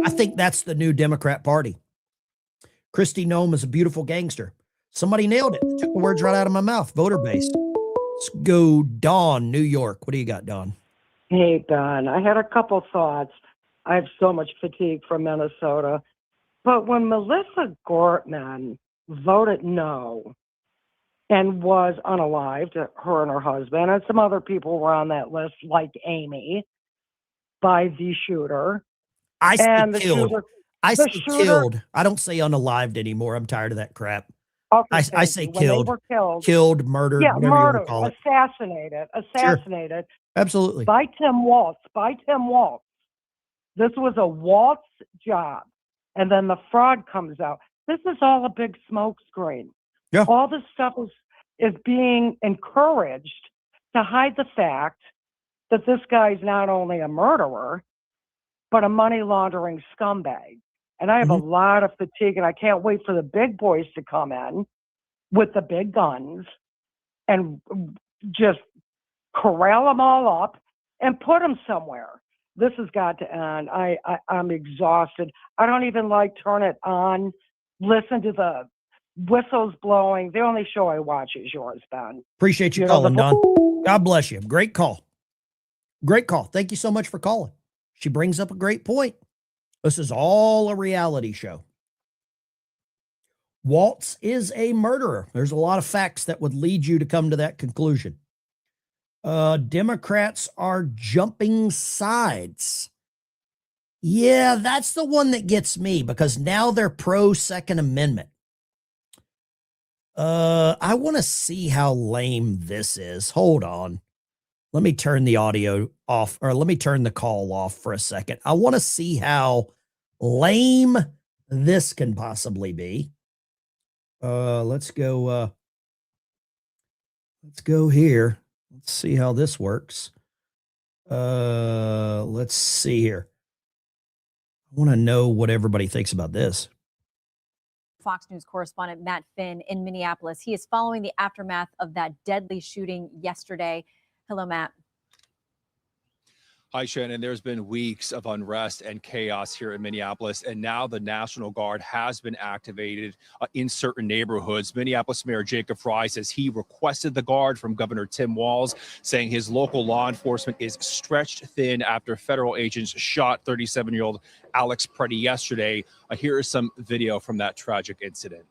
I think that's the new Democrat Party. Kristi Noem is a beautiful gangster. Somebody nailed it. Took the words right out of my mouth. Voter base. Let's go, Dawn, New York. What do you got, Dawn? Hey, Don. I had a couple thoughts. I have so much fatigue from Minnesota. But when Melissa Gortman voted no and was unalived, her and her husband, and some other people were on that list, like Amy, by the shooter. I say killed. I say killed. I don't say unalived anymore. I'm tired of that crap. Okay, I say killed. Killed, murdered, yeah, whatever you want to call it. Assassinated. Sure. Absolutely. By Tim Walz. This was a Walz job. And then the fraud comes out. This is all a big smoke screen. Yeah. All this stuff is being encouraged to hide the fact that this guy's not only a murderer, but a money laundering scumbag. And I have a lot of fatigue, and I can't wait for the big boys to come in with the big guns and just corral them all up and put them somewhere. This has got to end. I'm exhausted. I don't even like turn it on, listen to the whistles blowing. The only show I watch is yours, Ben. Appreciate you calling, Don. God bless you. Great call. Great call. Thank you so much for calling. She brings up a great point. This is all a reality show. Waltz is a murderer. There's a lot of facts that would lead you to come to that conclusion. Democrats are jumping sides. Yeah, that's the one that gets me because now they're pro Second Amendment. I want to see how lame this is. Hold on. Let me turn the audio off, or let me turn the call off for a second. I want to see how lame this can possibly be. Let's go here. Let's see how this works. Let's see here. I want to know what everybody thinks about this. Fox News correspondent Matt Finn in Minneapolis. He is following the aftermath of that deadly shooting yesterday. Hello, Matt. Hi, Shannon. There's been weeks of unrest and chaos here in Minneapolis, and now the National Guard has been activated in certain neighborhoods. Minneapolis Mayor Jacob Frey says he requested the Guard from Governor Tim Walz, saying his local law enforcement is stretched thin after federal agents shot 37-year-old Alex Preddy yesterday. Here is some video from that tragic incident.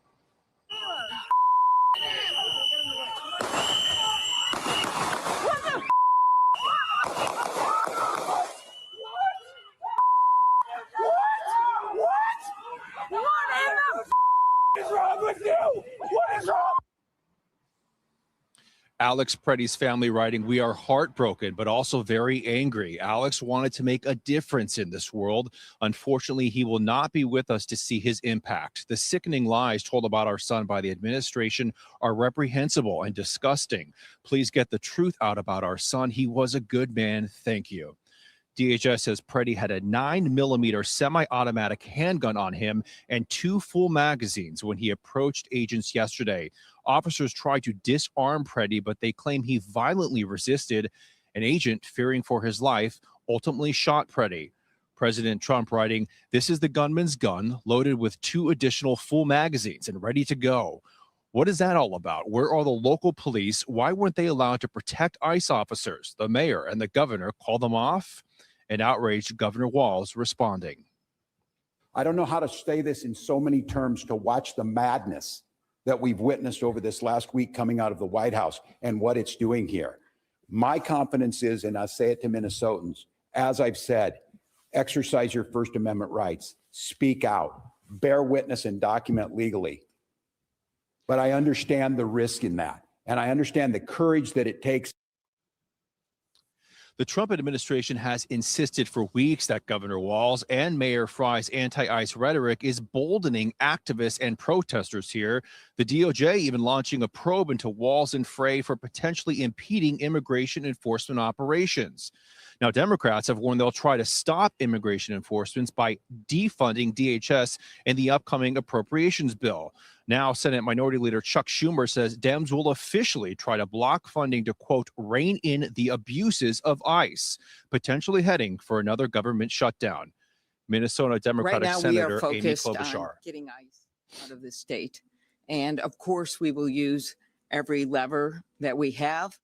Alex Preddy's family writing, "We are heartbroken, but also very angry. Alex wanted to make a difference in this world. Unfortunately, he will not be with us to see his impact. The sickening lies told about our son by the administration are reprehensible and disgusting. Please get the truth out about our son. He was a good man. Thank you." DHS says Preddy had a 9mm semi-automatic handgun on him and 2 full magazines when he approached agents yesterday. Officers tried to disarm Preddy, but they claim he violently resisted. An agent, fearing for his life, ultimately shot Preddy. President Trump writing, "This is the gunman's gun, loaded with 2 additional full magazines and ready to go." What is that all about? Where are the local police? Why weren't they allowed to protect ICE officers? The mayor and the governor call them off? An outraged Governor Walz responding. I don't know how to say this in so many terms to watch the madness that we've witnessed over this last week coming out of the White House and what it's doing here. My confidence is, and I say it to Minnesotans, as I've said, exercise your First Amendment rights, speak out, bear witness and document legally. But I understand the risk in that, and I understand the courage that it takes. The Trump administration has insisted for weeks that Governor Walz and Mayor Frey's anti-ICE rhetoric is bolstening activists and protesters here. The DOJ even launching a probe into Walz and Frey for potentially impeding immigration enforcement operations. Now, Democrats have warned they'll try to stop immigration enforcement by defunding DHS in the upcoming appropriations bill. Now, Senate Minority Leader Chuck Schumer says Dems will officially try to block funding to, quote, rein in the abuses of ICE, potentially heading for another government shutdown. Minnesota Democratic Right now, Senator we Amy are focused Klobuchar. on getting ICE out of the state. And of course, we will use every lever that we have.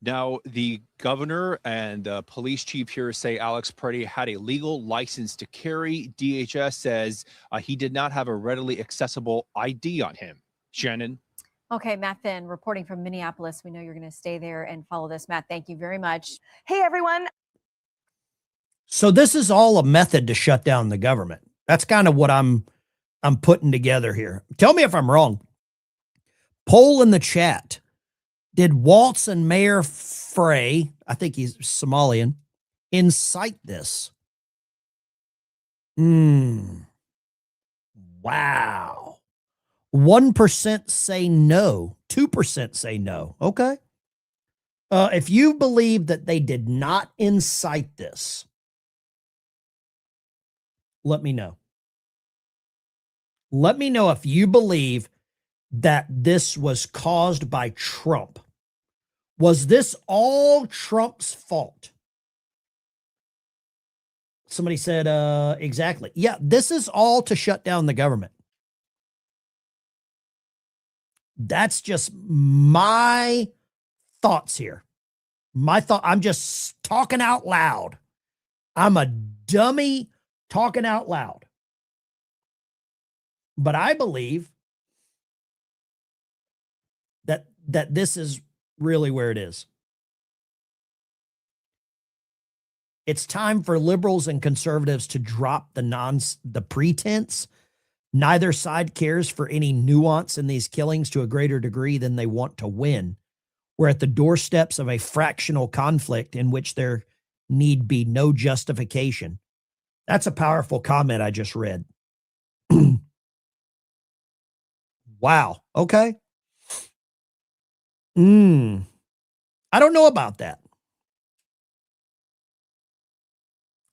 Now, the governor and the police chief here say Alex Preddy had a legal license to carry. DHS says he did not have a readily accessible ID on him. Shannon? Okay, Matt Finn reporting from Minneapolis. We know you're going to stay there and follow this. Matt, thank you very much. Hey, everyone. So this is all a method to shut down the government. That's kind of what I'm putting together here. Tell me if I'm wrong. Poll in the chat. Did Waltz and Mayor Frey, I think he's Somalian, incite this? Wow. 1% say no. 2% say no. Okay. If you believe that they did not incite this, let me know. Let me know if you believe that this was caused by Trump. Was this all Trump's fault? Somebody said, exactly. Yeah, this is all to shut down the government. That's just my thoughts here. I'm just talking out loud. I'm a dummy talking out loud. But I believe that this is really where it is. It's time for liberals and conservatives to drop the pretense. Neither side cares for any nuance in these killings to a greater degree than they want to win. We're at the doorsteps of a fractional conflict in which there need be no justification. That's a powerful comment I just read. Wow. Okay. I don't know about that.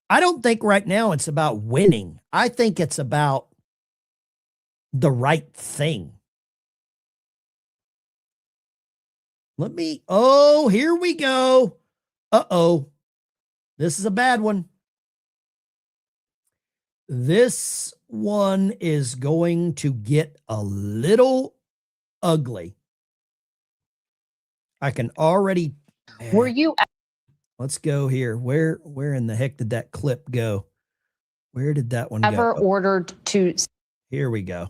I don't think right now it's about winning. I think it's about the right thing. Here we go. Uh-oh. This is a bad one. This one is going to get a little ugly. I can already. Were you? Let's go here. Where in the heck did that clip go? Where did that one ever go? ordered to? Here we go.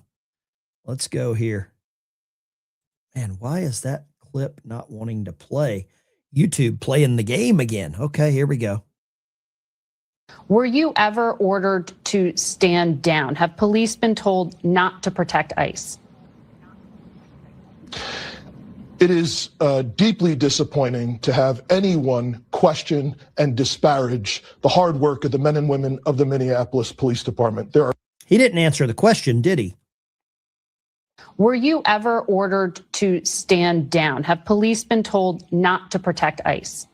Let's go here. Man, why is that clip not wanting to play? YouTube playing the game again. Okay, here we go. Were you ever ordered to stand down? Have police been told not to protect ICE? It is deeply disappointing to have anyone question and disparage the hard work of the men and women of the Minneapolis Police Department. He didn't answer the question, did he? Were you ever ordered to stand down? Have police been told not to protect ICE?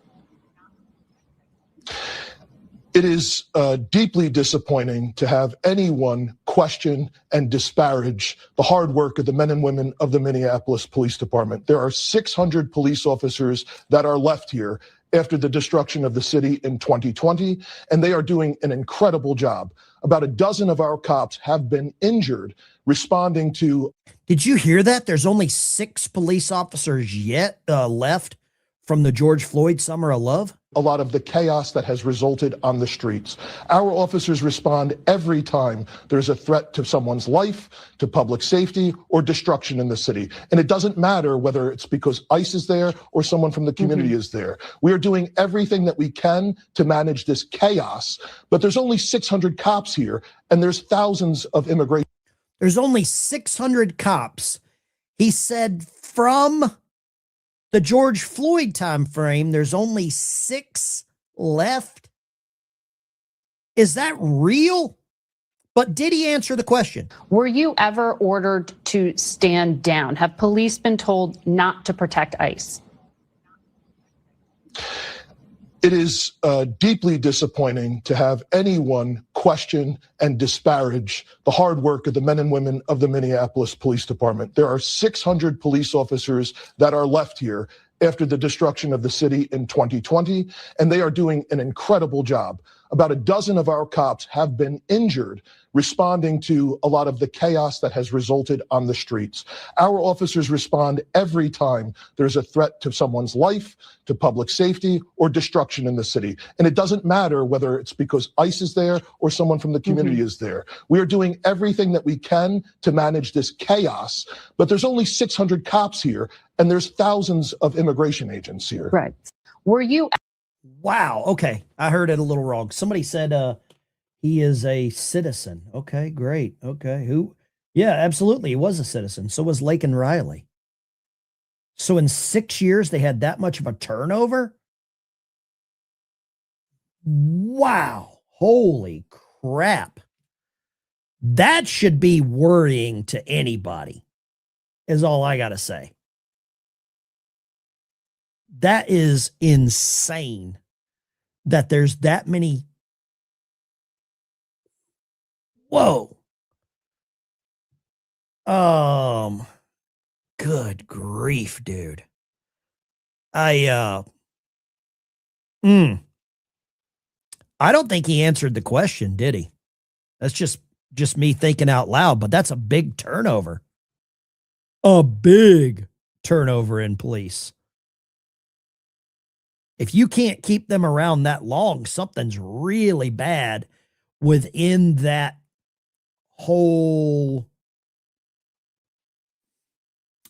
It is deeply disappointing to have anyone question and disparage the hard work of the men and women of the Minneapolis Police Department. There are 600 police officers that are left here after the destruction of the city in 2020, and they are doing an incredible job. About a dozen of our cops have been injured responding to. Did you hear that? There's only 6 police officers yet left from the George Floyd Summer of Love. A lot of the chaos that has resulted on the streets. Our officers respond every time there's a threat to someone's life, to public safety, or destruction in the city. And it doesn't matter whether it's because ICE is there or someone from the community is there. We are doing everything that we can to manage this chaos, but there's only 600 cops here, and there's thousands of immigration. There's only 600 cops. He said from the George Floyd time frame, there's only 6 left. Is that real? But did he answer the question? Were you ever ordered to stand down? Have police been told not to protect ICE? It is deeply disappointing to have anyone question and disparage the hard work of the men and women of the Minneapolis Police Department. There are 600 police officers that are left here after the destruction of the city in 2020, and they are doing an incredible job. About a dozen of our cops have been injured responding to a lot of the chaos that has resulted on the streets. Our officers respond every time there's a threat to someone's life, to public safety, or destruction in the city. And it doesn't matter whether it's because ICE is there or someone from the community is there. We are doing everything that we can to manage this chaos, but there's only 600 cops here, and there's thousands of immigration agents here. Right. Were you? Wow. Okay. I heard it a little wrong. Somebody said he is a citizen. Okay, great. Okay. Who? Yeah, absolutely. He was a citizen. So was Laken Riley. So in 6 years, they had that much of a turnover? Wow. Holy crap. That should be worrying to anybody, is all I got to say. That is insane that there's that many. Whoa. Good grief, dude. I don't think he answered the question, did he? That's just me thinking out loud, but that's a big turnover. A big turnover in police. If you can't keep them around that long, something's really bad within that whole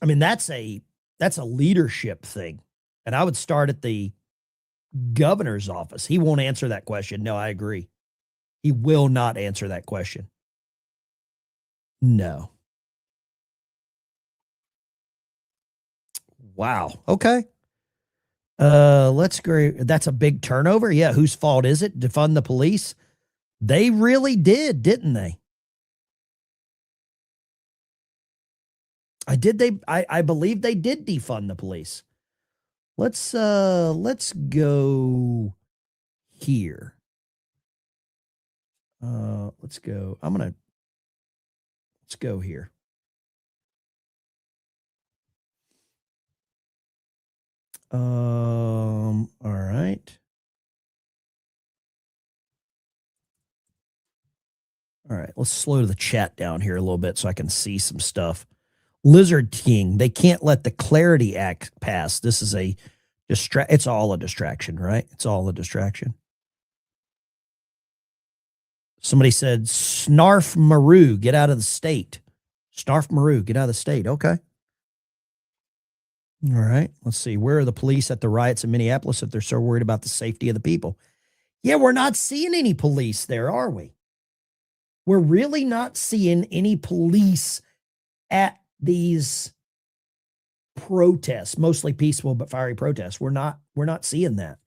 I mean, that's a leadership thing. And I would start at the governor's office. He won't answer that question. No, I agree. He will not answer that question. No. Wow. Okay. Let's go. That's a big turnover. Yeah. Whose fault is it? Defund the police? They really did, didn't they? I believe they did defund the police. Let's go here. Let's go. Let's go here. All right. All right, let's slow the chat down here a little bit so I can see some stuff. Lizard King, they can't let the Clarity Act pass. This is it's all a distraction, right? It's all a distraction. Somebody said, Snarf Maru, get out of the state. Snarf Maru, get out of the state. Okay. All right. Let's see. Where are the police at the riots in Minneapolis if they're so worried about the safety of the people? Yeah, we're not seeing any police there, are we? We're really not seeing any police at these protests, mostly peaceful but fiery protests. We're not seeing that.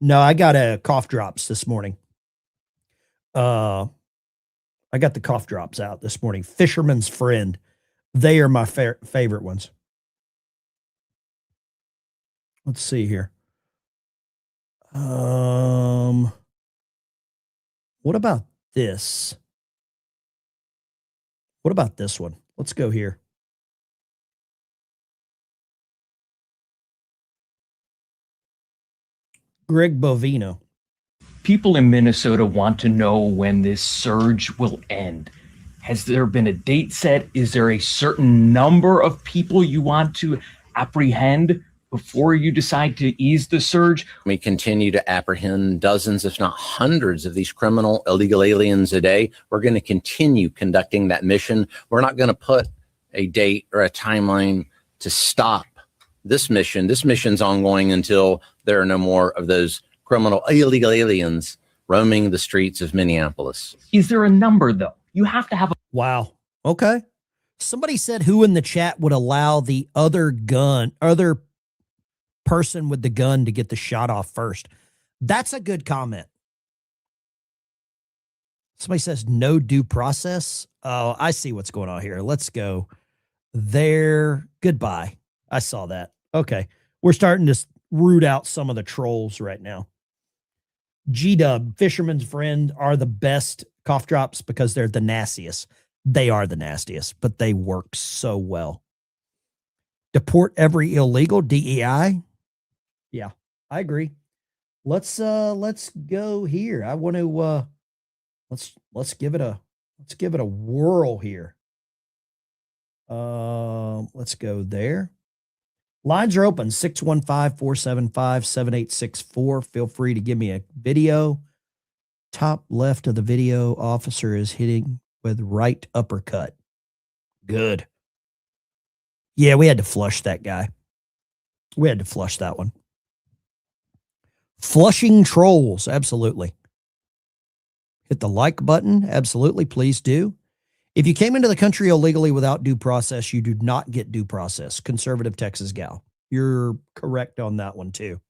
No, I got a cough drops this morning. I got the cough drops out this morning. Fisherman's Friend. They are my favorite ones. Let's see here. What about this? What about this one? Let's go here. Greg Bovino. People in Minnesota want to know when this surge will end. Has there been a date set? Is there a certain number of people you want to apprehend before you decide to ease the surge? We continue to apprehend dozens, if not hundreds, of these criminal illegal aliens a day. We're going to continue conducting that mission. We're not going to put a date or a timeline to stop this mission. This mission's ongoing until there are no more of those criminal illegal aliens roaming the streets of Minneapolis. Is there a number, though? You have to have a... Wow. Okay. Somebody said who in the chat would allow the other person with the gun to get the shot off first. That's a good comment. Somebody says no due process. Oh, I see what's going on here. Let's go there. Goodbye. I saw that. Okay. We're starting to root out some of the trolls right now. G-Dub, Fisherman's Friend are the best cough drops because they're the nastiest. They are the nastiest, but they work so well. Deport every illegal, DEI. Yeah, I agree. Let's go here. I want to let's give it a whirl here. Let's go there. Lines are open, 615-475-7864. Feel free to give me a video. Top left of the video, officer is hitting with right uppercut. Good. Yeah, we had to flush that guy. We had to flush that one. Flushing trolls, absolutely. Hit the like button, absolutely, please do. If you came into the country illegally without due process, you do not get due process. Conservative Texas gal. You're correct on that one, too.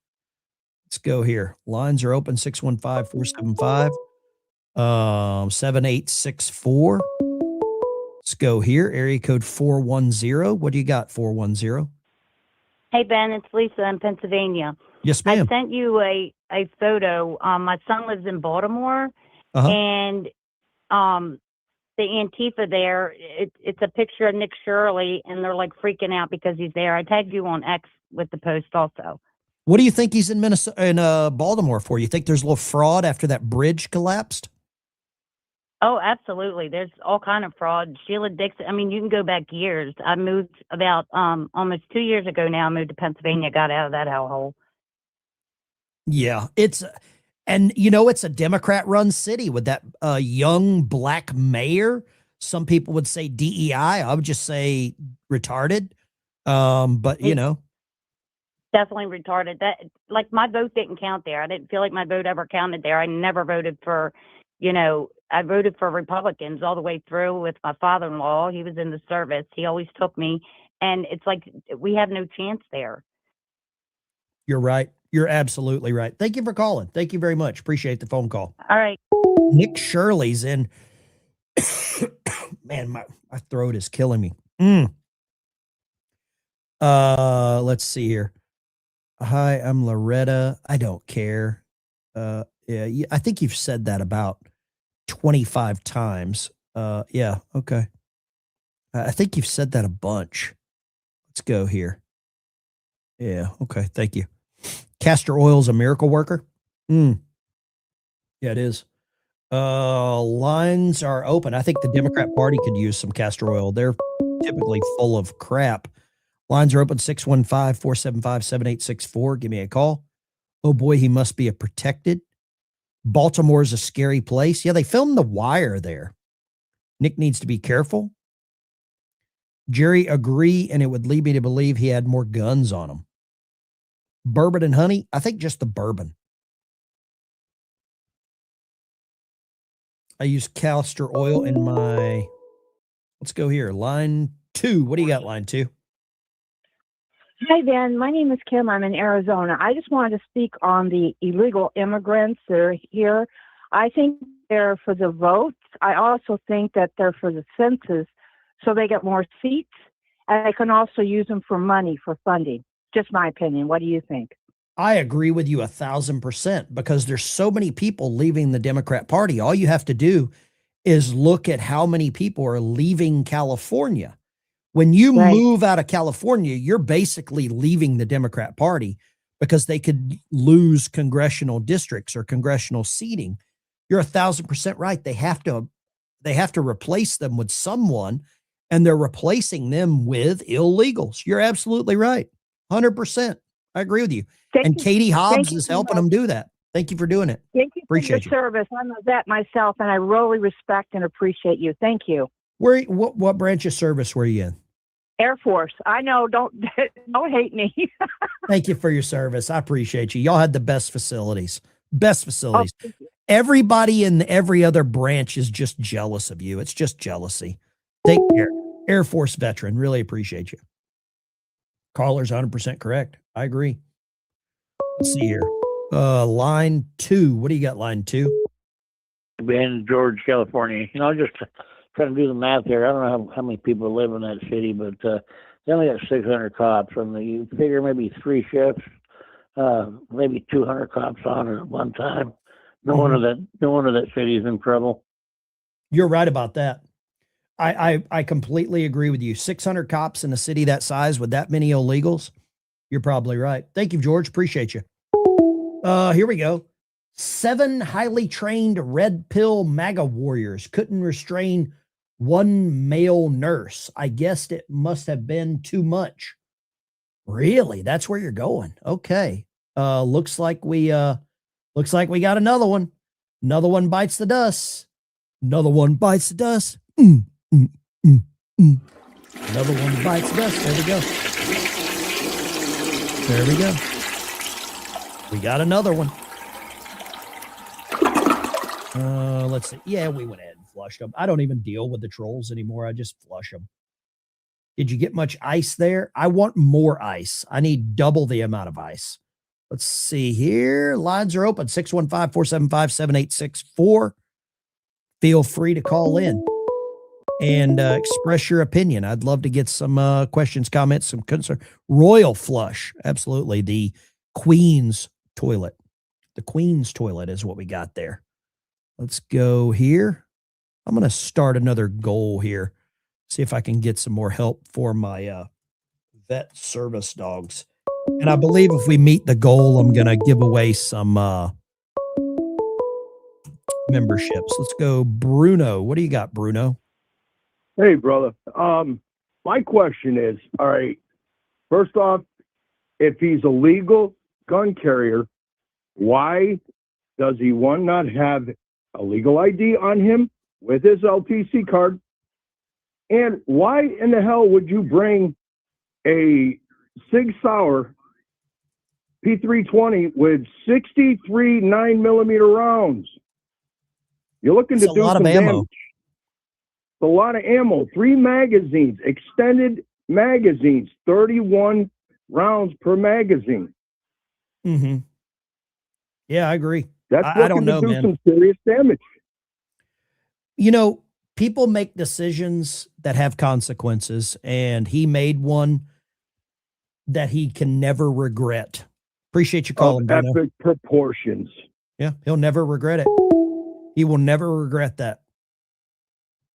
Let's go here. Lines are open, 615-475-7864. Let's go here. Area code 410. What do you got, 410? Hey, Ben, it's Lisa in Pennsylvania. Yes, ma'am. I sent you a photo. My son lives in Baltimore, and the Antifa there, it's a picture of Nick Shirley, and they're like freaking out because he's there. I tagged you on X with the post also. What do you think he's in Baltimore for? You think there's a little fraud after that bridge collapsed? Oh, absolutely. There's all kind of fraud. Sheila Dixon. I mean, you can go back years. I moved about almost 2 years ago now. I moved to Pennsylvania, got out of that hellhole. Yeah, it's a Democrat-run city with that young black mayor. Some people would say DEI. I would just say retarded. But you know, Definitely retarded. That, like, my vote didn't count there. I didn't feel like my vote ever counted there. I never voted for, I voted for Republicans all the way through with my father-in-law. He was in the service. He always took me. And it's like, we have no chance there. you're right. You're absolutely right. Thank you for calling. Thank you very much. Appreciate the phone call. All right. Nick Shirley's in. Man, my throat is killing me. Let's see here. Hi, I'm Loretta. I don't care. Yeah, I think you've said that about 25 times. Yeah, okay. I think you've said that a bunch. Let's go here. Yeah, okay. Thank you. Castor oil's a miracle worker. Yeah, it is. Lines are open. I think the Democrat Party could use some castor oil. They're typically full of crap. Lines are open, 615-475-7864. Give me a call. Oh boy, he must be a protected. Baltimore's a scary place. Yeah, they filmed The Wire there. Nick needs to be careful. Jerry, agree, and it would lead me to believe he had more guns on him. Bourbon and honey? I think just the bourbon. I use castor oil in my... Let's go here. Line 2. What do you got, line 2? Hi, Ben. My name is Kim. I'm in Arizona. I just wanted to speak on the illegal immigrants that are here. I think they're for the votes. I also think that they're for the census so they get more seats, and they can also use them for money, for funding. Just my opinion. What do you think? I agree with you 1,000% because there's so many people leaving the Democrat Party. All you have to do is look at how many people are leaving California. When you move out of California, you're basically leaving the Democrat Party because they could lose congressional districts or congressional seating. You're 1,000% right. They have to replace them with someone, and they're replacing them with illegals. You're absolutely right. 100%. I agree with you. And Katie Hobbs is helping them do that. Thank you for doing it. Thank you for Appreciate your service. I'm a vet myself, and I really respect and appreciate you. Thank you. What branch of service were you in? Air Force. I know. Don't hate me. Thank you for your service. I appreciate you. Y'all had the best facilities. Best facilities. Oh, Everybody in every other branch is just jealous of you. It's just jealousy. Take care. Air Force veteran. Really appreciate you. Caller's 100% correct. I agree. Let's see here. Line 2. What do you got, line 2? In George, California. Just trying to do the math here. I don't know how many people live in that city, but they only got 600 cops. And you figure maybe 3 shifts, maybe 200 cops on at one time. No wonder that city's in trouble. You're right about that. I completely agree with you. 600 cops in a city that size with that many illegals. You're probably right. Thank you, George. Appreciate you. Here we go. 7 highly trained red pill MAGA warriors couldn't restrain one male nurse. I guessed it must have been too much. Really? That's where you're going. Okay. Looks like we got another one. Another one bites the dust. Another one bites the dust. Another one bites the dust. There we go. There we go. We got another one. Let's see. Yeah, we went ahead and flushed them. I don't even deal with the trolls anymore. I just flush them. Did you get much ice there? I want more ice. I need double the amount of ice. Let's see here. Lines are open. 615-475-7864. Feel free to call in and express your opinion. I'd love to get some questions, comments, some concern. Royal flush. Absolutely. The Queen's toilet. The Queen's toilet is what we got there. Let's go here. I'm going to start another goal here. See if I can get some more help for my vet service dogs. And I believe if we meet the goal, I'm going to give away some memberships. Let's go, Bruno. What do you got, Bruno? Hey, brother. My question is, all right, first off, if he's a legal gun carrier, why does he, one, not have a legal ID on him with his LTC card? And why in the hell would you bring a Sig Sauer P320 with 63 9mm rounds? You're looking to do some damage. It's a lot of ammo. 3 magazines, extended magazines, 31 rounds per magazine. Mm-hmm. Yeah, I agree. That's I don't know, to do man. some serious damage. You know, people make decisions that have consequences, and he made one that he can never regret. Appreciate you calling, Of Bruno. epic proportions. Yeah, he'll never regret it. He will never regret that.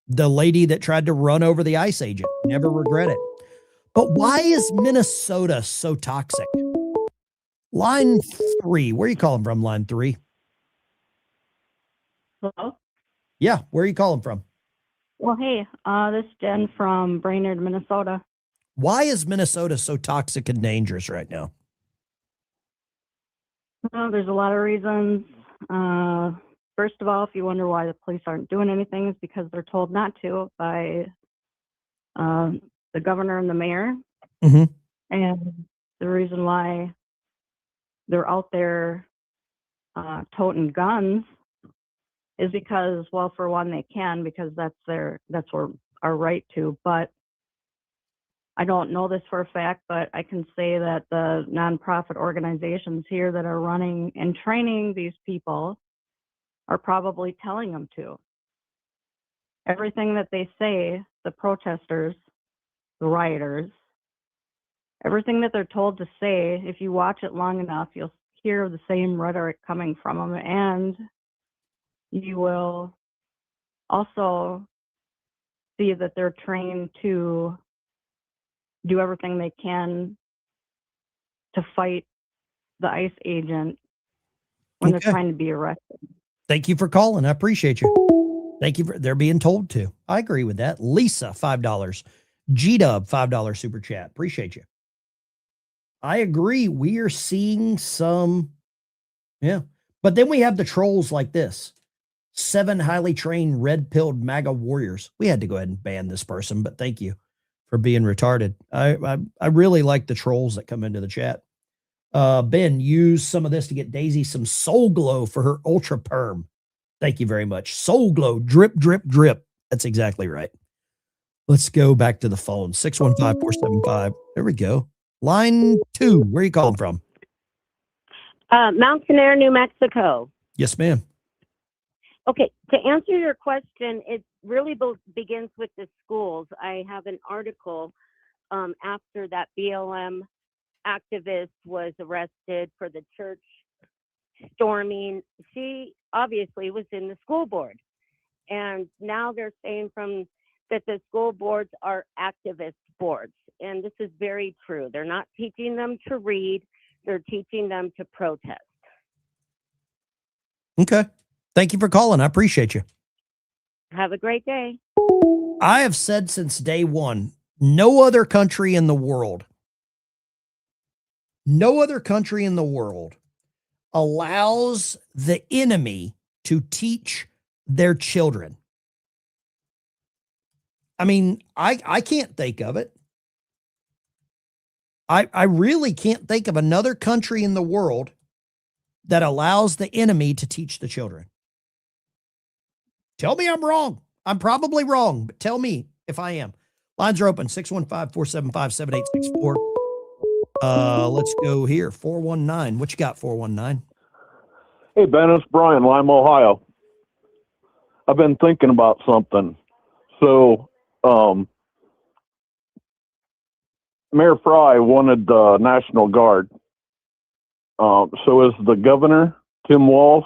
The lady that tried to run over the ICE agent, never regret it. But why is Minnesota so toxic? Line 3. Where are you calling from, line 3? Hello? Yeah, where are you calling from? Well, hey, this is Jen from Brainerd, Minnesota. Why is Minnesota so toxic and dangerous right now? Well, there's a lot of reasons. First of all, if you wonder why the police aren't doing anything, it's because they're told not to by the governor and the mayor. Mm-hmm. And the reason why they're out there toting guns is because, well, for one, they can, because that's our right to. But I don't know this for a fact, but I can say that the nonprofit organizations here that are running and training these people are probably telling them to. Everything that they say, the protesters, the rioters, everything that they're told to say, if you watch it long enough, you'll hear the same rhetoric coming from them, and you will also see that they're trained to do everything they can to fight the ICE agent when they're trying to be arrested. Thank you for calling. I appreciate you. Thank you for, they're being told to. I agree with that. Lisa, $5. G-Dub, $5 super chat. Appreciate you. I agree. We are seeing some, yeah. But then we have the trolls like this. 7 highly trained red-pilled MAGA warriors. We had to go ahead and ban this person, but thank you for being retarded. I really like the trolls that come into the chat. Ben, use some of this to get Daisy some Soul Glow for her Ultra Perm. Thank you very much. Soul Glow, drip, drip, drip. That's exactly right. Let's go back to the phone. 615-475. There we go. Line 2. Where are you calling from? Mount Sinai, New Mexico. Yes, ma'am. Okay, to answer your question, it really begins with the schools. I have an article after that BLM activist was arrested for the church storming. She obviously was in the school board, and now they're saying that the school boards are activist boards, and this is very true. They're not teaching them to read, they're teaching them to protest. Okay. Thank you for calling. I appreciate you. Have a great day. I have said since day one, no other country in the world allows the enemy to teach their children. I mean, I can't think of it. I really can't think of another country in the world that allows the enemy to teach the children. Tell me I'm wrong. I'm probably wrong, but tell me if I am. Lines are open, 615-475-7864. Let's go here, 419. What you got, 419? Hey, Ben, it's Brian, Lime, Ohio. I've been thinking about something. So, Mayor Fry wanted the National Guard. So is the governor, Tim Walz,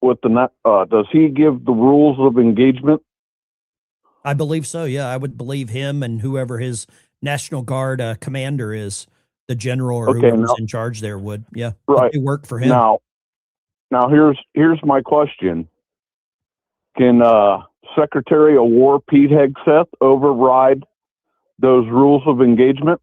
with the does he give the rules of engagement? I believe so. Yeah, I would believe him and whoever his National Guard commander is, the general or whoever's in charge there would. Yeah, right. It work for him. Now here's my question: can Secretary of War Pete Hegseth override those rules of engagement?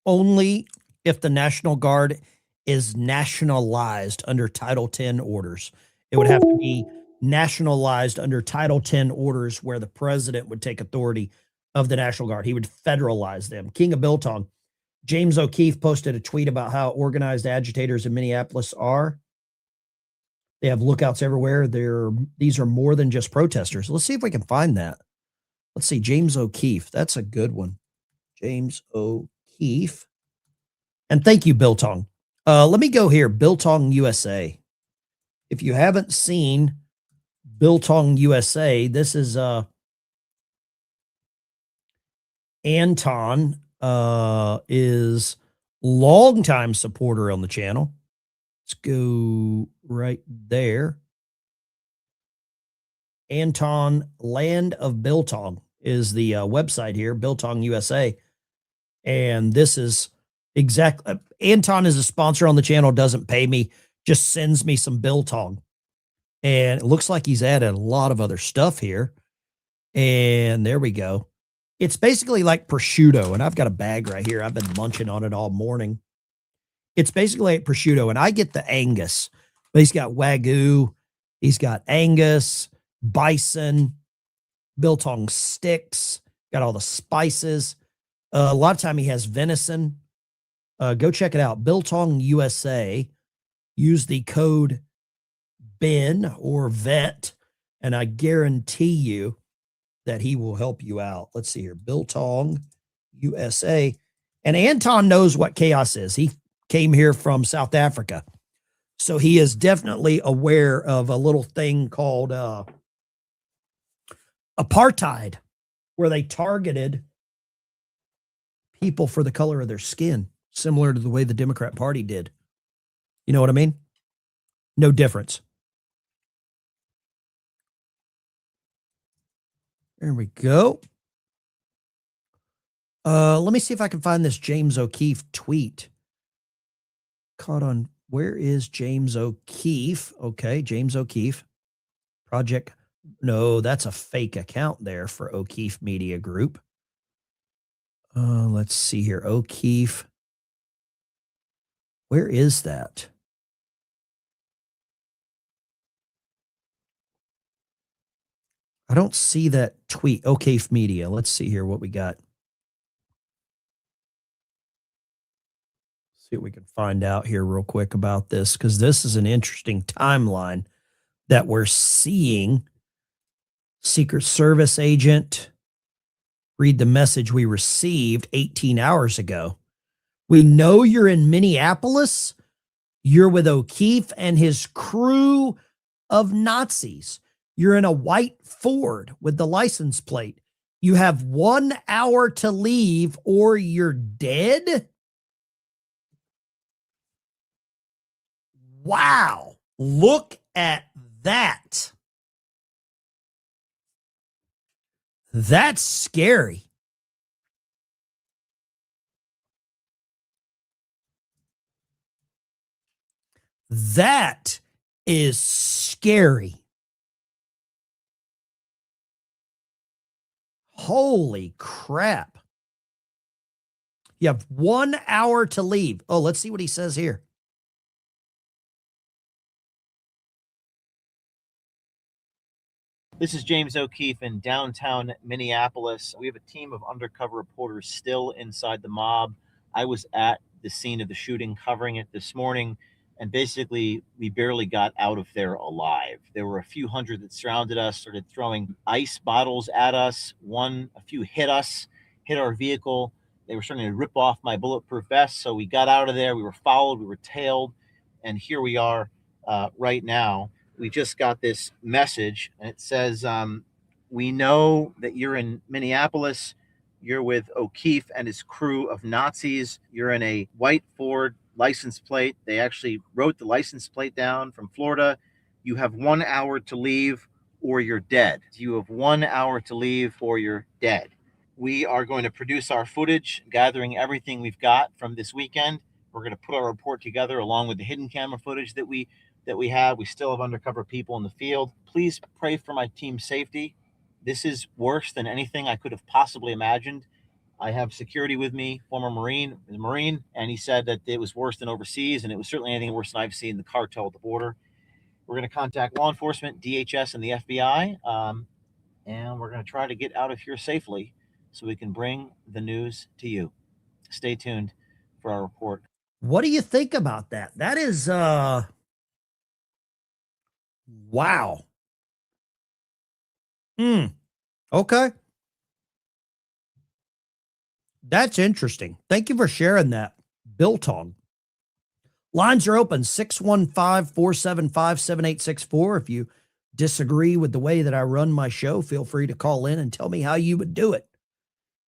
Only if the National Guard is nationalized under Title 10 orders. It would have to be nationalized under Title 10 orders where the president would take authority of the National Guard. He would federalize them. King of Biltong. James O'Keefe posted a tweet about how organized agitators in Minneapolis are. They have lookouts everywhere. These are more than just protesters. Let's see if we can find that. Let's see. James O'Keefe. That's a good one. James O'Keefe. And thank you, Biltong. Let me go here. Biltong USA. If you haven't seen Biltong USA, this is Anton is longtime supporter on the channel. Let's go right there. Anton Land of Biltong is the website here, Biltong USA. And this is exactly, Anton is a sponsor on the channel, doesn't pay me, just sends me some Biltong. And it looks like he's added a lot of other stuff here. And there we go. It's basically like prosciutto. And I've got a bag right here. I've been munching on it all morning. It's basically like prosciutto. And I get the Angus. But he's got Wagyu. He's got Angus, bison, Biltong sticks. Got all the spices. A lot of time he has venison. Go check it out. Biltong USA. Use the code Ben or VET, and I guarantee you that he will help you out. Let's see here. Biltong USA. And Anton knows what chaos is. He came here from South Africa. So he is definitely aware of a little thing called apartheid, where they targeted people for the color of their skin, similar to the way the Democrat Party did. You know what I mean? No difference. There we go. Let me see if I can find this James O'Keefe tweet. Caught on, where is James O'Keefe? Okay, James O'Keefe. Project, no, that's a fake account there for O'Keefe Media Group. Let's see here, O'Keefe. Where is that? I don't see that tweet. O'Keefe Media. Let's see here what we got. See what we can find out here real quick about this, because this is an interesting timeline that we're seeing. Secret Service agent. Read the message we received 18 hours ago. We know you're in Minneapolis. You're with O'Keefe and his crew of Nazis. You're in a white Ford with the license plate. You have 1 hour to leave or you're dead. Wow. Look at that. That's scary. That is scary. Holy crap. You have 1 hour to leave. Oh, let's see what he says here. This is James O'Keefe in downtown Minneapolis. We have a team of undercover reporters still inside the mob. I was at the scene of the shooting covering it this morning, and basically we barely got out of there alive. There were a few hundred that surrounded us, started throwing ice bottles at us. A few hit us, hit our vehicle. They were starting to rip off my bulletproof vest. So we got out of there. We were followed, we were tailed, and here we are right now. We just got this message, and it says, we know that you're in Minneapolis. You're with O'Keefe and his crew of Nazis. You're in a white Ford license plate. They actually wrote the license plate down from Florida. You have 1 hour to leave or you're dead. You have 1 hour to leave or you're dead. We are going to produce our footage, gathering everything we've got from this weekend. We're going to put our report together along with the hidden camera footage that we have. We still have undercover people in the field. Please pray for my team's safety. This is worse than anything I could have possibly imagined. I have security with me, former Marine, and he said that it was worse than overseas, and it was certainly anything worse than I've seen the cartel at the border. We're going to contact law enforcement, DHS, and the FBI, and we're going to try to get out of here safely so we can bring the news to you. Stay tuned for our report. What do you think about that? That is, wow. Okay. That's interesting. Thank you for sharing that, Biltong. Lines are open, 615-475-7864. If you disagree with the way that I run my show, feel free to call in and tell me how you would do it.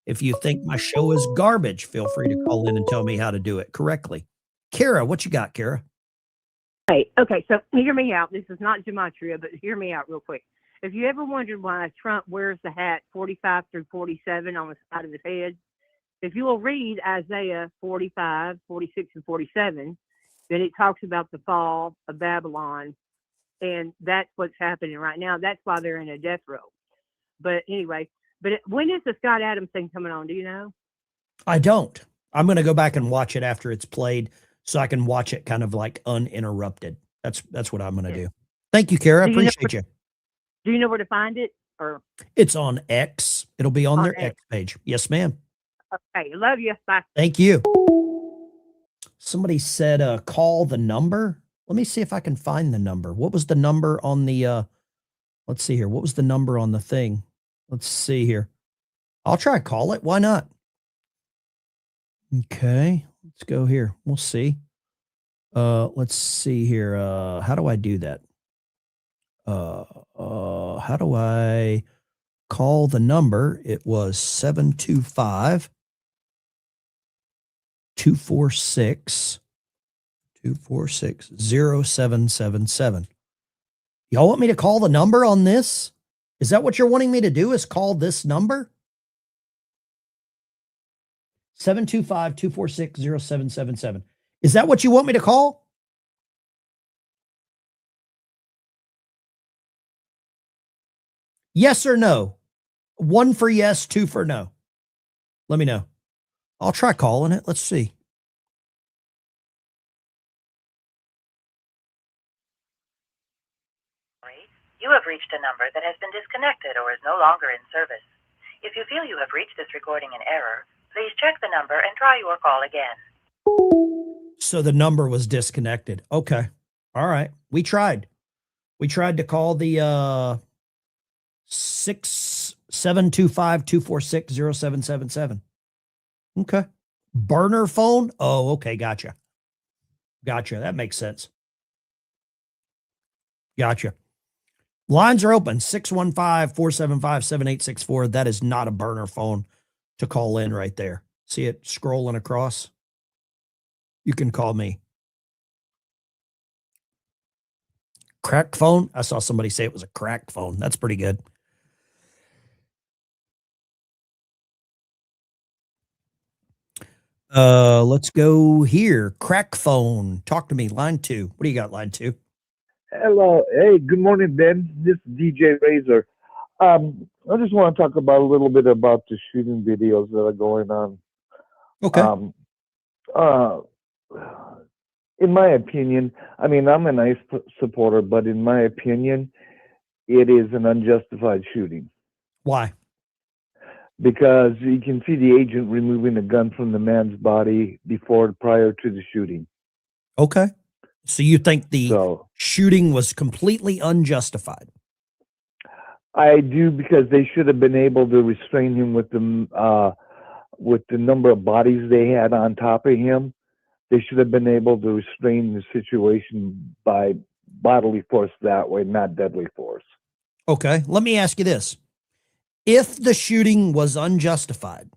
If you think my show is garbage, feel free to call in and tell me how to do it correctly. Kara, what you got, Kara? Hey, okay, so hear me out. This is not gematria, but hear me out real quick. If you ever wondered why Trump wears the hat 45 through 47 on the side of his head, if you will read Isaiah 45, 46, and 47, then it talks about the fall of Babylon, and that's what's happening right now. That's why they're in a death row. But anyway, when is the Scott Adams thing coming on? Do you know? I don't. I'm going to go back and watch it after it's played so I can watch it kind of like uninterrupted. That's what I'm going to do. Thank you, Kara. I appreciate you. Do you know where to find it? Or it's on X. It'll be on their X page. Yes, ma'am. Okay, love you. Bye. Thank you. Somebody said, call the number. Let me see if I can find the number. What was the number on the, let's see here. What was the number on the thing? Let's see here. I'll try to call it. Why not? Okay, let's go here. We'll see. Let's see here. How do I do that? How do I call the number? It was 725-246-0777. Y'all want me to call the number on this? Is that what you're wanting me to do, is call this number? 725-246-0777. Is that what you want me to call? Yes or no? 1 for yes, 2 for no. Let me know. I'll try calling it. Let's see. You have reached a number that has been disconnected or is no longer in service. If you feel you have reached this recording in error, please check the number and try your call again. So the number was disconnected. Okay. All right. We tried. We tried to call the 725-246-0777. Okay. Burner phone? Oh, okay. Gotcha. Gotcha. That makes sense. Gotcha. Lines are open, 615-475-7864. That is not a burner phone to call in right there. See it scrolling across? You can call me. Crack phone? I saw somebody say it was a crack phone. That's pretty good. Let's go here. Crack phone. Talk to me. Line 2. What do you got, line 2? Hello. Hey, good morning, Ben. This is DJ Razor. I just want to talk about a little bit about the shooting videos that are going on. Okay. In my opinion, I mean, I'm an ICE supporter, but in my opinion, it is an unjustified shooting. Why? Because you can see the agent removing a gun from the man's body prior to the shooting. Okay. So you think the shooting was completely unjustified? I do, because they should have been able to restrain him with the number of bodies they had on top of him. They should have been able to restrain the situation by bodily force that way, not deadly force. Okay. Let me ask you this. If the shooting was unjustified,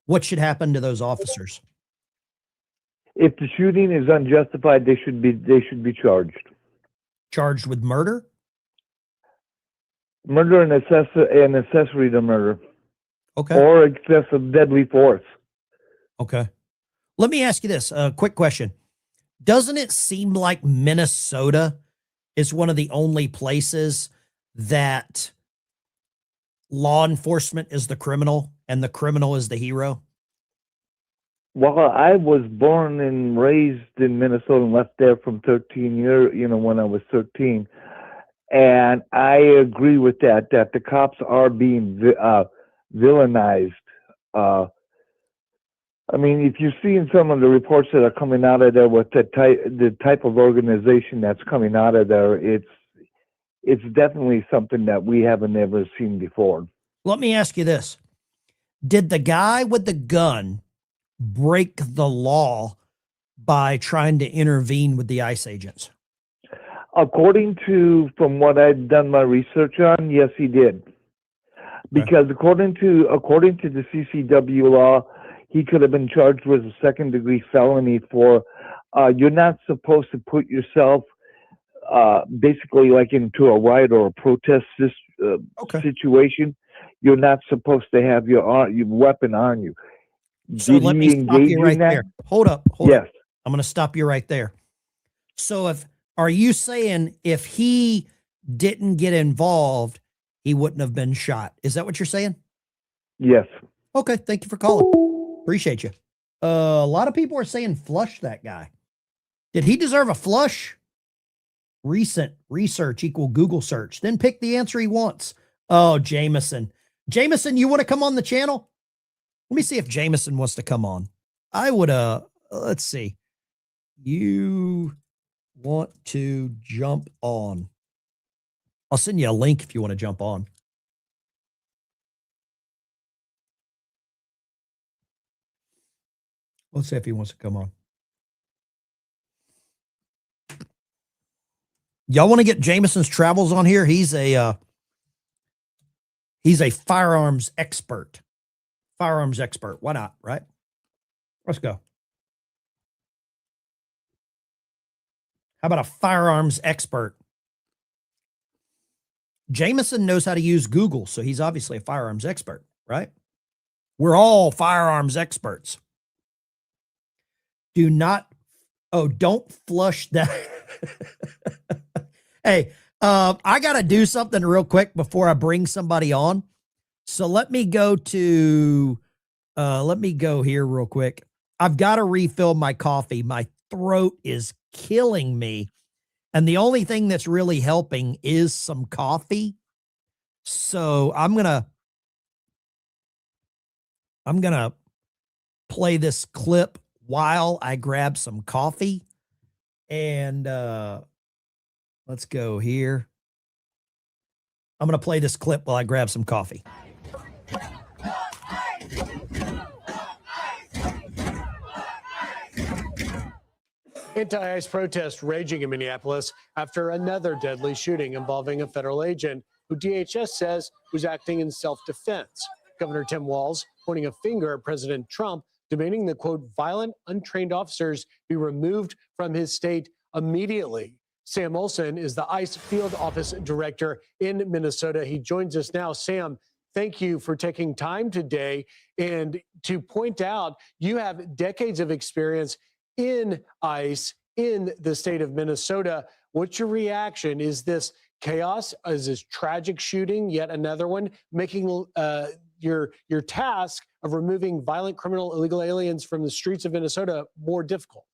what should happen to those officers? If the shooting is unjustified, they should be charged. Charged with murder? Murder and accessory to murder. Okay. Or excessive deadly force. Okay. Let me ask you this, a quick question. Doesn't it seem like Minnesota is one of the only places that law enforcement is the criminal and the criminal is the hero? Well, I was born and raised in Minnesota and left there from 13 years, when I was 13. And I agree with that the cops are being villainized. I mean, if you're seeing some of the reports that are coming out of there with the type of organization that's coming out of there, it's definitely something that we haven't ever seen before. Let me ask you this. Did the guy with the gun break the law by trying to intervene with the ICE agents? From what I've done my research on, yes, he did. Because according to the CCW law, he could have been charged with a second-degree felony for you're not supposed to put yourself basically like into a riot or a protest situation. You're not supposed to have your weapon on you. So Did let he me stop engage you in right that? there. Hold up. Yes. I'm going to stop you right there. So are you saying if he didn't get involved, he wouldn't have been shot? Is that what you're saying? Yes. Okay. Thank you for calling. Appreciate you. A lot of people are saying flush that guy. Did he deserve a flush? Recent research equal Google search. Then pick the answer he wants. Oh, Jameson. Jameson, you want to come on the channel? Let me see if Jameson wants to come on. I would, let's see. You want to jump on. I'll send you a link if you want to jump on. Let's see if he wants to come on. Y'all want to get Jameson's travels on here? He's a firearms expert. Firearms expert. Why not, right? Let's go. How about a firearms expert? Jameson knows how to use Google, so he's obviously a firearms expert, right? We're all firearms experts. Don't flush that. Hey, I got to do something real quick before I bring somebody on. So let me go here real quick. I've got to refill my coffee. My throat is killing me. And the only thing that's really helping is some coffee. So I'm going to play this clip while I grab some coffee. And let's go here. I'm going to play this clip while I grab some coffee. Anti-ICE protests raging in Minneapolis after another deadly shooting involving a federal agent who DHS says was acting in self-defense. Governor Tim Walz pointing a finger at President Trump, demanding that, quote, violent, untrained officers be removed from his state immediately. Sam Olson is the ICE field office director in Minnesota. He joins us now. Sam, thank you for taking time today and to point out you have decades of experience in ICE in the state of Minnesota. What's your reaction? Is this chaos? Is this tragic shooting, yet another one, making your task of removing violent criminal illegal aliens from the streets of Minnesota more difficult?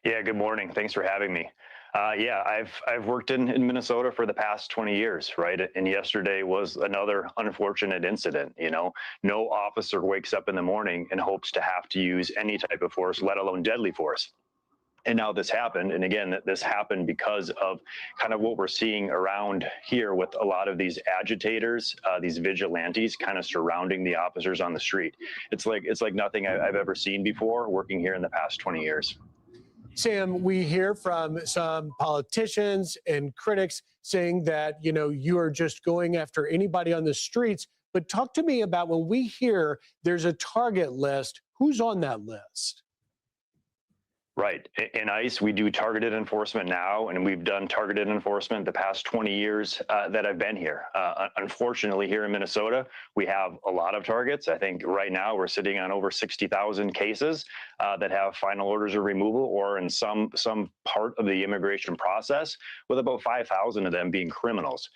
Yeah, good morning. Thanks for having me. I've worked in Minnesota for the past 20 years, right? And yesterday was another unfortunate incident. You know, no officer wakes up in the morning and hopes to have to use any type of force, let alone deadly force. And now this happened. And again, this happened because of kind of what we're seeing around here with a lot of these agitators, these vigilantes kind of surrounding the officers on the street. It's like nothing I've ever seen before working here in the past 20 years. Sam, we hear from some politicians and critics saying that, you know, you are just going after anybody on the streets. But talk to me about when we hear there's a target list, who's on that list? Right. In ICE, we do targeted enforcement now, and we've done targeted enforcement the past 20 years that I've been here. Unfortunately, here in Minnesota, we have a lot of targets. I think right now we're sitting on over 60,000 cases that have final orders of removal or in some part of the immigration process, with about 5,000 of them being criminals.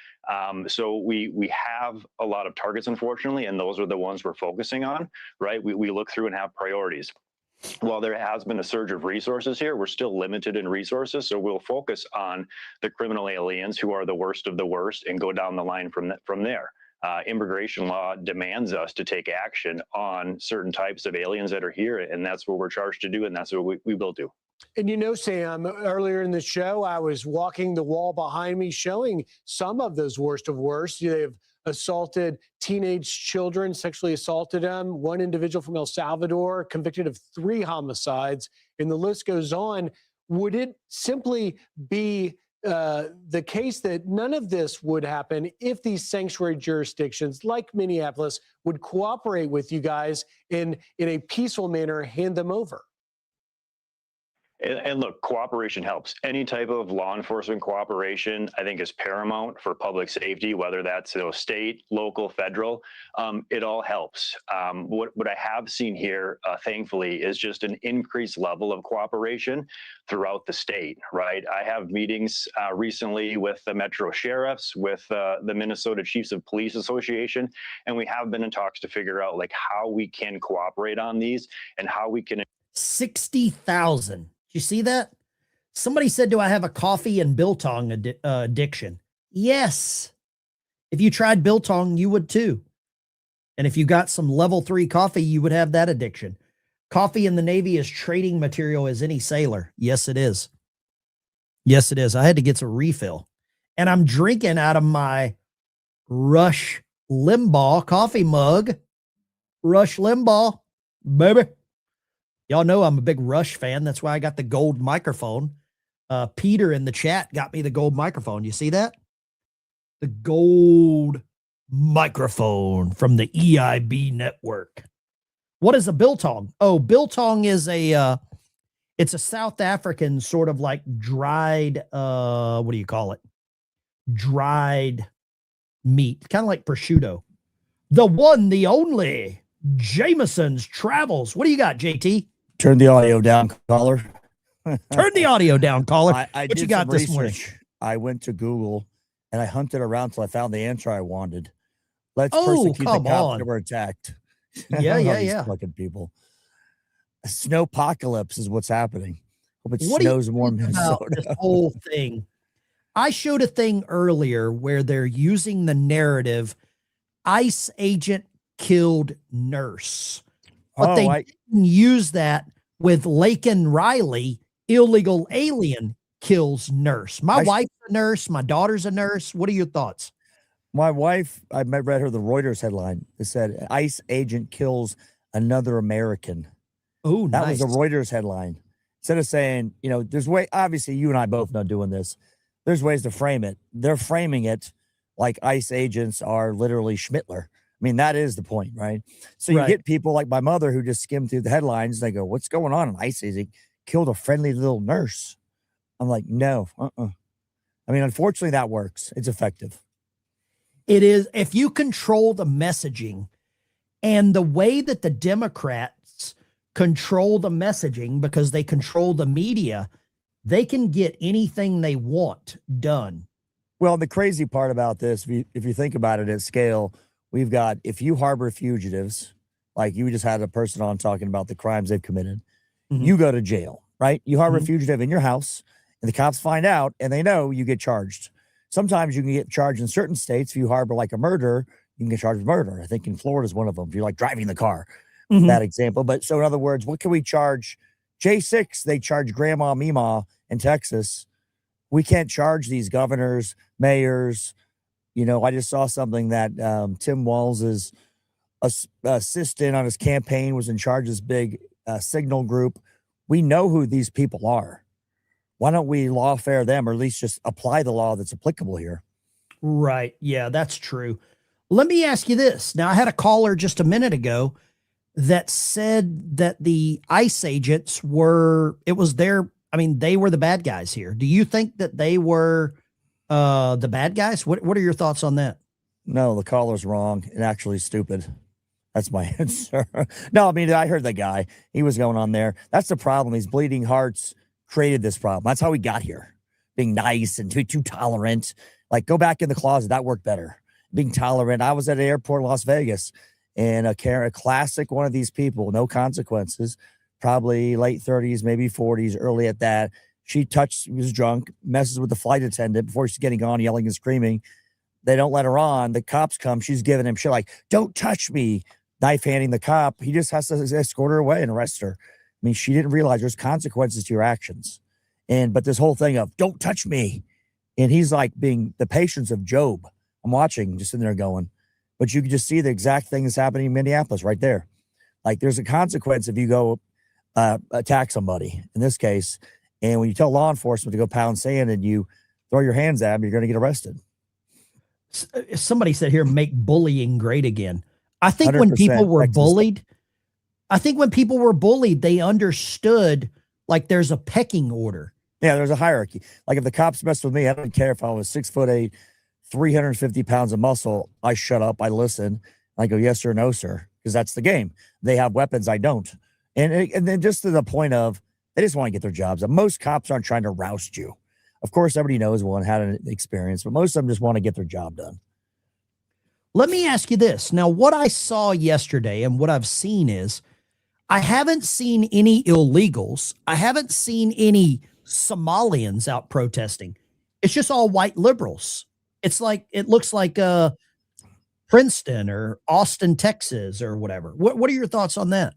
So we have a lot of targets, unfortunately, and those are the ones we're focusing on, right? We look through and have priorities. While there has been a surge of resources here, we're still limited in resources. So we'll focus on the criminal aliens who are the worst of the worst and go down the line from there. Immigration law demands us to take action on certain types of aliens that are here, and that's what we're charged to do, and that's what we will do. And you know, Sam, earlier in the show, I was walking the wall behind me showing some of those worst of worst. They have assaulted teenage children, sexually assaulted them. One individual from El Salvador convicted of 3 homicides, and the list goes on. Would it simply be the case that none of this would happen if these sanctuary jurisdictions like Minneapolis would cooperate with you guys in a peaceful manner, hand them over? And look, cooperation helps. Any type of law enforcement cooperation, I think, is paramount for public safety, whether that's state, local, federal. It all helps. What I have seen here, thankfully, is just an increased level of cooperation throughout the state, right? I have meetings recently with the Metro Sheriffs, with the Minnesota Chiefs of Police Association, and we have been in talks to figure out how we can cooperate on these and how we can. 60,000. You see that? Somebody said, do I have a coffee and biltong addiction? Yes. If you tried biltong, you would too. And if you got some level 3 coffee, you would have that addiction. Coffee in the Navy is trading material as any sailor. Yes, it is. Yes, it is. I had to get some refill. And I'm drinking out of my Rush Limbaugh coffee mug. Rush Limbaugh, baby. Y'all know I'm a big Rush fan. That's why I got the gold microphone. Peter in the chat got me the gold microphone. You see that? The gold microphone from the EIB network. What is a biltong? Oh, biltong is it's a South African sort of like dried, what do you call it? Dried meat, kind of like prosciutto. The one, the only, Jameson's Travels. What do you got, JT? Turn the audio down, caller. Turn the audio down, caller. I what did you got some this research. morning? I went to Google and I hunted around till I found the answer I wanted. Let's Oh, persecute the come cops on. that were attacked. Yeah, All yeah, these yeah. fucking people. A snowpocalypse is what's happening. Hope it What do you snows more in think about Minnesota. this whole thing? I showed a thing earlier where they're using the narrative, ICE agent killed nurse. But they didn't use that with Laken Riley, illegal alien kills nurse. My wife's a nurse. My daughter's a nurse. What are your thoughts? My wife, I read her the Reuters headline. It said, ICE agent kills another American. Oh, that nice. was a Reuters headline. Instead of saying, there's obviously you and I both know doing this. There's ways to frame it. They're framing it like ICE agents are literally Schmittler. I mean, that is the point, right? So you get people like my mother who just skim through the headlines. They go, what's going on? And ICE agent killed a friendly little nurse. I'm like, no. I mean, unfortunately, that works. It's effective. It is. If you control the messaging and the way that the Democrats control the messaging because they control the media, they can get anything they want done. Well, the crazy part about this, if you think about it at scale, we've got, if you harbor fugitives, like you just had a person on talking about the crimes they've committed, you go to jail, right? You harbor a fugitive in your house and the cops find out and they know you get charged. Sometimes you can get charged in certain states. If you harbor like a murder, you can get charged with murder. I think in Florida is one of them. If you're like driving the car, that example. But so in other words, what can we charge? J6, they charge Grandma Mima in Texas. We can't charge these governors, mayors. I just saw something that Tim Walz's assistant on his campaign was in charge of this big signal group. We know who these people are. Why don't we lawfare them, or at least just apply the law that's applicable here? Right. Yeah, that's true. Let me ask you this. Now, I had a caller just a minute ago that said that the ICE agents were, it was their, I mean, they were the bad guys here. Do you think that they were the bad guys? What are your thoughts on that? No, the caller's wrong and actually stupid. That's my answer. No, I mean, I heard the guy. He was going on there. That's the problem. These bleeding hearts created this problem. That's how we got here. Being nice and too tolerant. Like, go back in the closet. That worked better. Being tolerant. I was at an airport in Las Vegas, and a classic one of these people, no consequences, probably late 30s, maybe 40s, early at that. She was drunk, messes with the flight attendant before she's getting on, yelling and screaming. They don't let her on. The cops come. She's giving him shit like, don't touch me. Knife handing the cop. He just has to escort her away and arrest her. I mean, she didn't realize there's consequences to your actions. But this whole thing of don't touch me. And he's like being the patience of Job. I'm watching, just sitting there going, but you can just see the exact thing that's happening in Minneapolis right there. Like, there's a consequence if you go attack somebody in this case. And when you tell law enforcement to go pound sand and you throw your hands at them, you're going to get arrested. Somebody said here, make bullying great again. I think when people were bullied, they understood like there's a pecking order. Yeah, there's a hierarchy. Like, if the cops messed with me, I don't care if I was 6'8", 350 pounds of muscle. I shut up. I listen. I go, yes sir, no sir, because that's the game. They have weapons. I don't. And then just to the point of, they just want to get their jobs done. Most cops aren't trying to roust you. Of course, everybody knows one had an experience, but most of them just want to get their job done. Let me ask you this. Now, what I saw yesterday and what I've seen is I haven't seen any illegals. I haven't seen any Somalians out protesting. It's just all white liberals. It looks like Princeton or Austin, Texas or whatever. What are your thoughts on that?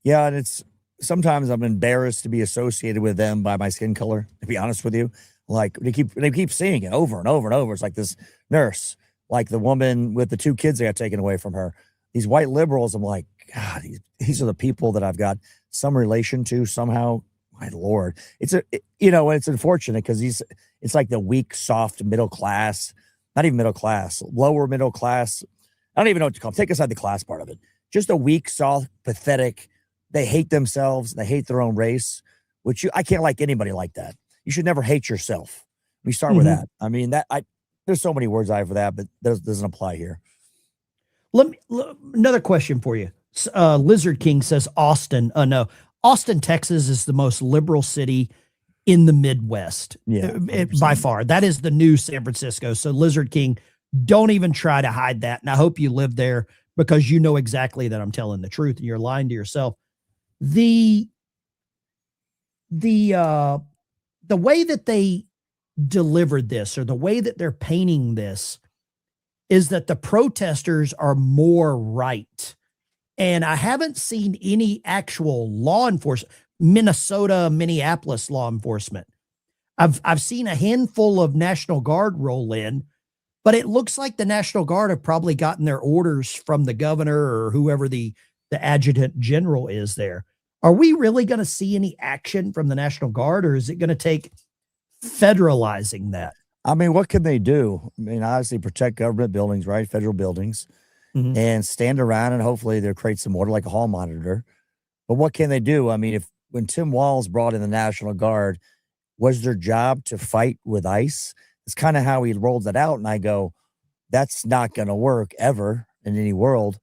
Yeah, and sometimes I'm embarrassed to be associated with them by my skin color, to be honest with you. Like, they keep seeing it over and over and over. It's like this nurse, like the woman with the 2 kids that got taken away from her. These white liberals, I'm like, God, these are the people that I've got some relation to somehow. My Lord. It's unfortunate because it's like the weak, soft middle class, not even middle class, lower middle class. I don't even know what to call them. Take aside the class part of it. Just a weak, soft, pathetic. They hate themselves. They hate their own race, which I can't like anybody like that. You should never hate yourself. We start with that. I mean, there's so many words I have for that, but that doesn't apply here. Another question for you. Lizard King says Austin. No, Austin, Texas is the most liberal city in the Midwest. Yeah, by far. That is the new San Francisco. So Lizard King, don't even try to hide that. And I hope you live there because you know exactly that I'm telling the truth and you're lying to yourself. The way that they delivered this, or the way that they're painting this, is that the protesters are more right. And I haven't seen any actual law enforcement, Minneapolis law enforcement. I've seen a handful of National Guard roll in, but it looks like the National Guard have probably gotten their orders from the governor or whoever the adjutant general is there. Are we really going to see any action from the National Guard, or is it going to take federalizing that? I mean, what can they do? I mean, obviously protect government buildings, right? Federal buildings, and stand around and hopefully they'll create some order like a hall monitor. But what can they do? I mean, when Tim Walz brought in the National Guard, was their job to fight with ICE? It's kind of how he rolled it out. And I go, that's not going to work ever in any world.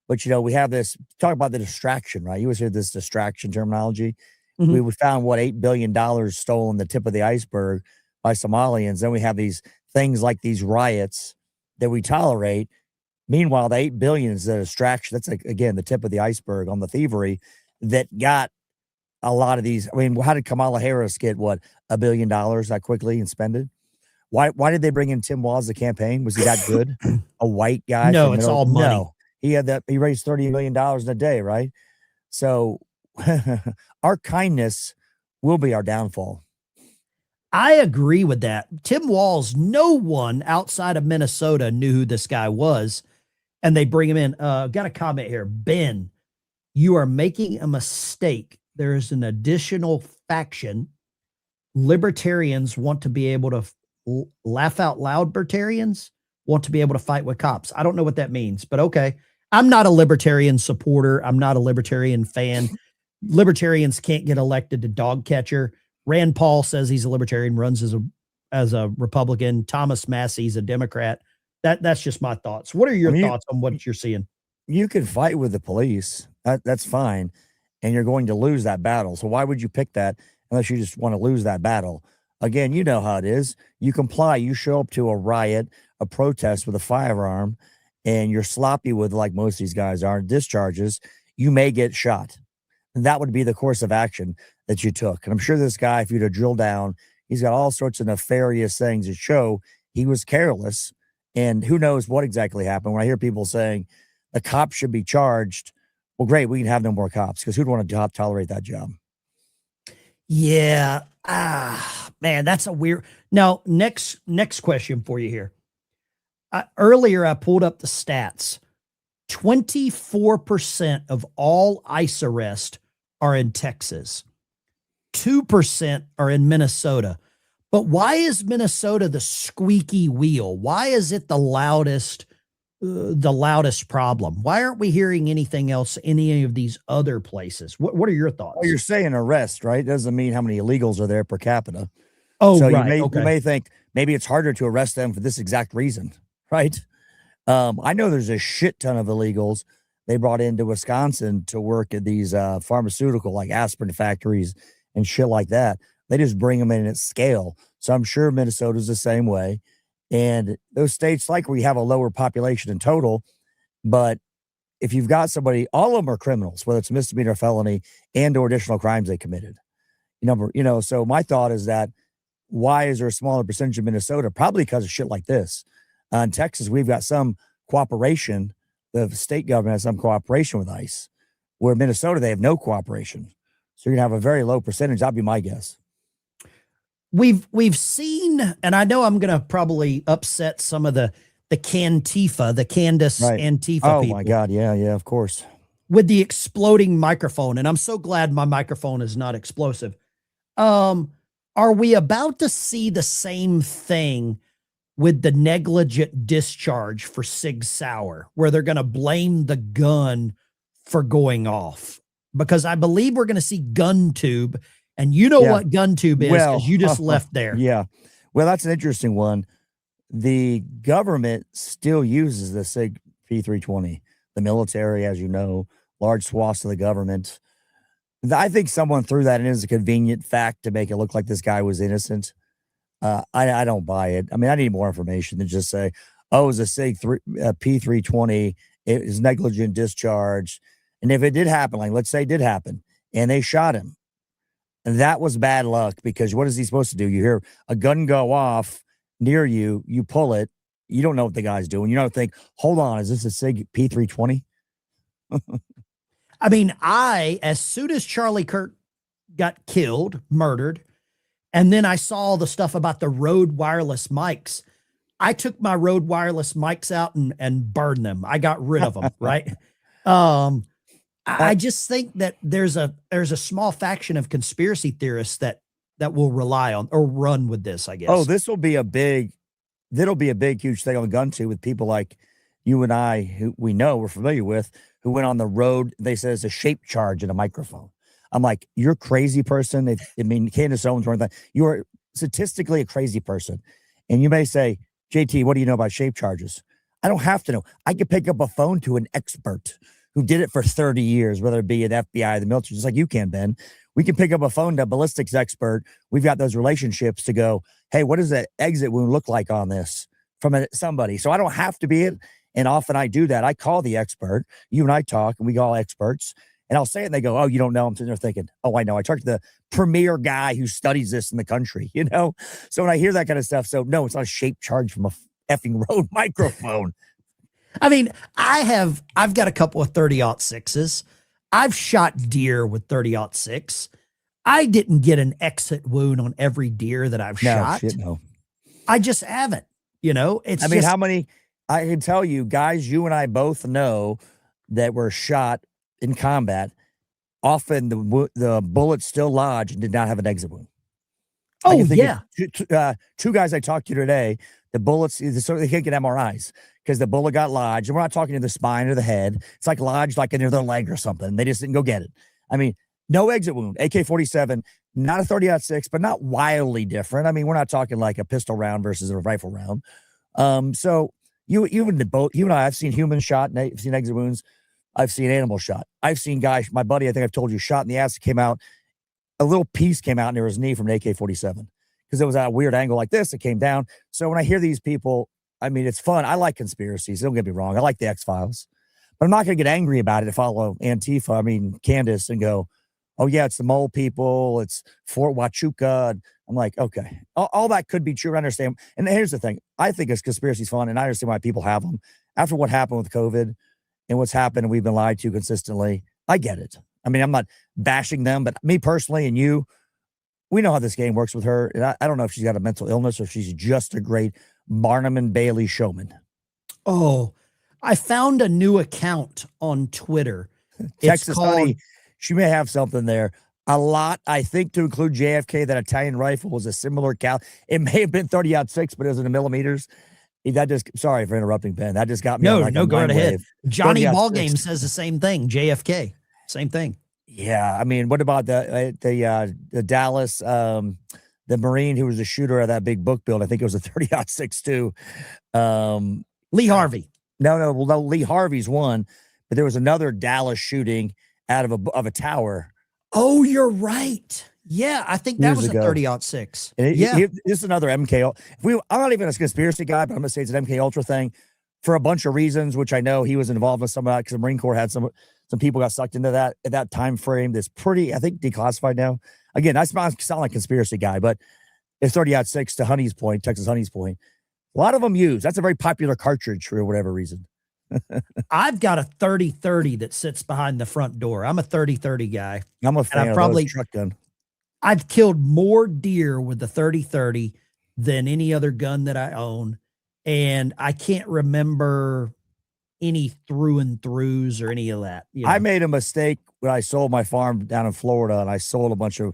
But, we have this, talk about the distraction, right? You always hear this distraction terminology. We found, $8 billion stolen the tip of the iceberg by Somalians. Then we have these things like these riots that we tolerate. Meanwhile, the $8 billion is a distraction. That's, again, the tip of the iceberg on the thievery that got a lot of these. I mean, how did Kamala Harris get, $1 billion that quickly and spend it? Why did they bring in Tim Walz, the campaign? Was he that good? A white guy? No, it's all money. No. He raised $30 million in a day, right? So our kindness will be our downfall. I agree with that. Tim Walz, no one outside of Minnesota knew who this guy was, and they bring him in. Got a comment here. Ben, you are making a mistake. There is an additional faction. Libertarians want to be able to laugh out loud. Libertarians want to be able to fight with cops. I don't know what that means, but okay. I'm not a libertarian supporter. I'm not a libertarian fan. Libertarians can't get elected to dog catcher. Rand Paul says he's a libertarian, runs as a Republican. Thomas Massey's a Democrat. That's just my thoughts. What are your thoughts on what you're seeing? You can fight with the police. That's fine. And you're going to lose that battle. So why would you pick that unless you just want to lose that battle? Again, you know how it is. You comply. You show up to a riot, a protest with a firearm, and you're sloppy with, like most of these guys are, discharges, you may get shot. And that would be the course of action that you took. And I'm sure this guy, if you'd have drilled down, he's got all sorts of nefarious things that show he was careless. And who knows what exactly happened. When I hear people saying the cops should be charged, well, great, we can have no more cops, because who'd want to tolerate that job? Yeah. Man, that's a weird. Now, next question for you here. Earlier, I pulled up the stats. 24% of all ICE arrests are in Texas. 2% are in Minnesota. But why is Minnesota the squeaky wheel? Why is it the loudest problem? Why aren't we hearing anything else in any of these other places? What are your thoughts? Well, you're saying arrest, right? Doesn't mean how many illegals are there per capita. Oh, so right. You may think maybe it's harder to arrest them for this exact reason, right? I know there's a shit ton of illegals they brought into Wisconsin to work at these pharmaceutical, like aspirin factories and shit like that. They just bring them in at scale. So I'm sure Minnesota's the same way. And those states, like, we have a lower population in total, but if you've got somebody, all of them are criminals, whether it's misdemeanor, felony, and or additional crimes they committed. So my thought is that why is there a smaller percentage of Minnesota? Probably because of shit like this. In Texas, we've got some cooperation. The state government has some cooperation with ICE, where Minnesota, they have no cooperation. So you're gonna have a very low percentage. That'd be my guess. We've seen, and I know I'm gonna probably upset some of the Cantifa, the Candace Antifa Oh people. my God, yeah, of course. With the exploding microphone, and I'm so glad my microphone is not explosive. Are we about to see the same thing with the negligent discharge for Sig Sauer, where they're going to blame the gun for going off? Because I believe we're going to see gun tube, and you know what gun tube is, because you just left there. Yeah. Well, that's an interesting one. The government still uses the SIG P320. The military, as you know, large swaths of the government. I think someone threw that in as a convenient fact to make it look like this guy was innocent. I don't buy it. I mean, I need more information than just say, oh, it was a SIG P320. It is negligent discharge. And if it did happen, like let's say it did happen, and they shot him, and that was bad luck, because what is he supposed to do? You hear a gun go off near you, you pull it, you don't know what the guy's doing. You don't think, hold on, is this a SIG P320? I mean, as soon as Charlie Kirk got killed, murdered, and then I saw the stuff about the Rode wireless mics, I took my Rode wireless mics out and burned them. I got rid of them, right? I just think that there's a small faction of conspiracy theorists that will rely on or run with this, I guess. Oh, that'll be a big, huge thing on gun too, with people like you and I, who we know, we're familiar with, who went on the road. They said it's a shape charge in a microphone. I'm like, you're a crazy person. Candace Owens or anything. You are statistically a crazy person. And you may say, JT, what do you know about shape charges? I don't have to know. I could pick up a phone to an expert who did it for 30 years, whether it be an FBI, the military, just like you can, Ben. We can pick up a phone to a ballistics expert. We've got those relationships to go, hey, what does that exit wound look like on this from somebody? So I don't have to be it. And often I do that. I call the expert. You and I talk, and we call experts. And I'll say it, and they go, oh, you don't know. I'm sitting there thinking, oh, I know. I talked to the premier guy who studies this in the country, So when I hear that kind of stuff, so no, it's not a shape charge from a effing Rode microphone. I mean, I've got a couple of 30-06s. I've shot deer with 30-06. I didn't get an exit wound on every deer that I've shot. Shit, no. I just haven't, it's how many, I can tell you, guys, you and I both know that were shot in combat. Often the bullets still lodged and did not have an exit wound. Oh, yeah. Two guys I talked to today The bullets, so they can't get MRIs because the bullet got lodged. And we're not talking to the spine or the head. It's like lodged like into their leg or something. They just didn't go get it. I mean, no exit wound, AK-47, not a 30-06, but not wildly different. I mean, we're not talking like a pistol round versus a rifle round. So you and I, I've seen humans shot, and I've seen exit wounds. I've seen animal shot. I've seen guys, my buddy, I think I've told you, shot in the ass. It came out, a little piece came out near his knee from an AK-47 because it was at a weird angle like this. It came down. So when I hear these people, I mean, it's fun. I like conspiracies. Don't get me wrong. I like the X-Files. But I'm not going to get angry about it if I follow Antifa, Candace, and go, oh, yeah, it's the mole people. It's Fort Huachuca. And I'm like, okay, all that could be true. I understand. And here's the thing. I think it's conspiracies fun, and I understand why people have them. After what happened with COVID and what's happened, and we've been lied to consistently, I get it. I mean, I'm not bashing them, but me personally and you, we know how this game works with her. And I don't know if she's got a mental illness or if she's just a great Barnum and Bailey showman. Oh, I found a new account on Twitter. Texas Honey, she may have something there. A lot, I think, to include JFK, that Italian rifle was a similar cal. It may have been 30-06, but it was in the millimeters. That just, sorry for interrupting, Ben. That just got me. No, like no, go right ahead. Johnny 30-06. Ballgame says the same thing. JFK, same thing. Yeah, I mean, what about the Dallas, the Marine who was the shooter of that big book build? I think it was a 30-06 too. Lee Harvey. No, Lee Harvey's one, but there was another Dallas shooting out of a tower. Oh, you're right. Yeah, I think that Years was ago. a 30-06. Yeah, Yeah. this is another MK. I'm not even a conspiracy guy, but I'm gonna say it's an MK Ultra thing for a bunch of reasons, which I know he was involved with some of that because the Marine Corps had some people got sucked into that at that time frame. That's pretty, I think, declassified now. Again, I sound like a conspiracy guy, but it's 30-06 to Honey's point, Texas Honey's point. A lot of them use. That's a very popular cartridge for whatever reason. I've got a 30-30 that sits behind the front door. I'm a 30-30 guy. I'm a fan of those truck gun. I've killed more deer with the 30-30 than any other gun that I own. And I can't remember any through and throughs or any of that. You know? I made a mistake when I sold my farm down in Florida, and I sold a bunch of,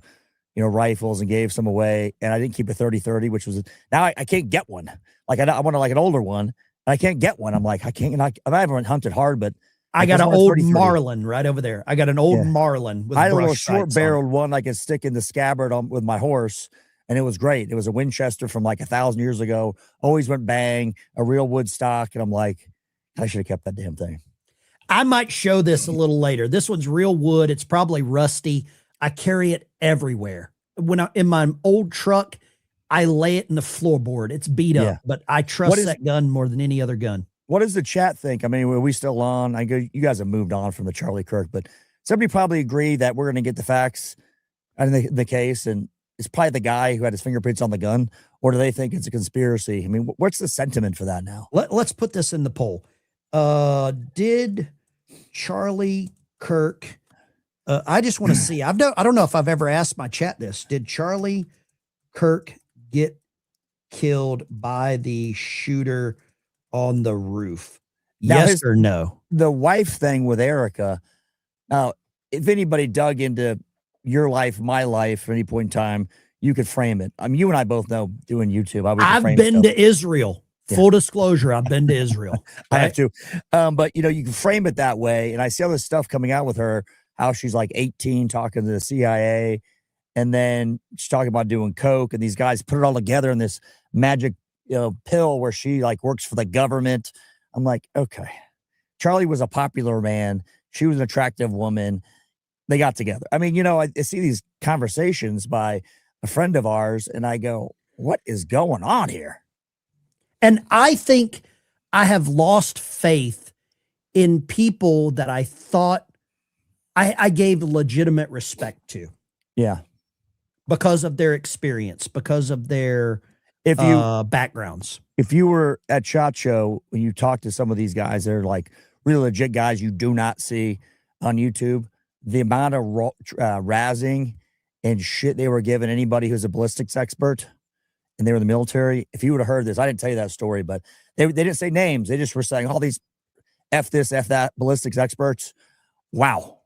rifles and gave some away, and I didn't keep a 30-30, which was now I can't get one. Like I want like an older one, and I can't get one. I'm like, I haven't hunted hard, but I got an old Marlin right over there. I got an old Marlin with I had a little brush sights on it. short-barreled one I could stick in the scabbard with my horse, and it was great. It was a Winchester from like 1,000 years ago. Always went bang, a real wood stock, and I'm like, I should have kept that damn thing. I might show this a little later. This one's real wood. It's probably rusty. I carry it everywhere. When in my old truck, I lay it in the floorboard. It's beat up, but I trust that gun more than any other gun. What does the chat think? I mean, are we still on? I go, you guys have moved on from the Charlie Kirk, but somebody probably agree that we're going to get the facts in the case, and it's probably the guy who had his fingerprints on the gun, or do they think it's a conspiracy? I mean, what's the sentiment for that now? Let's put this in the poll. Did Charlie Kirk? I just want to see. I don't know if I've ever asked my chat this. Did Charlie Kirk get killed by the shooter on the roof? Now, Yes or no? The wife thing with Erica. Now, if anybody dug into your life, my life, at any point in time, you could frame it. I mean, you and I both know doing YouTube. I've been to Israel. Full disclosure, I've been to Israel. I have to. But, you can frame it that way. And I see all this stuff coming out with her, how she's like 18 talking to the CIA. And then she's talking about doing coke. And these guys put it all together in this magic pill where she like works for the government. I'm like, okay. Charlie was a popular man. She was an attractive woman. They got together. I mean, I see these conversations by a friend of ours, and I go, what is going on here? And I think I have lost faith in people that I thought I gave legitimate respect to. Yeah. Because of their experience, because of their backgrounds. If you were at SHOT Show, when you talk to some of these guys, they're like really legit guys you do not see on YouTube. The amount of razzing and shit they were giving anybody who's a ballistics expert and they were in the military. If you would have heard this, I didn't tell you that story, but they didn't say names. They just were saying all these F this, F that ballistics experts. Wow.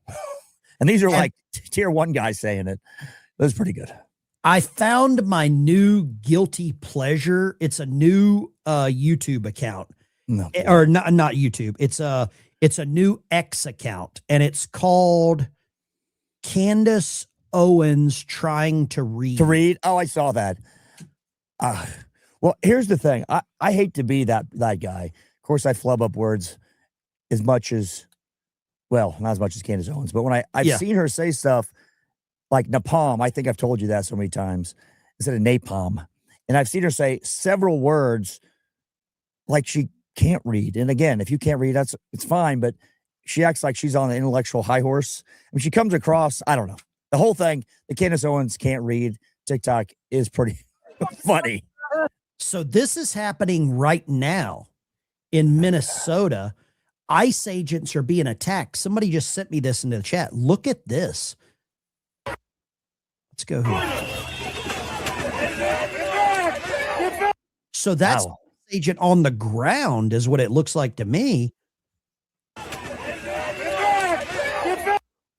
And these are like tier 1 guys saying it. It was pretty good. I found my new guilty pleasure. It's a new YouTube account. No, Or not YouTube. It's a new X account, and it's called Candace Owens Trying to Read. To read? Oh, I saw that. Well, here's the thing. I hate to be that guy. Of course, I flub up words as much as, well, not as much as Candace Owens, but when I've seen her say stuff like napalm, I think I've told you that so many times, instead of napalm. And I've seen her say several words like she can't read. And again, if you can't read, it's fine, but she acts like she's on the intellectual high horse. I mean, she comes across, I don't know. The whole thing, the Candace Owens can't read TikTok is pretty funny. So this is happening right now in Minnesota. ICE agents are being attacked. Somebody just sent me this into the chat. Look at this. Let's go here. So that's Wow. agent on the ground is what it looks like to me.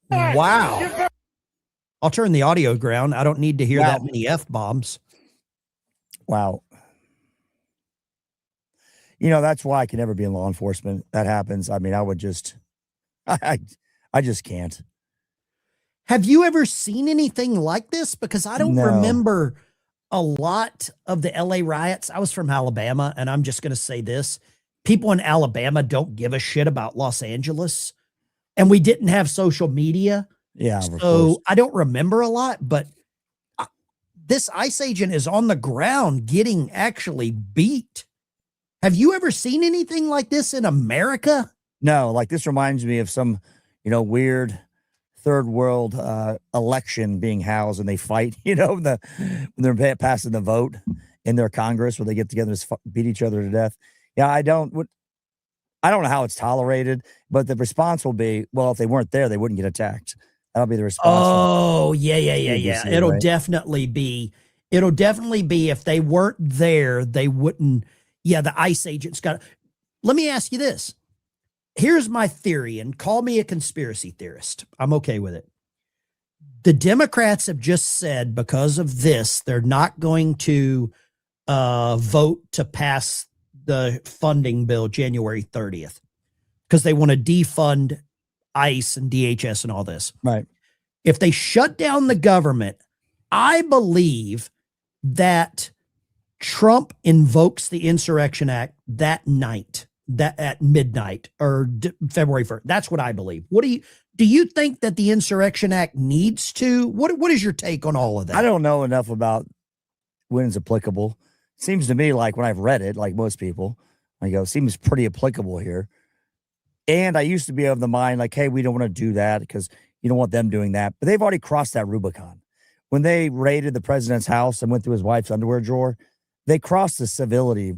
Wow. I'll turn the audio down. I don't need to hear that many F-bombs. Wow. You know, that's why I can never be in law enforcement. That happens. I mean, I would just, I just can't. Have you ever seen anything like this? Because I don't remember a lot of the LA riots. I was from Alabama, and I'm just going to say this. People in Alabama don't give a shit about Los Angeles, and we didn't have social media. Yeah. So I don't remember a lot, but this ICE agent is on the ground getting actually beat. Have you ever seen anything like this in America? No, like this reminds me of some, weird third world election being housed and they fight, when they're passing the vote in their Congress where they get together and beat each other to death. Yeah, I don't know how it's tolerated, but the response will be, well, if they weren't there, they wouldn't get attacked. That'll be the response. Oh, yeah. ABC, It'll right? definitely be if they weren't there, they wouldn't. Yeah, the ICE agents got. Let me ask you this. Here's my theory, and call me a conspiracy theorist. I'm okay with it. The Democrats have just said because of this, they're not going to vote to pass the funding bill January 30th because they want to defund ICE and DHS and all this. Right. If they shut down the government, I believe that Trump invokes the Insurrection Act that night, that at midnight or February 1st. That's what I believe. Do you think that the Insurrection Act needs to? What is your take on all of that? I don't know enough about when it's applicable. Seems to me like when I've read it, like most people, I go, seems pretty applicable here. And I used to be of the mind like, hey, we don't want to do that because you don't want them doing that. But they've already crossed that Rubicon. When they raided the president's house and went through his wife's underwear drawer, they crossed the civility,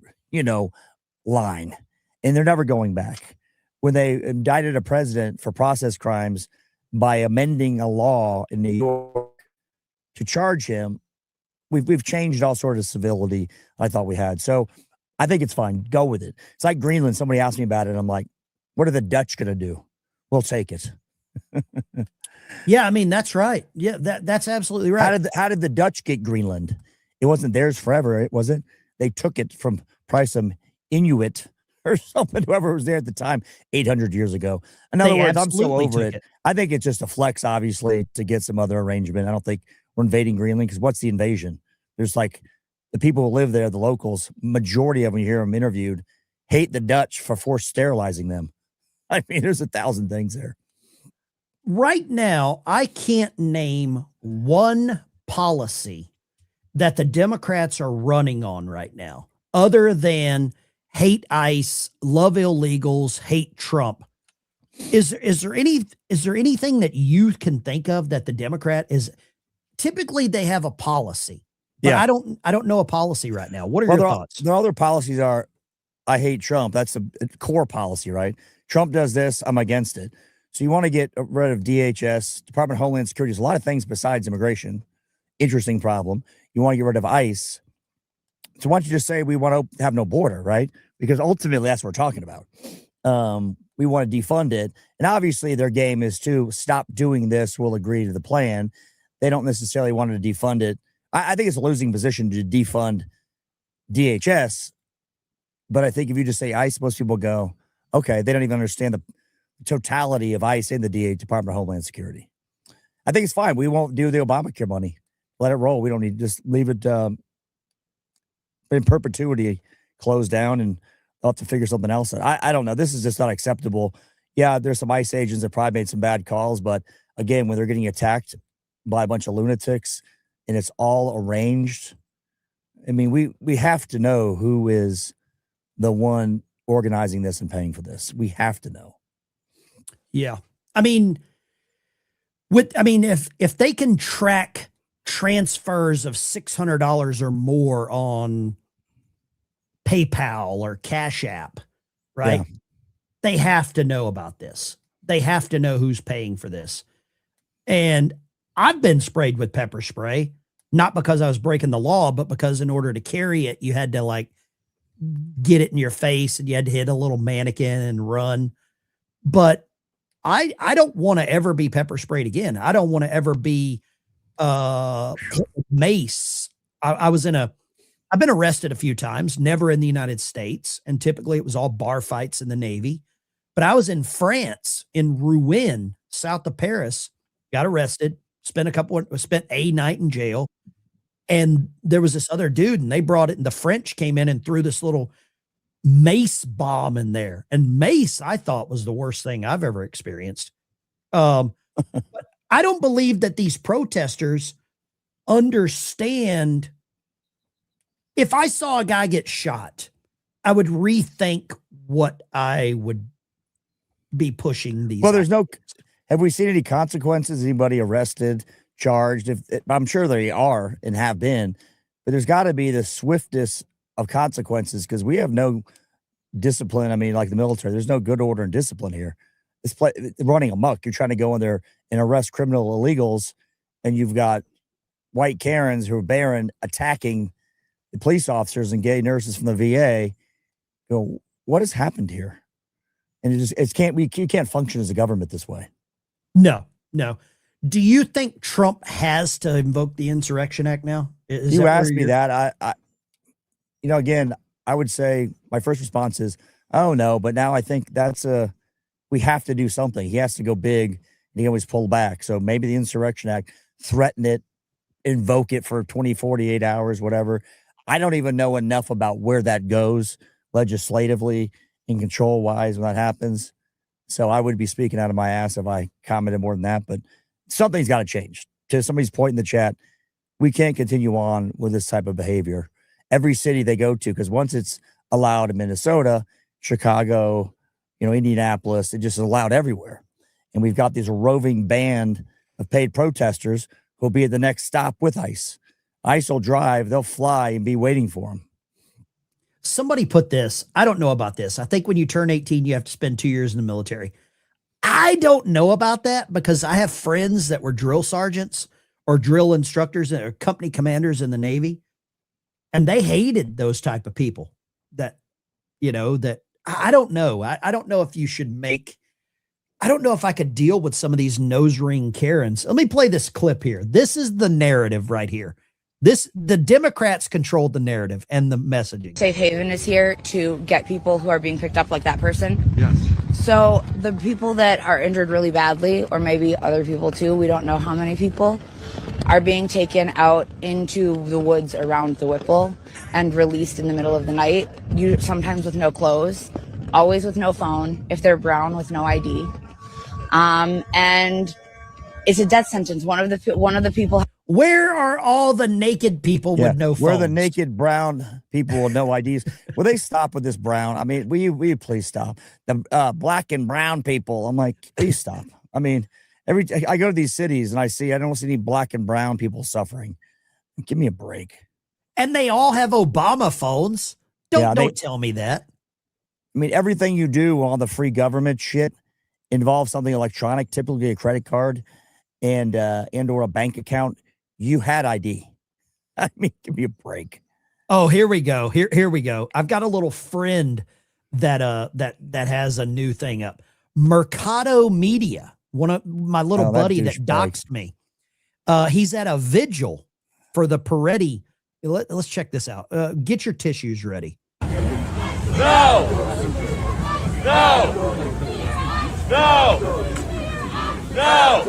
line, and they're never going back. When they indicted a president for process crimes by amending a law in New York to charge him, we've changed all sorts of civility I thought we had. So I think it's fine. Go with it. It's like Greenland. Somebody asked me about it. I'm like, what are the Dutch going to do? We'll take it. Yeah, I mean, that's right. Yeah, that's absolutely right. How did the Dutch get Greenland? It wasn't theirs forever, it wasn't. They took it from probably some Inuit or something, whoever was there at the time, 800 years ago. In other words, I'm so over it. I think it's just a flex, obviously, to get some other arrangement. I don't think we're invading Greenland because what's the invasion? There's like the people who live there, the locals, majority of them, you hear them interviewed, hate the Dutch for forced sterilizing them. I mean, there's 1,000 things there. Right now, I can't name one policy that the Democrats are running on right now, other than hate ICE, love illegals, hate Trump. Is there anything that you can think of that the Democrat is? Typically, they have a policy, but I don't know a policy right now. What are your thoughts? Their other policies are, I hate Trump. That's a core policy, right? Trump does this, I'm against it. So you want to get rid of DHS, Department of Homeland Security. There's a lot of things besides immigration. Interesting problem. You want to get rid of ICE. So why don't you just say we want to have no border, right? Because ultimately that's what we're talking about. We want to defund it. And obviously their game is to stop doing this. We'll agree to the plan. They don't necessarily want to defund it I think it's a losing position to defund DHS. But I think if you just say ICE, most people go, okay, they don't even understand the totality of ICE in the Department of Homeland Security. I think it's fine. We won't do the Obamacare money. Let it roll. We don't need to just leave it in perpetuity, closed down, and they'll have to figure something else out. I don't know. This is just not acceptable. Yeah, there's some ICE agents that probably made some bad calls, but again, when they're getting attacked by a bunch of lunatics and it's all arranged, I mean, we have to know who is the one organizing this and paying for this. We have to know. Yeah. I mean, if they can track transfers of $600 or more on PayPal or Cash App, right? Yeah. They have to know about this. They have to know who's paying for this. And I've been sprayed with pepper spray, not because I was breaking the law, but because in order to carry it, you had to like get it in your face and you had to hit a little mannequin and run. But I don't want to ever be pepper sprayed again. I don't want to ever be mace. I've been arrested a few times, never in the United States. And typically it was all bar fights in the Navy. But I was in France, in Rouen, south of Paris, got arrested, spent a night in jail. And there was this other dude, and they brought it, and the French came in and threw this little mace bomb in there. And mace, I thought, was the worst thing I've ever experienced. But I don't believe that these protesters understand. If I saw a guy get shot, I would rethink what I would be pushing these. Well, have we seen any consequences? Anybody arrested, charged? I'm sure they are and have been, but there's got to be the swiftest of consequences because we have no discipline. I mean, like the military, there's no good order and discipline here. It's running amok. You're trying to go in there and arrest criminal illegals, and you've got white Karens who are barren attacking the police officers and gay nurses from the VA. Go, what has happened here? And you can't function as a government this way. No. Do you think Trump has to invoke the Insurrection Act now? You asked me that. I again, I would say my first response is, oh no, but now I think we have to do something. He has to go big and he always pull back. So maybe the Insurrection Act, threaten it, invoke it for 20, 48 hours, whatever. I don't even know enough about where that goes legislatively and control wise when that happens. So I would be speaking out of my ass if I commented more than that, but something's got to change. To somebody's point in the chat, we can't continue on with this type of behavior. Every city they go to, because once it's allowed in Minnesota, Chicago, Indianapolis, it just is allowed everywhere. And we've got this roving band of paid protesters who will be at the next stop with ICE. ICE will drive, they'll fly and be waiting for them. Somebody put this, I don't know about this. I think when you turn 18, you have to spend 2 years in the military. I don't know about that because I have friends that were drill sergeants or drill instructors or company commanders in the Navy. And they hated those type of people that I don't know. I don't know if you should I don't know if I could deal with some of these nose ring Karens. Let me play this clip here. This is the narrative right here. The Democrats controlled the narrative and the messaging. Safe Haven is here to get people who are being picked up like that person. Yes. So the people that are injured really badly, or maybe other people too, we don't know how many people, are being taken out into the woods around the Whipple and released in the middle of the night, sometimes with no clothes, always with no phone, if they're brown, with no ID. And it's a death sentence. One of the people. Where are all the naked people with no phones? Where are the naked brown people with no IDs? Will they stop with this brown? I mean, will you please stop? The black and brown people. I'm like, please stop. I mean, I go to these cities and I don't see any black and brown people suffering. Give me a break. And they all have Obama phones. Don't tell me that. I mean, everything you do on the free government shit involves something electronic, typically a credit card and or a bank account. You had ID. I mean, give me a break. Oh, here we go. Here we go. I've got a little friend that has a new thing up. Mercado Media. One of my little buddy that doxed me. He's at a vigil for the Peretti. Let's check this out. Get your tissues ready. No! No! No! No!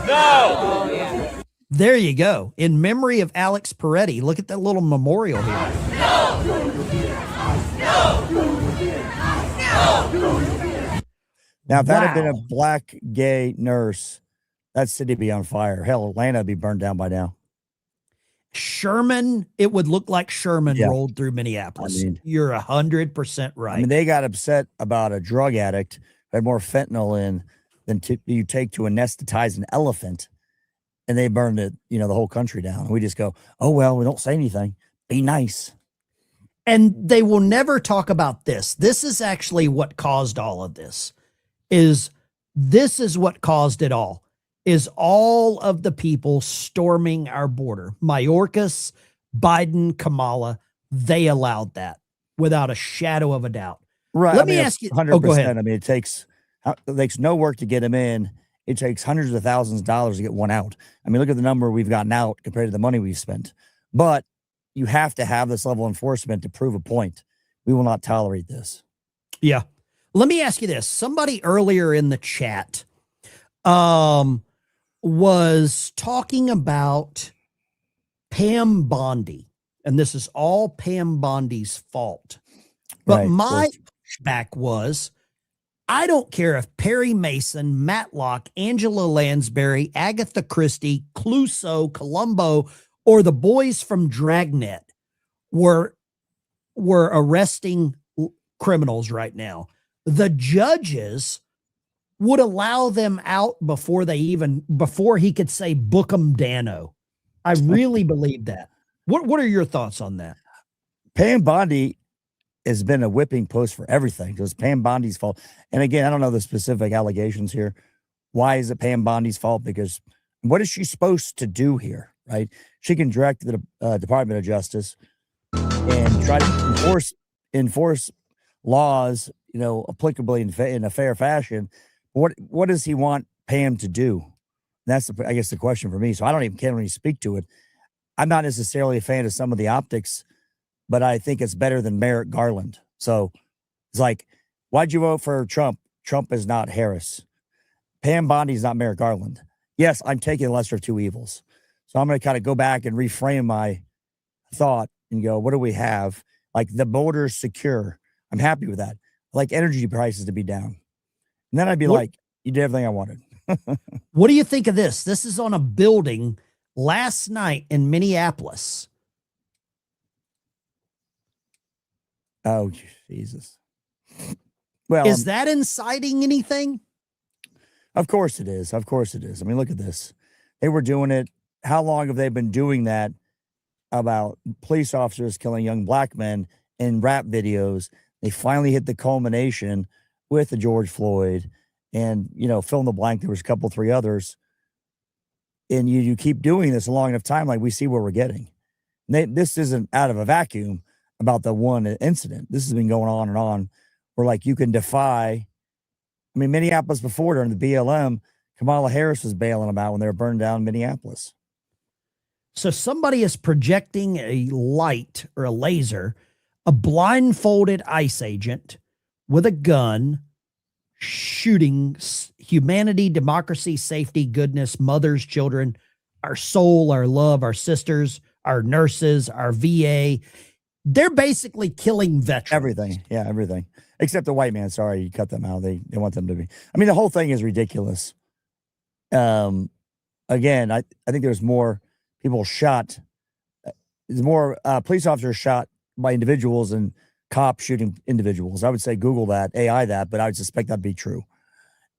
No! There you go. In memory of Alex Peretti. Look at that little memorial here. No! No! No! Now, if that had been a black gay nurse, that city would be on fire. Hell, Atlanta would be burned down by now. Sherman, it would look like Sherman rolled through Minneapolis. You're 100% right. I mean, they got upset about a drug addict who had more fentanyl in than you take to anesthetize an elephant, and they burned it, the whole country down. We just go, oh, well, we don't say anything. Be nice. And they will never talk about this. This is actually what caused all of this. This is what caused it all. Is all of the people storming our border. Mayorkas, Biden, Kamala, they allowed that without a shadow of a doubt. Right. Let me ask you. 100%. Go ahead. I mean, it takes no work to get them in. It takes hundreds of thousands of dollars to get one out. I mean, look at the number we've gotten out compared to the money we've spent. But you have to have this level of enforcement to prove a point. We will not tolerate this. Yeah. Let me ask you this. Somebody earlier in the chat was talking about Pam Bondi, and this is all Pam Bondi's fault. But my pushback was, I don't care if Perry Mason, Matlock, Angela Lansbury, Agatha Christie, Clouseau, Columbo, or the boys from Dragnet were arresting criminals right now. The judges would allow them out before he could say book 'em Dano. I really believe that. What are your thoughts on that? Pam Bondi has been a whipping post for everything. It was Pam Bondi's fault. And again, I don't know the specific allegations here. Why is it Pam Bondi's fault? Because what is she supposed to do here, right? She can direct the Department of Justice and try to enforce laws, applicably in a fair fashion. What does he want Pam to do? That's I guess the question for me. So I can't really speak to it. I'm not necessarily a fan of some of the optics, but I think it's better than Merrick Garland. So it's like, why'd you vote for Trump? Trump is not Harris. Pam Bondi is not Merrick Garland. Yes, I'm taking the lesser of two evils. So I'm going to kind of go back and reframe my thought and go, what do we have? Like the border's secure. I'm happy with that. I like energy prices to be down. And then I'd be like, you did everything I wanted. What do you think of this? This is on a building last night in Minneapolis. Oh, Jesus. Well, is that inciting anything? Of course it is. Of course it is. I mean, look at this. They were doing it. How long have they been doing that about police officers killing young black men in rap videos? They finally hit the culmination with the George Floyd and, fill in the blank. There was a couple, 3 others. And you keep doing this a long enough time, like we see where we're getting. This isn't out of a vacuum about the one incident. This has been going on and on where like you can defy. I mean, Minneapolis before during the BLM, Kamala Harris was bailing them out when they were burned down Minneapolis. So somebody is projecting a light or a laser, a blindfolded ICE agent with a gun, shooting humanity, democracy, safety, goodness, mothers, children, our soul, our love, our sisters, our nurses, our VA. They're basically killing veterans. Everything. Yeah, everything. Except the white man. Sorry, you cut them out. They want them to be. I mean, the whole thing is ridiculous. Again, I think there's more people shot. There's more police officers shot by individuals and cops shooting individuals. I would say Google that, AI that, but I would suspect that'd be true.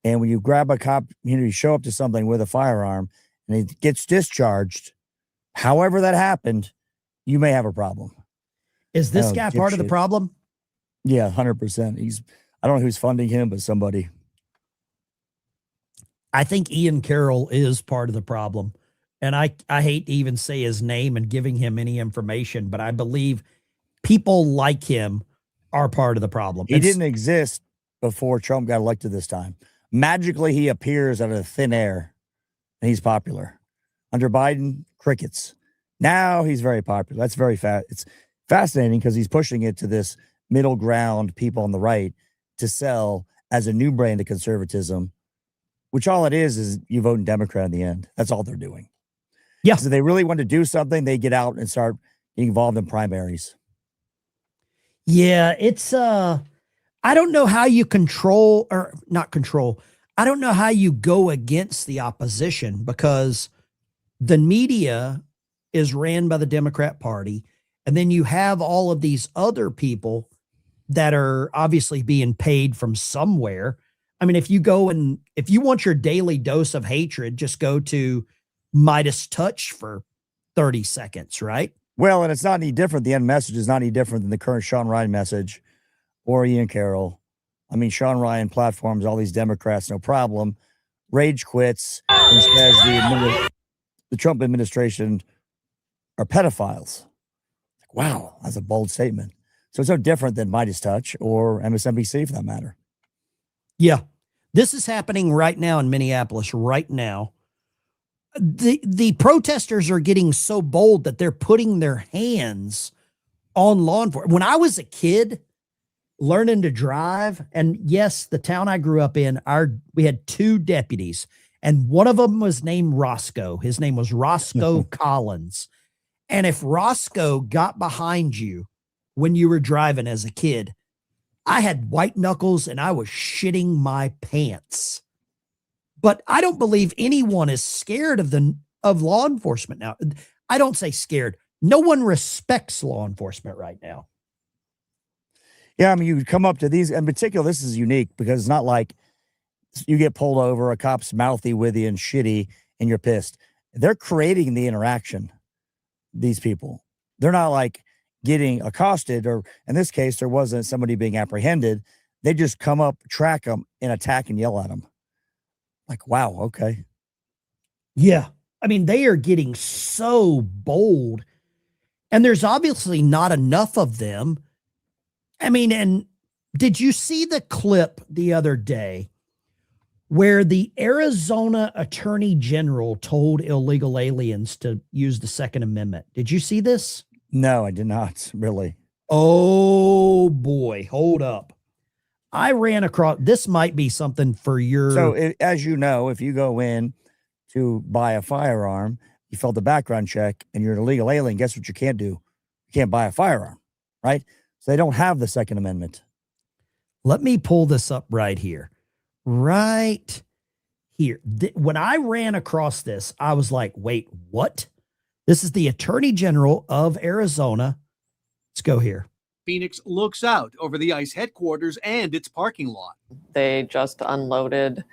And when you grab a cop, you show up to something with a firearm and it gets discharged, however that happened, you may have a problem. Is this guy part of the problem? Yeah, 100%. I don't know who's funding him, but somebody. I think Ian Carroll is part of the problem. And I hate to even say his name and giving him any information, but I believe people like him are part of the problem. He didn't exist before Trump got elected this time. Magically, he appears out of thin air and he's popular. Under Biden, crickets. Now he's very popular. That's very it's fascinating because he's pushing it to this middle ground people on the right to sell as a new brand of conservatism, which all it is you vote Democrat in the end. That's all they're doing. Yeah. So if they really want to do something, they get out and start getting involved in primaries. Yeah, it's I don't know how you control or not control. I don't know how you go against the opposition because the media is ran by the Democrat Party. And then you have all of these other people that are obviously being paid from somewhere. I mean, if you want your daily dose of hatred, just go to Midas Touch for 30 seconds, right? Well, and it's not any different. The end message is not any different than the current Sean Ryan message or Ian Carroll. I mean, Sean Ryan platforms all these Democrats, no problem. Rage quits and says the Trump administration are pedophiles. Wow, that's a bold statement. So it's no different than Midas Touch or MSNBC for that matter. Yeah. This is happening right now in Minneapolis right now. The protesters are getting so bold that they're putting their hands on law enforcement. When I was a kid learning to drive, and yes, the town I grew up in, we had 2 deputies, and one of them was named Roscoe. His name was Roscoe Collins. And if Roscoe got behind you when you were driving as a kid, I had white knuckles and I was shitting my pants. But I don't believe anyone is scared of law enforcement now. I don't say scared. No one respects law enforcement right now. Yeah, I mean, you come up to these, in particular, this is unique because it's not like you get pulled over, a cop's mouthy with you and shitty, and you're pissed. They're creating the interaction, these people. They're not like getting accosted, or in this case, there wasn't somebody being apprehended. They just come up, track them, and attack and yell at them. Like, wow, okay. Yeah. I mean, they are getting so bold, and there's obviously not enough of them. I mean, and did you see the clip the other day where the Arizona Attorney General told illegal aliens to use the Second Amendment? Did you see this? No, I did not, really. Oh, boy. Hold up. I ran across, this might be something for your... So, as you know, if you go in to buy a firearm, you fill the background check, and you're an illegal alien, guess what you can't do? You can't buy a firearm, right? So they don't have the Second Amendment. Let me pull this up right here. Right here. When I ran across this, I was like, wait, what? This is the Attorney General of Arizona. Let's go here. Phoenix looks out over the ICE headquarters and its parking lot. They just unloaded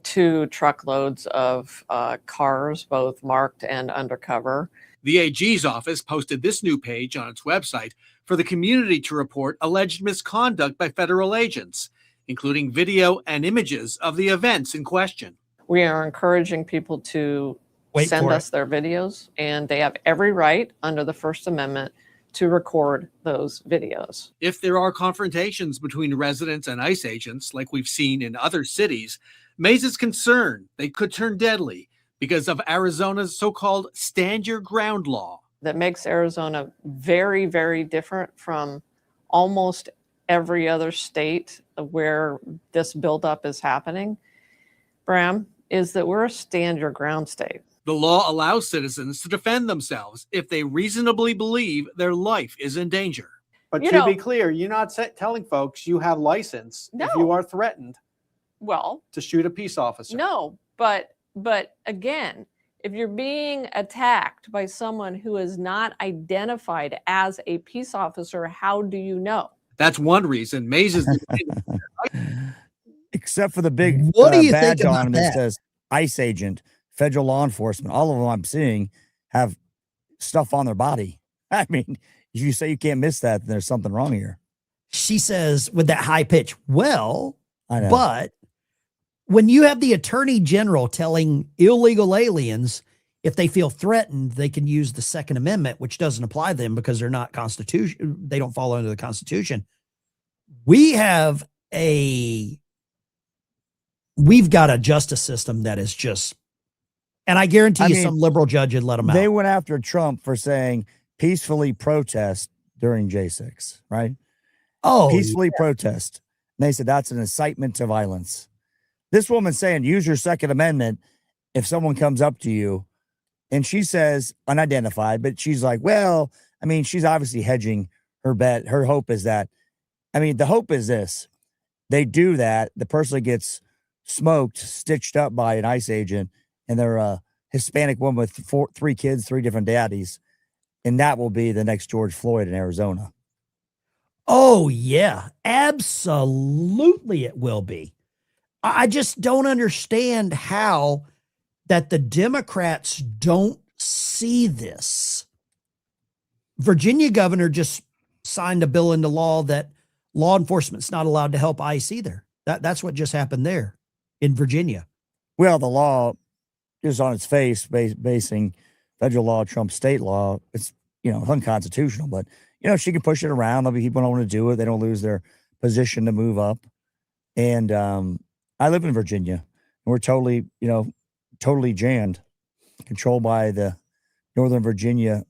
2 truckloads of cars, both marked and undercover. The AG's office posted this new page on its website for the community to report alleged misconduct by federal agents, including video and images of the events in question. We are encouraging people to send us their videos, and they have every right under the First Amendment to record those videos. If there are confrontations between residents and ICE agents, like we've seen in other cities, Mays is concerned they could turn deadly because of Arizona's so-called stand your ground law. That makes Arizona very, very different from almost every other state where this buildup is happening, Bram, is that we're a stand your ground state. The law allows citizens to defend themselves if they reasonably believe their life is in danger. But to be clear, you're not telling folks you have license if you are threatened to shoot a peace officer. No, but again, if you're being attacked by someone who is not identified as a peace officer, how do you know? That's one reason Mays is... Except for the big what do you badge think on about him that says ICE agent, federal law enforcement. All of them I'm seeing have stuff on their body. I mean, if you say you can't miss that, then there's something wrong here. She says with that high pitch, well, I know. but when you have the Attorney General telling illegal aliens if they feel threatened, they can use the Second Amendment, which doesn't apply to them because they're not constitution. They don't fall under the Constitution. We've got a justice system that is just And I guarantee you some liberal judge would let them out. They went after Trump for saying peacefully protest during J6, right? Oh, peacefully protest. And they said that's an incitement to violence. This woman's saying use your Second Amendment if someone comes up to you. And she says unidentified, but she's like, well, I mean, she's obviously hedging her bet. Her hope is that, I mean, the hope is this. They do that. The person gets smoked, stitched up by an ICE agent, and they're a Hispanic woman with three kids, three different daddies. And that will be the next George Floyd in Arizona. Oh, yeah, absolutely it will be. I just don't understand how that the Democrats don't see this. Virginia governor just signed a bill into law that law enforcement's not allowed to help ICE either. That's what just happened there in Virginia. Well, the law is on its face, basing federal law, Trump state law. It's, unconstitutional, but, she can push it around. There'll be people who don't want to do it. They don't lose their position to move up. And I live in Virginia. And we're totally, totally jammed, controlled by the Northern Virginia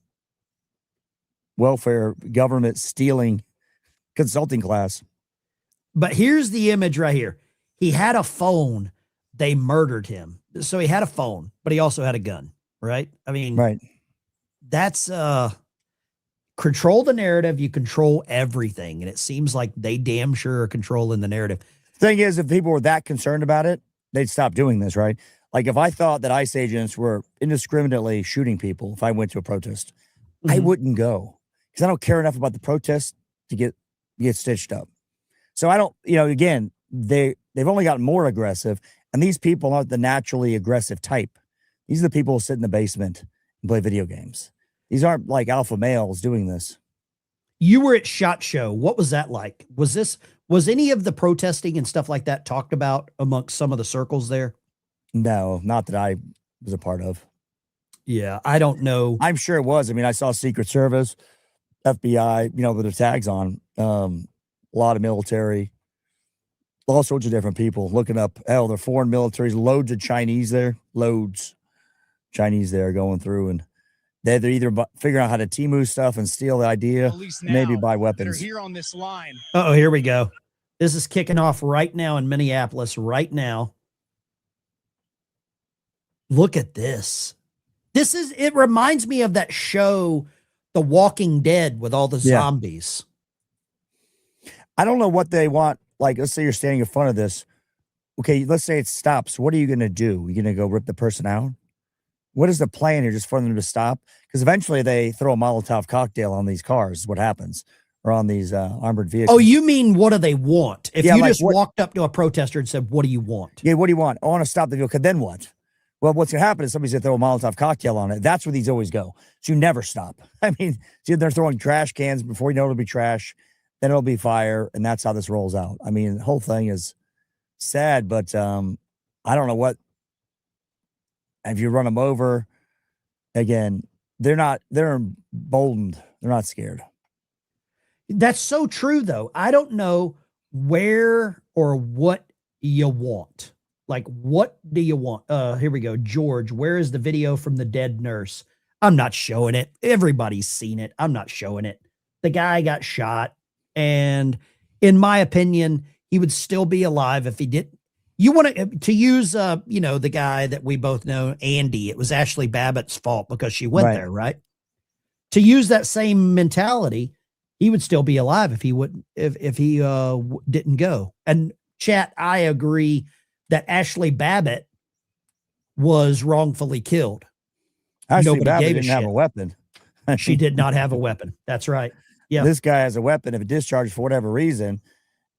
welfare government stealing consulting class. But here's the image right here. He had a phone. They murdered him. So he had a phone, but he also had a gun, right? I mean, right. That's control the narrative. You control everything. And it seems like they damn sure are controlling the narrative. Thing is, if people were that concerned about it, they'd stop doing this, right? Like if I thought that ICE agents were indiscriminately shooting people, if I went to a protest, I wouldn't go because I don't care enough about the protest to get stitched up. So I don't, again, they've only gotten more aggressive, and these people aren't the naturally aggressive type. These are the people who sit in the basement and play video games. These aren't like alpha males doing this. You were at SHOT Show. What was that like? Was any of the protesting and stuff like that talked about amongst some of the circles there? No, not that I was a part of. Yeah, I don't know. I'm sure it was. I mean, I saw Secret Service, FBI, with their tags on, a lot of military, all sorts of different people looking up. Hell, they're foreign militaries, loads of Chinese there, Chinese there going through, and they're either figuring out how to Temu stuff and steal the idea, maybe buy weapons. Here on this line. Oh, here we go. This is kicking off right now in Minneapolis. Right now. Look at this. It reminds me of that show, The Walking Dead, with all the zombies. I don't know what they want. Like, let's say you're standing in front of this. Okay, let's say it stops. What are you going to do? You're going to go rip the person out? What is the plan here just for them to stop? Because eventually they throw a Molotov cocktail on these cars, is what happens, or on these armored vehicles. Oh, you mean what do they want? If you just walked up to a protester and said, what do you want? Yeah, what do you want? I want to stop the vehicle. Then what? Well, what's going to happen is somebody's going to throw a Molotov cocktail on it. That's where these always go. So you never stop. I mean, see, they're throwing trash cans before you know it'll be trash. Then it'll be fire. And that's how this rolls out. I mean, the whole thing is sad, but I don't know what. If you run them over, again, they're emboldened. They're not scared. That's so true, though. I don't know where or what you want. Like, what do you want? Here we go. George, where is the video from the dead nurse? I'm not showing it. Everybody's seen it. I'm not showing it. The guy got shot. And in my opinion, he would still be alive if he didn't. You want to use, the guy that we both know, Andy. It was Ashley Babbitt's fault because she went there, right? To use that same mentality, he would still be alive if he wouldn't, if he didn't go. And chat, I agree that Ashley Babbitt was wrongfully killed. Ashley Babbitt didn't have a weapon. She did not have a weapon. That's right. Yeah, this guy has a weapon. If it discharged for whatever reason,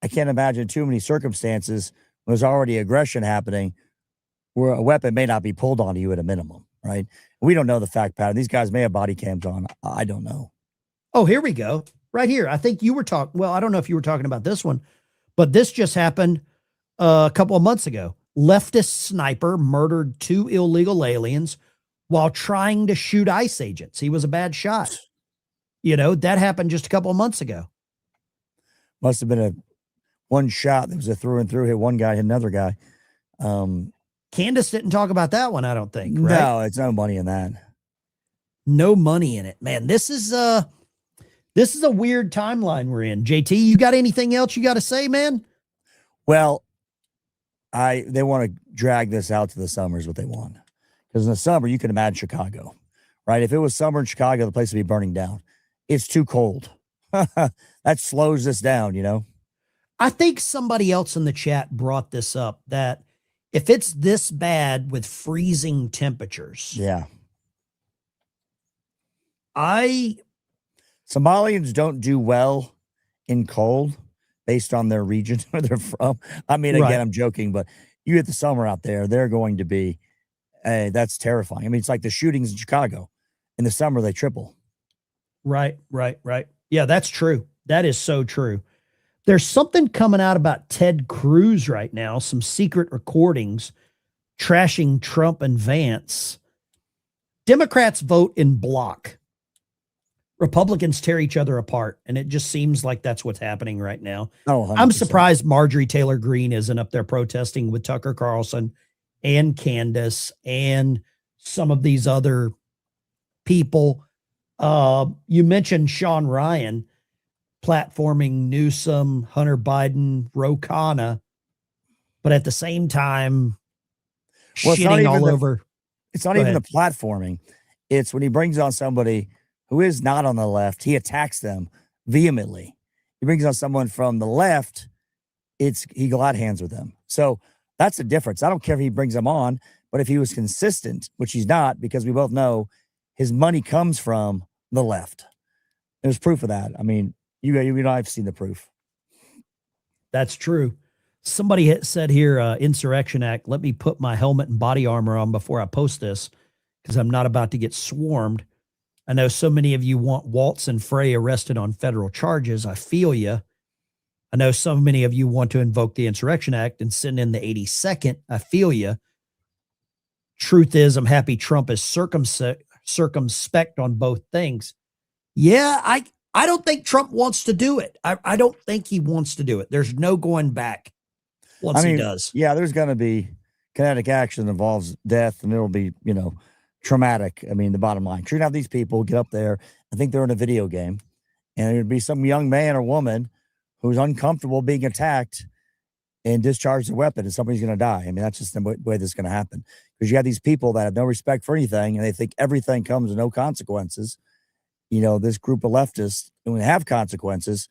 I can't imagine too many circumstances. There's already aggression happening where a weapon may not be pulled on you at a minimum, right? We don't know the fact pattern. These guys may have body cams on. I don't know. Oh, here we go. Right here. I think you were talking. Well, I don't know if you were talking about this one, but this just happened a couple of months ago. Leftist sniper murdered 2 illegal aliens while trying to shoot ICE agents. He was a bad shot. That happened just a couple of months ago. Must have been one shot that was a through and through, hit one guy, hit another guy. Candace didn't talk about that one, I don't think, right? No, it's no money in that. No money in it. Man, this is a weird timeline we're in. JT, you got anything else you got to say, man? Well, they want to drag this out to the summer is what they want. Because in the summer, you can imagine Chicago, right? If it was summer in Chicago, the place would be burning down. It's too cold. That slows this down, you know? I think somebody else in the chat brought this up, that if it's this bad with freezing temperatures. Yeah. Somalians don't do well in cold based on their region where they're from. I mean, again, I'm joking, but you hit the summer out there, they're going to be, that's terrifying. I mean, it's like the shootings in Chicago. In the summer, they triple. Right. Yeah, that's true. That is so true. There's something coming out about Ted Cruz right now, some secret recordings trashing Trump and Vance. Democrats vote in block. Republicans tear each other apart, and it just seems like that's what's happening right now. Oh, 100%. I'm surprised Marjorie Taylor Greene isn't up there protesting with Tucker Carlson and Candace and some of these other people. You mentioned Sean Ryan platforming Newsom, Hunter Biden, Ro Khanna, but at the same time, shitting all over. It's not even the platforming. It's when he brings on somebody who is not on the left, he attacks them vehemently. He brings on someone from the left, he glad hands with them. So that's the difference. I don't care if he brings them on, but if he was consistent, which he's not, because we both know his money comes from the left. There's proof of that. I mean, you know, I've seen the proof. That's true. Somebody said here, Insurrection Act, let me put my helmet and body armor on before I post this because I'm not about to get swarmed. I know so many of you want Waltz and Frey arrested on federal charges. I feel you. I know so many of you want to invoke the Insurrection Act and send in the 82nd. I feel you. Truth is, I'm happy Trump is circumspect on both things. Yeah, I don't think Trump wants to do it. I don't think he wants to do it. There's no going back once he does. Yeah, there's going to be kinetic action that involves death, and it'll be, you know, traumatic. I mean, the bottom line, you're gonna have these people get up there. I think they're in a video game, and it'd be some young man or woman who's uncomfortable being attacked and discharge the weapon, and somebody's going to die. I mean, that's just the way this is going to happen, because you have these people that have no respect for anything, and they think everything comes with no consequences. You know, this group of leftists, and when they have consequences,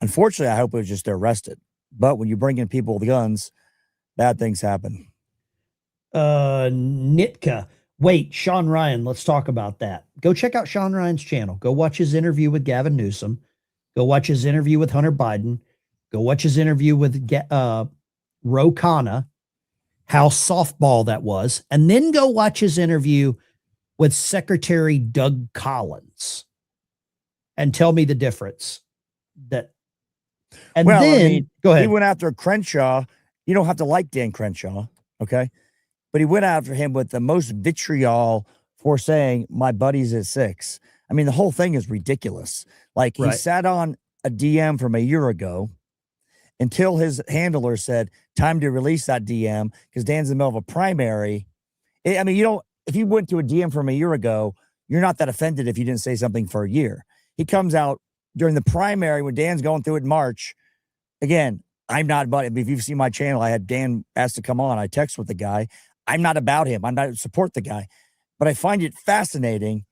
unfortunately, I hope it was just they're arrested. But when you bring in people with guns, bad things happen. Nitka. Wait, Sean Ryan, let's talk about that. Go check out Sean Ryan's channel. Go watch his interview with Gavin Newsom. Go watch his interview with Hunter Biden. Go watch his interview with Ro Khanna, how softball that was. And then go watch his interview with Secretary Doug Collins and tell me the difference. Go ahead. He went after Crenshaw. You don't have to like Dan Crenshaw, okay? But he went after him with the most vitriol for saying, my buddy's at 6. I mean, the whole thing is ridiculous. Like, he sat on a DM from a year ago until his handler said, time to release that DM because Dan's in the middle of a primary. I mean, if you went to a DM from a year ago, you're not that offended if you didn't say something for a year. He comes out during the primary when Dan's going through it in March. Again, I'm not about it. If you've seen my channel, I had Dan asked to come on. I text with the guy. I'm not about him. I'm not support the guy. But I find it fascinating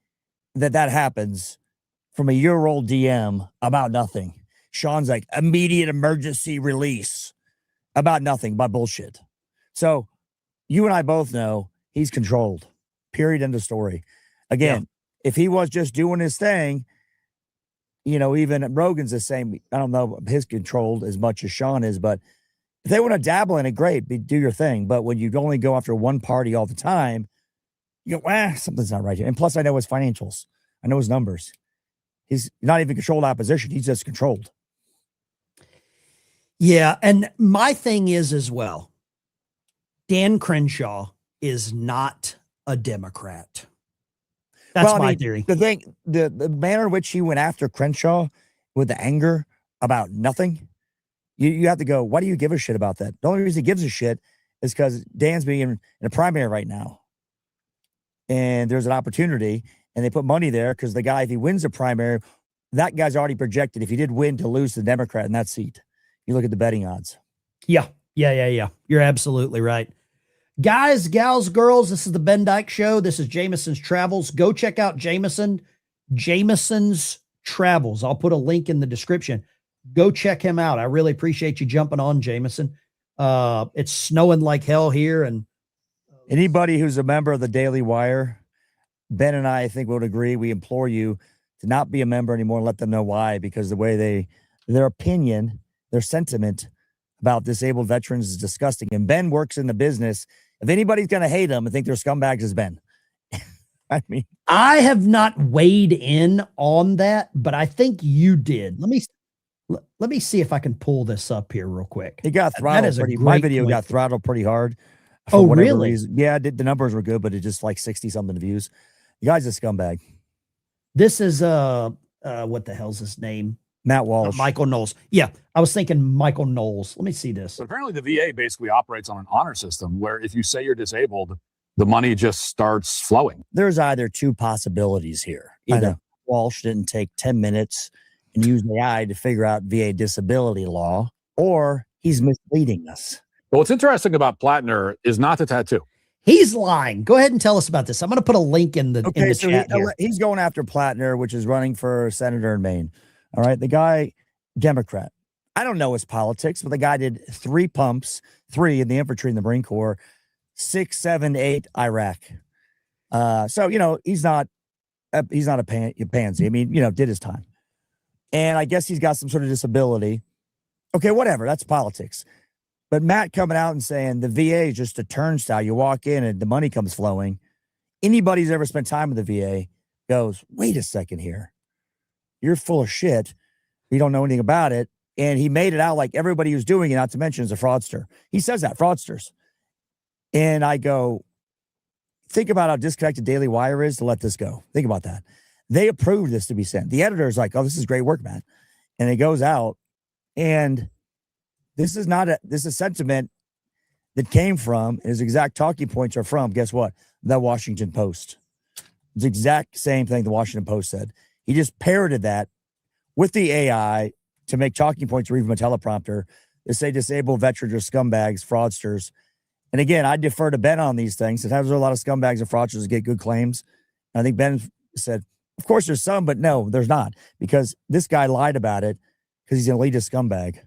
that happens from a year-old DM about nothing. Sean's like, immediate emergency release about nothing, about bullshit. So you and I both know he's controlled. Period. End of story. Again, if he was just doing his thing, you know, even Rogan's the same. I don't know if his controlled as much as Sean is, but if they want to dabble in it, great, do your thing. But when you only go after one party all the time, you go, something's not right here. And plus, I know his financials. I know his numbers. He's not even controlled opposition. He's just controlled. Yeah. And my thing is as well, Dan Crenshaw is not a Democrat. That's my theory. The thing, the manner in which he went after Crenshaw with the anger about nothing, you have to go, why do you give a shit about that? The only reason he gives a shit is because Dan's being in a primary right now. And there's an opportunity, and they put money there because the guy, if he wins the primary, that guy's already projected, if he did win, to lose to the Democrat in that seat. You look at the betting odds. Yeah. You're absolutely right. Guys, gals, girls, this is the Ben Dyke Show. This is Jameson's Travels. Go check out Jameson's Travels. I'll put a link in the description. Go check him out. I really appreciate you jumping on, Jameson. It's snowing like hell here. And anybody who's a member of the Daily Wire, Ben and I think would agree. We implore you to not be a member anymore and let them know why, because the way their opinion, their sentiment about disabled veterans is disgusting. And Ben works in the business. If anybody's going to hate them and think they're scumbags, it's Ben. I mean, I have not weighed in on that, but I think you did. Let me see if I can pull this up here real quick. It got throttled my video got throttled pretty hard. Oh, really? Reason. Yeah, the numbers were good, but it just like 60 something views. The guy's a scumbag. This is what the hell's his name? Matt Walsh. Michael Knowles. Yeah, I was thinking Michael Knowles. Let me see this. But apparently the VA basically operates on an honor system where if you say you're disabled, the money just starts flowing. There's either two possibilities here. Either Walsh didn't take 10 minutes and use AI to figure out VA disability law, or he's misleading us. But what's interesting about Plattner is not the tattoo. He's lying. Go ahead and tell us about this. I'm going to put a link in the chat here. He's going after Plattner, which is running for senator in Maine. All right. The guy, Democrat. I don't know his politics, but the guy did 3 pumps, 3 in the infantry in the Marine Corps, 6, 7, 8 Iraq. So, he's not a pansy. I mean, did his time. And I guess he's got some sort of disability. Okay, whatever. That's politics. But Matt coming out and saying the VA is just a turnstile. You walk in and the money comes flowing. Anybody who's ever spent time with the VA goes, wait a second here. You're full of shit. You don't know anything about it. And he made it out like everybody who's doing it, not to mention, is a fraudster. He says that, fraudsters. And I go, think about how disconnected Daily Wire is to let this go. Think about that. They approved this to be sent. The editor is like, oh, this is great work, Matt. And it goes out. And this is sentiment that came from, his exact talking points are from, guess what? The Washington Post. It's the exact same thing the Washington Post said. He just parroted that with the AI to make talking points or even a teleprompter to say disabled veterans are scumbags, fraudsters. And again, I defer to Ben on these things. Sometimes there are a lot of scumbags and fraudsters that get good claims. And I think Ben said, of course there's some, but no, there's not. Because this guy lied about it because he's an elitist scumbag.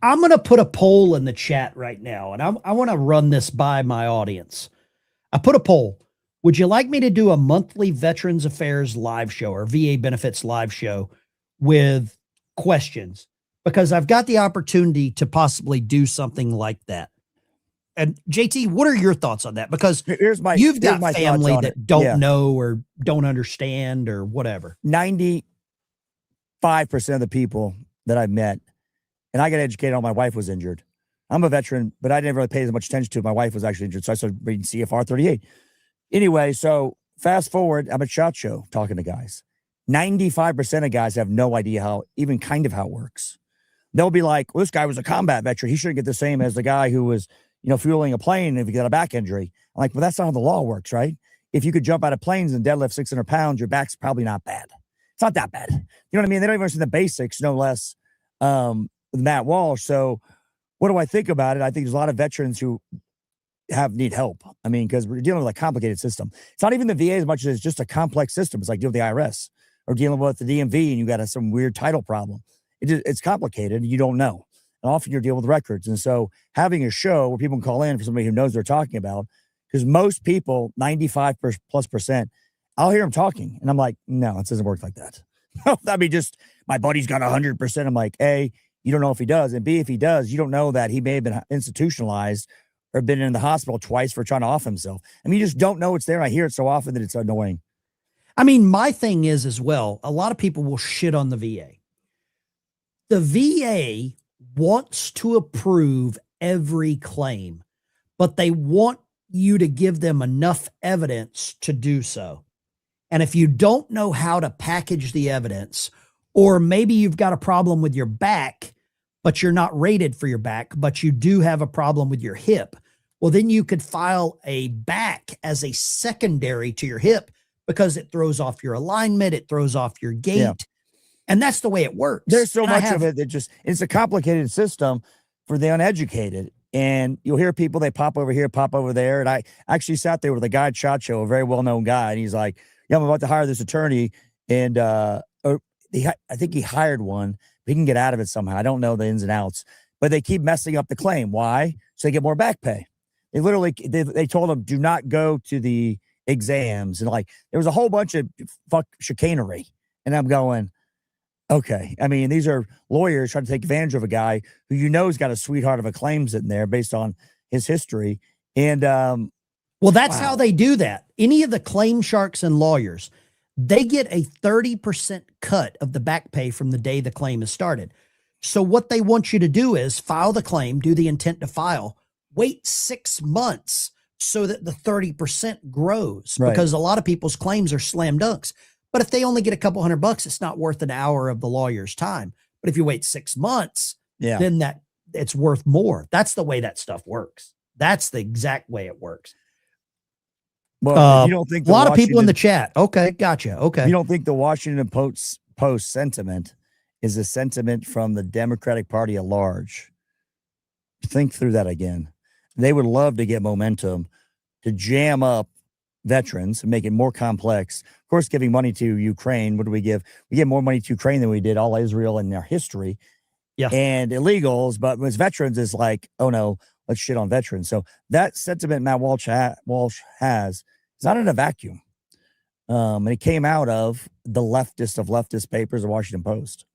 I'm going to put a poll in the chat right now, and I want to run this by my audience. I put a poll. Would you like me to do a monthly Veterans Affairs live show or VA benefits live show with questions? Because I've got the opportunity to possibly do something like that. And JT, what are your thoughts on that? Because you've got family that don't know or don't understand or whatever. 95% of the people that I've met, and I got educated on, my wife was injured. I'm a veteran, but I didn't really pay as much attention to it. My wife was actually injured, so I started reading CFR 38. Anyway, so fast forward, I'm at SHOT Show talking to guys. 95% of guys have no idea how it works. They'll be like, well, this guy was a combat veteran. He shouldn't get the same as the guy who was, fueling a plane if you got a back injury. I'm like, well, that's not how the law works, right? If you could jump out of planes and deadlift 600 pounds, your back's probably not bad. It's not that bad. You know what I mean? They don't even understand the basics, no less with Matt Walsh. So what do I think about it? I think there's a lot of veterans who need help. I mean, because we're dealing with a complicated system. It's not even the VA as much as it's just a complex system. It's like dealing with the IRS or dealing with the DMV and you got some weird title problem. It's complicated. You don't know. And often you're dealing with records. And so having a show where people can call in for somebody who knows what they're talking about, because most people, 95+%, I'll hear them talking. And I'm like, no, it doesn't work like that. I mean, just my buddy's got 100%. I'm like, A, you don't know if he does. And B, if he does, you don't know that he may have been institutionalized or been in the hospital twice for trying to off himself. I mean, you just don't know it's there. I hear it so often that it's annoying. I mean, my thing is as well, a lot of people will shit on the VA. The VA wants to approve every claim, but they want you to give them enough evidence to do so. And if you don't know how to package the evidence, or maybe you've got a problem with your back, but you're not rated for your back, but you do have a problem with your hip. Well, then you could file a back as a secondary to your hip because it throws off your alignment, it throws off your gait. Yeah. And that's the way it works. There's so And much of it that just, it's a complicated system for the uneducated. And you'll hear people, they pop over here, pop over there. And I actually sat there with a guy, Chacho, a very well-known guy. And he's like, yeah, I'm about to hire this attorney. And I think he hired one. He can get out of it somehow. I don't know the ins and outs, but they keep messing up the claim. Why? So they get more back pay. They literally, they told him, do not go to the exams. And like, there was a whole bunch of chicanery. And I'm going, okay. I mean, these are lawyers trying to take advantage of a guy who has got a sweetheart of a claim sitting there based on his history. And well, that's how they do that. Any of the claim sharks and lawyers, they get a 30% cut of the back pay from the day the claim is started. So what they want you to do is file the claim, do the intent to file, wait 6 months so that the 30% grows, because a lot of people's claims are slam dunks. But if they only get a couple $100, it's not worth an hour of the lawyer's time. But if you wait 6 months, then it's worth more. That's the way that stuff works. That's the exact way it works. Well, you don't think a lot of people in the chat. Okay, gotcha. Okay. You don't think the Washington Post sentiment is a sentiment from the Democratic Party at large? Think through that again. They would love to get momentum to jam up veterans and make it more complex. Of course, giving money to Ukraine. What do we give? We give more money to Ukraine than we did all Israel in their history. Yeah. And illegals, but as veterans is like, oh no, let's shit on veterans. So that sentiment Matt Walsh has is not in a vacuum. And it came out of the leftist of leftist papers, the Washington Post.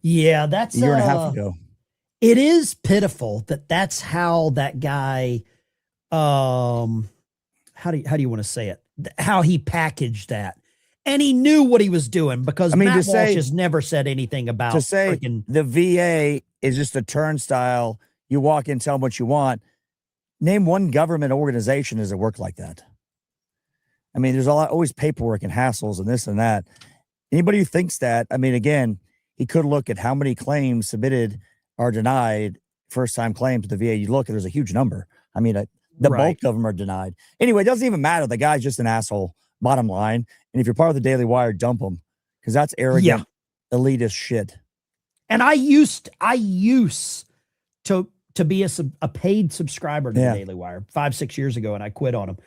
Yeah, that's a year and a half ago. It is pitiful that that's how that guy, how do you want to say it? How he packaged that. And he knew what he was doing, because Matt Walsh has never said anything about to say the VA is just a turnstile. You walk in, tell them what you want. Name one government organization does it work like that. I mean, there's always paperwork and hassles and this and that. Anybody who thinks that, I mean, again, he could look at how many claims submitted are denied, first-time claims to the VA. You look, there's a huge number. I mean, the bulk of them are denied. Anyway, it doesn't even matter. The guy's just an asshole, bottom line. And if you're part of the Daily Wire, dump him, because that's arrogant, elitist shit. And I used to be a paid subscriber to the Daily Wire 5-6 years ago, and I quit on him.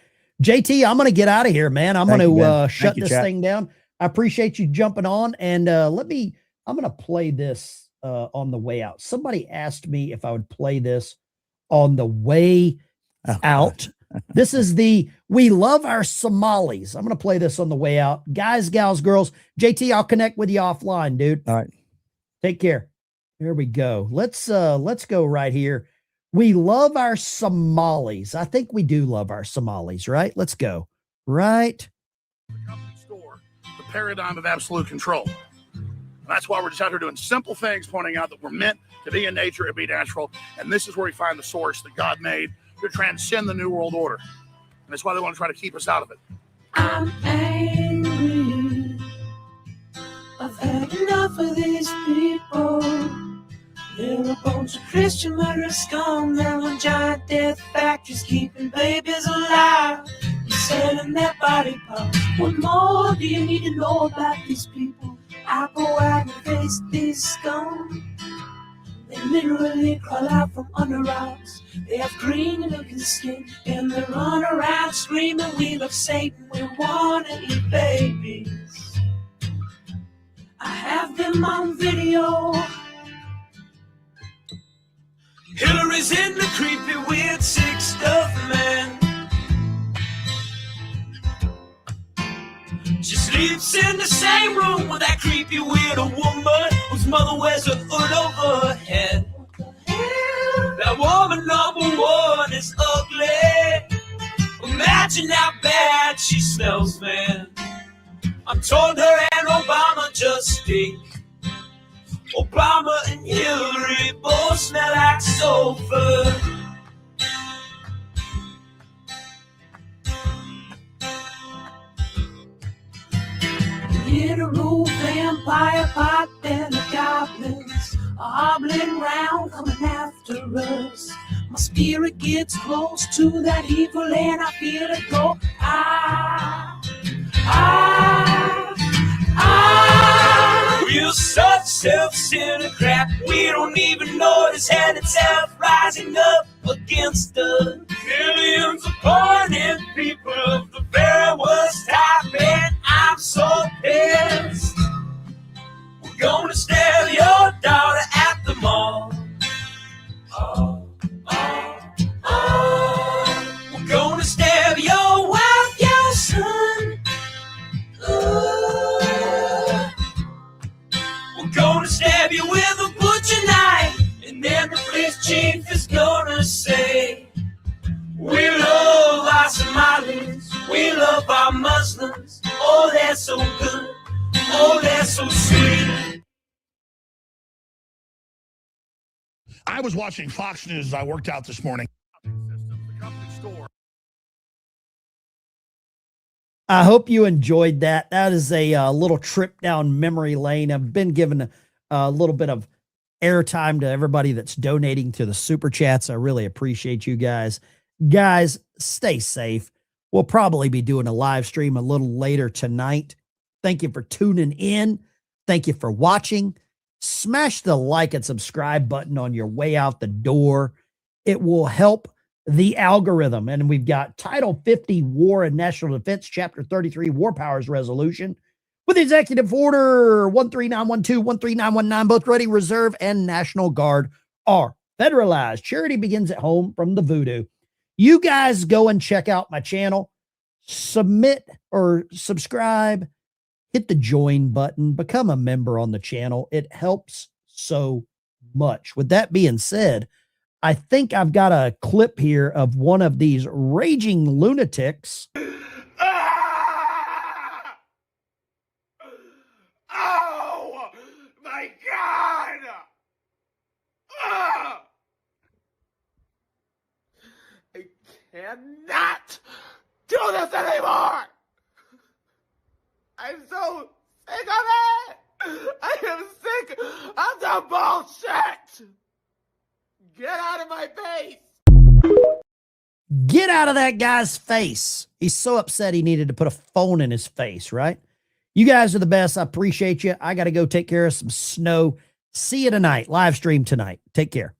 JT, I'm going to get out of here, man. I'm going to shut this thing down. I appreciate you jumping on, and I'm going to play this on the way out. Somebody asked me if I would play this on the way out. This is We Love Our Somalis. I'm going to play this on the way out. Guys, gals, girls, JT, I'll connect with you offline, dude. All right. Take care. There we go. Let's go right here. We love our Somalis. I think we do love our Somalis, right? Let's go. Right. The paradigm of absolute control. That's why we're just out here doing simple things, pointing out that we're meant to be in nature and be natural. And this is where we find the source that God made to transcend the New World Order. And that's why they want to try to keep us out of it. I'm angry. I've had enough of these people. They're a bunch of Christian murderers, scum. They're on giant death factories, keeping babies alive. You're selling their body parts. What more do you need to know about these people? I go out and face these scum. They literally crawl out from under rocks. They have green looking skin, and they run around screaming, we love Satan, we want to eat babies. I have them on video. Hillary's in the creepy, weird, sick stuff, man. She sleeps in the same room with that creepy, weird woman whose mother wears a hood over her head. That woman number one is ugly. Imagine how bad she smells, man. I'm told her and Obama just stink. Obama and Hillary both smell like sulfur. Little vampire pot and the goblins hobbling round, coming after us. My spirit gets close to that evil and I feel it go. We're such self-centered crap. We don't even notice hell itself rising up against us. Millions of pointed people of the very worst type, and I'm so pissed. We're gonna stab your daughter at the mall. We're gonna stab your wife, your son. We're gonna stab you with a butcher knife, and then the police chief is gonna say, we love our Somalis, we love our Muslims. Oh, they're so good, oh, they're so sweet. I was watching Fox News as I worked out this morning. I hope you enjoyed that. That is a little trip down memory lane. I've been given a little bit of airtime to everybody that's donating to the super chats. I really appreciate you guys. Guys, stay safe. We'll probably be doing a live stream a little later tonight. Thank you for tuning in. Thank you for watching. Smash the like and subscribe button on your way out the door. It will help the algorithm. And we've got Title 50 War and National Defense, Chapter 33 War Powers Resolution with Executive Order 13912, 13919, both ready. Reserve and National Guard are federalized. Charity begins at home from the voodoo. You guys go and check out my channel, submit or subscribe, hit the join button, become a member on the channel. It helps so much. With that being said, I think I've got a clip here of one of these raging lunatics. Oh my God! I cannot do this anymore! I'm so sick of it! I am sick of the bullshit! Get out of my face! Get out of that guy's face. He's so upset he needed to put a phone in his face, right? You guys are the best. I appreciate you. I got to go take care of some snow. See you tonight. Live stream tonight. Take care.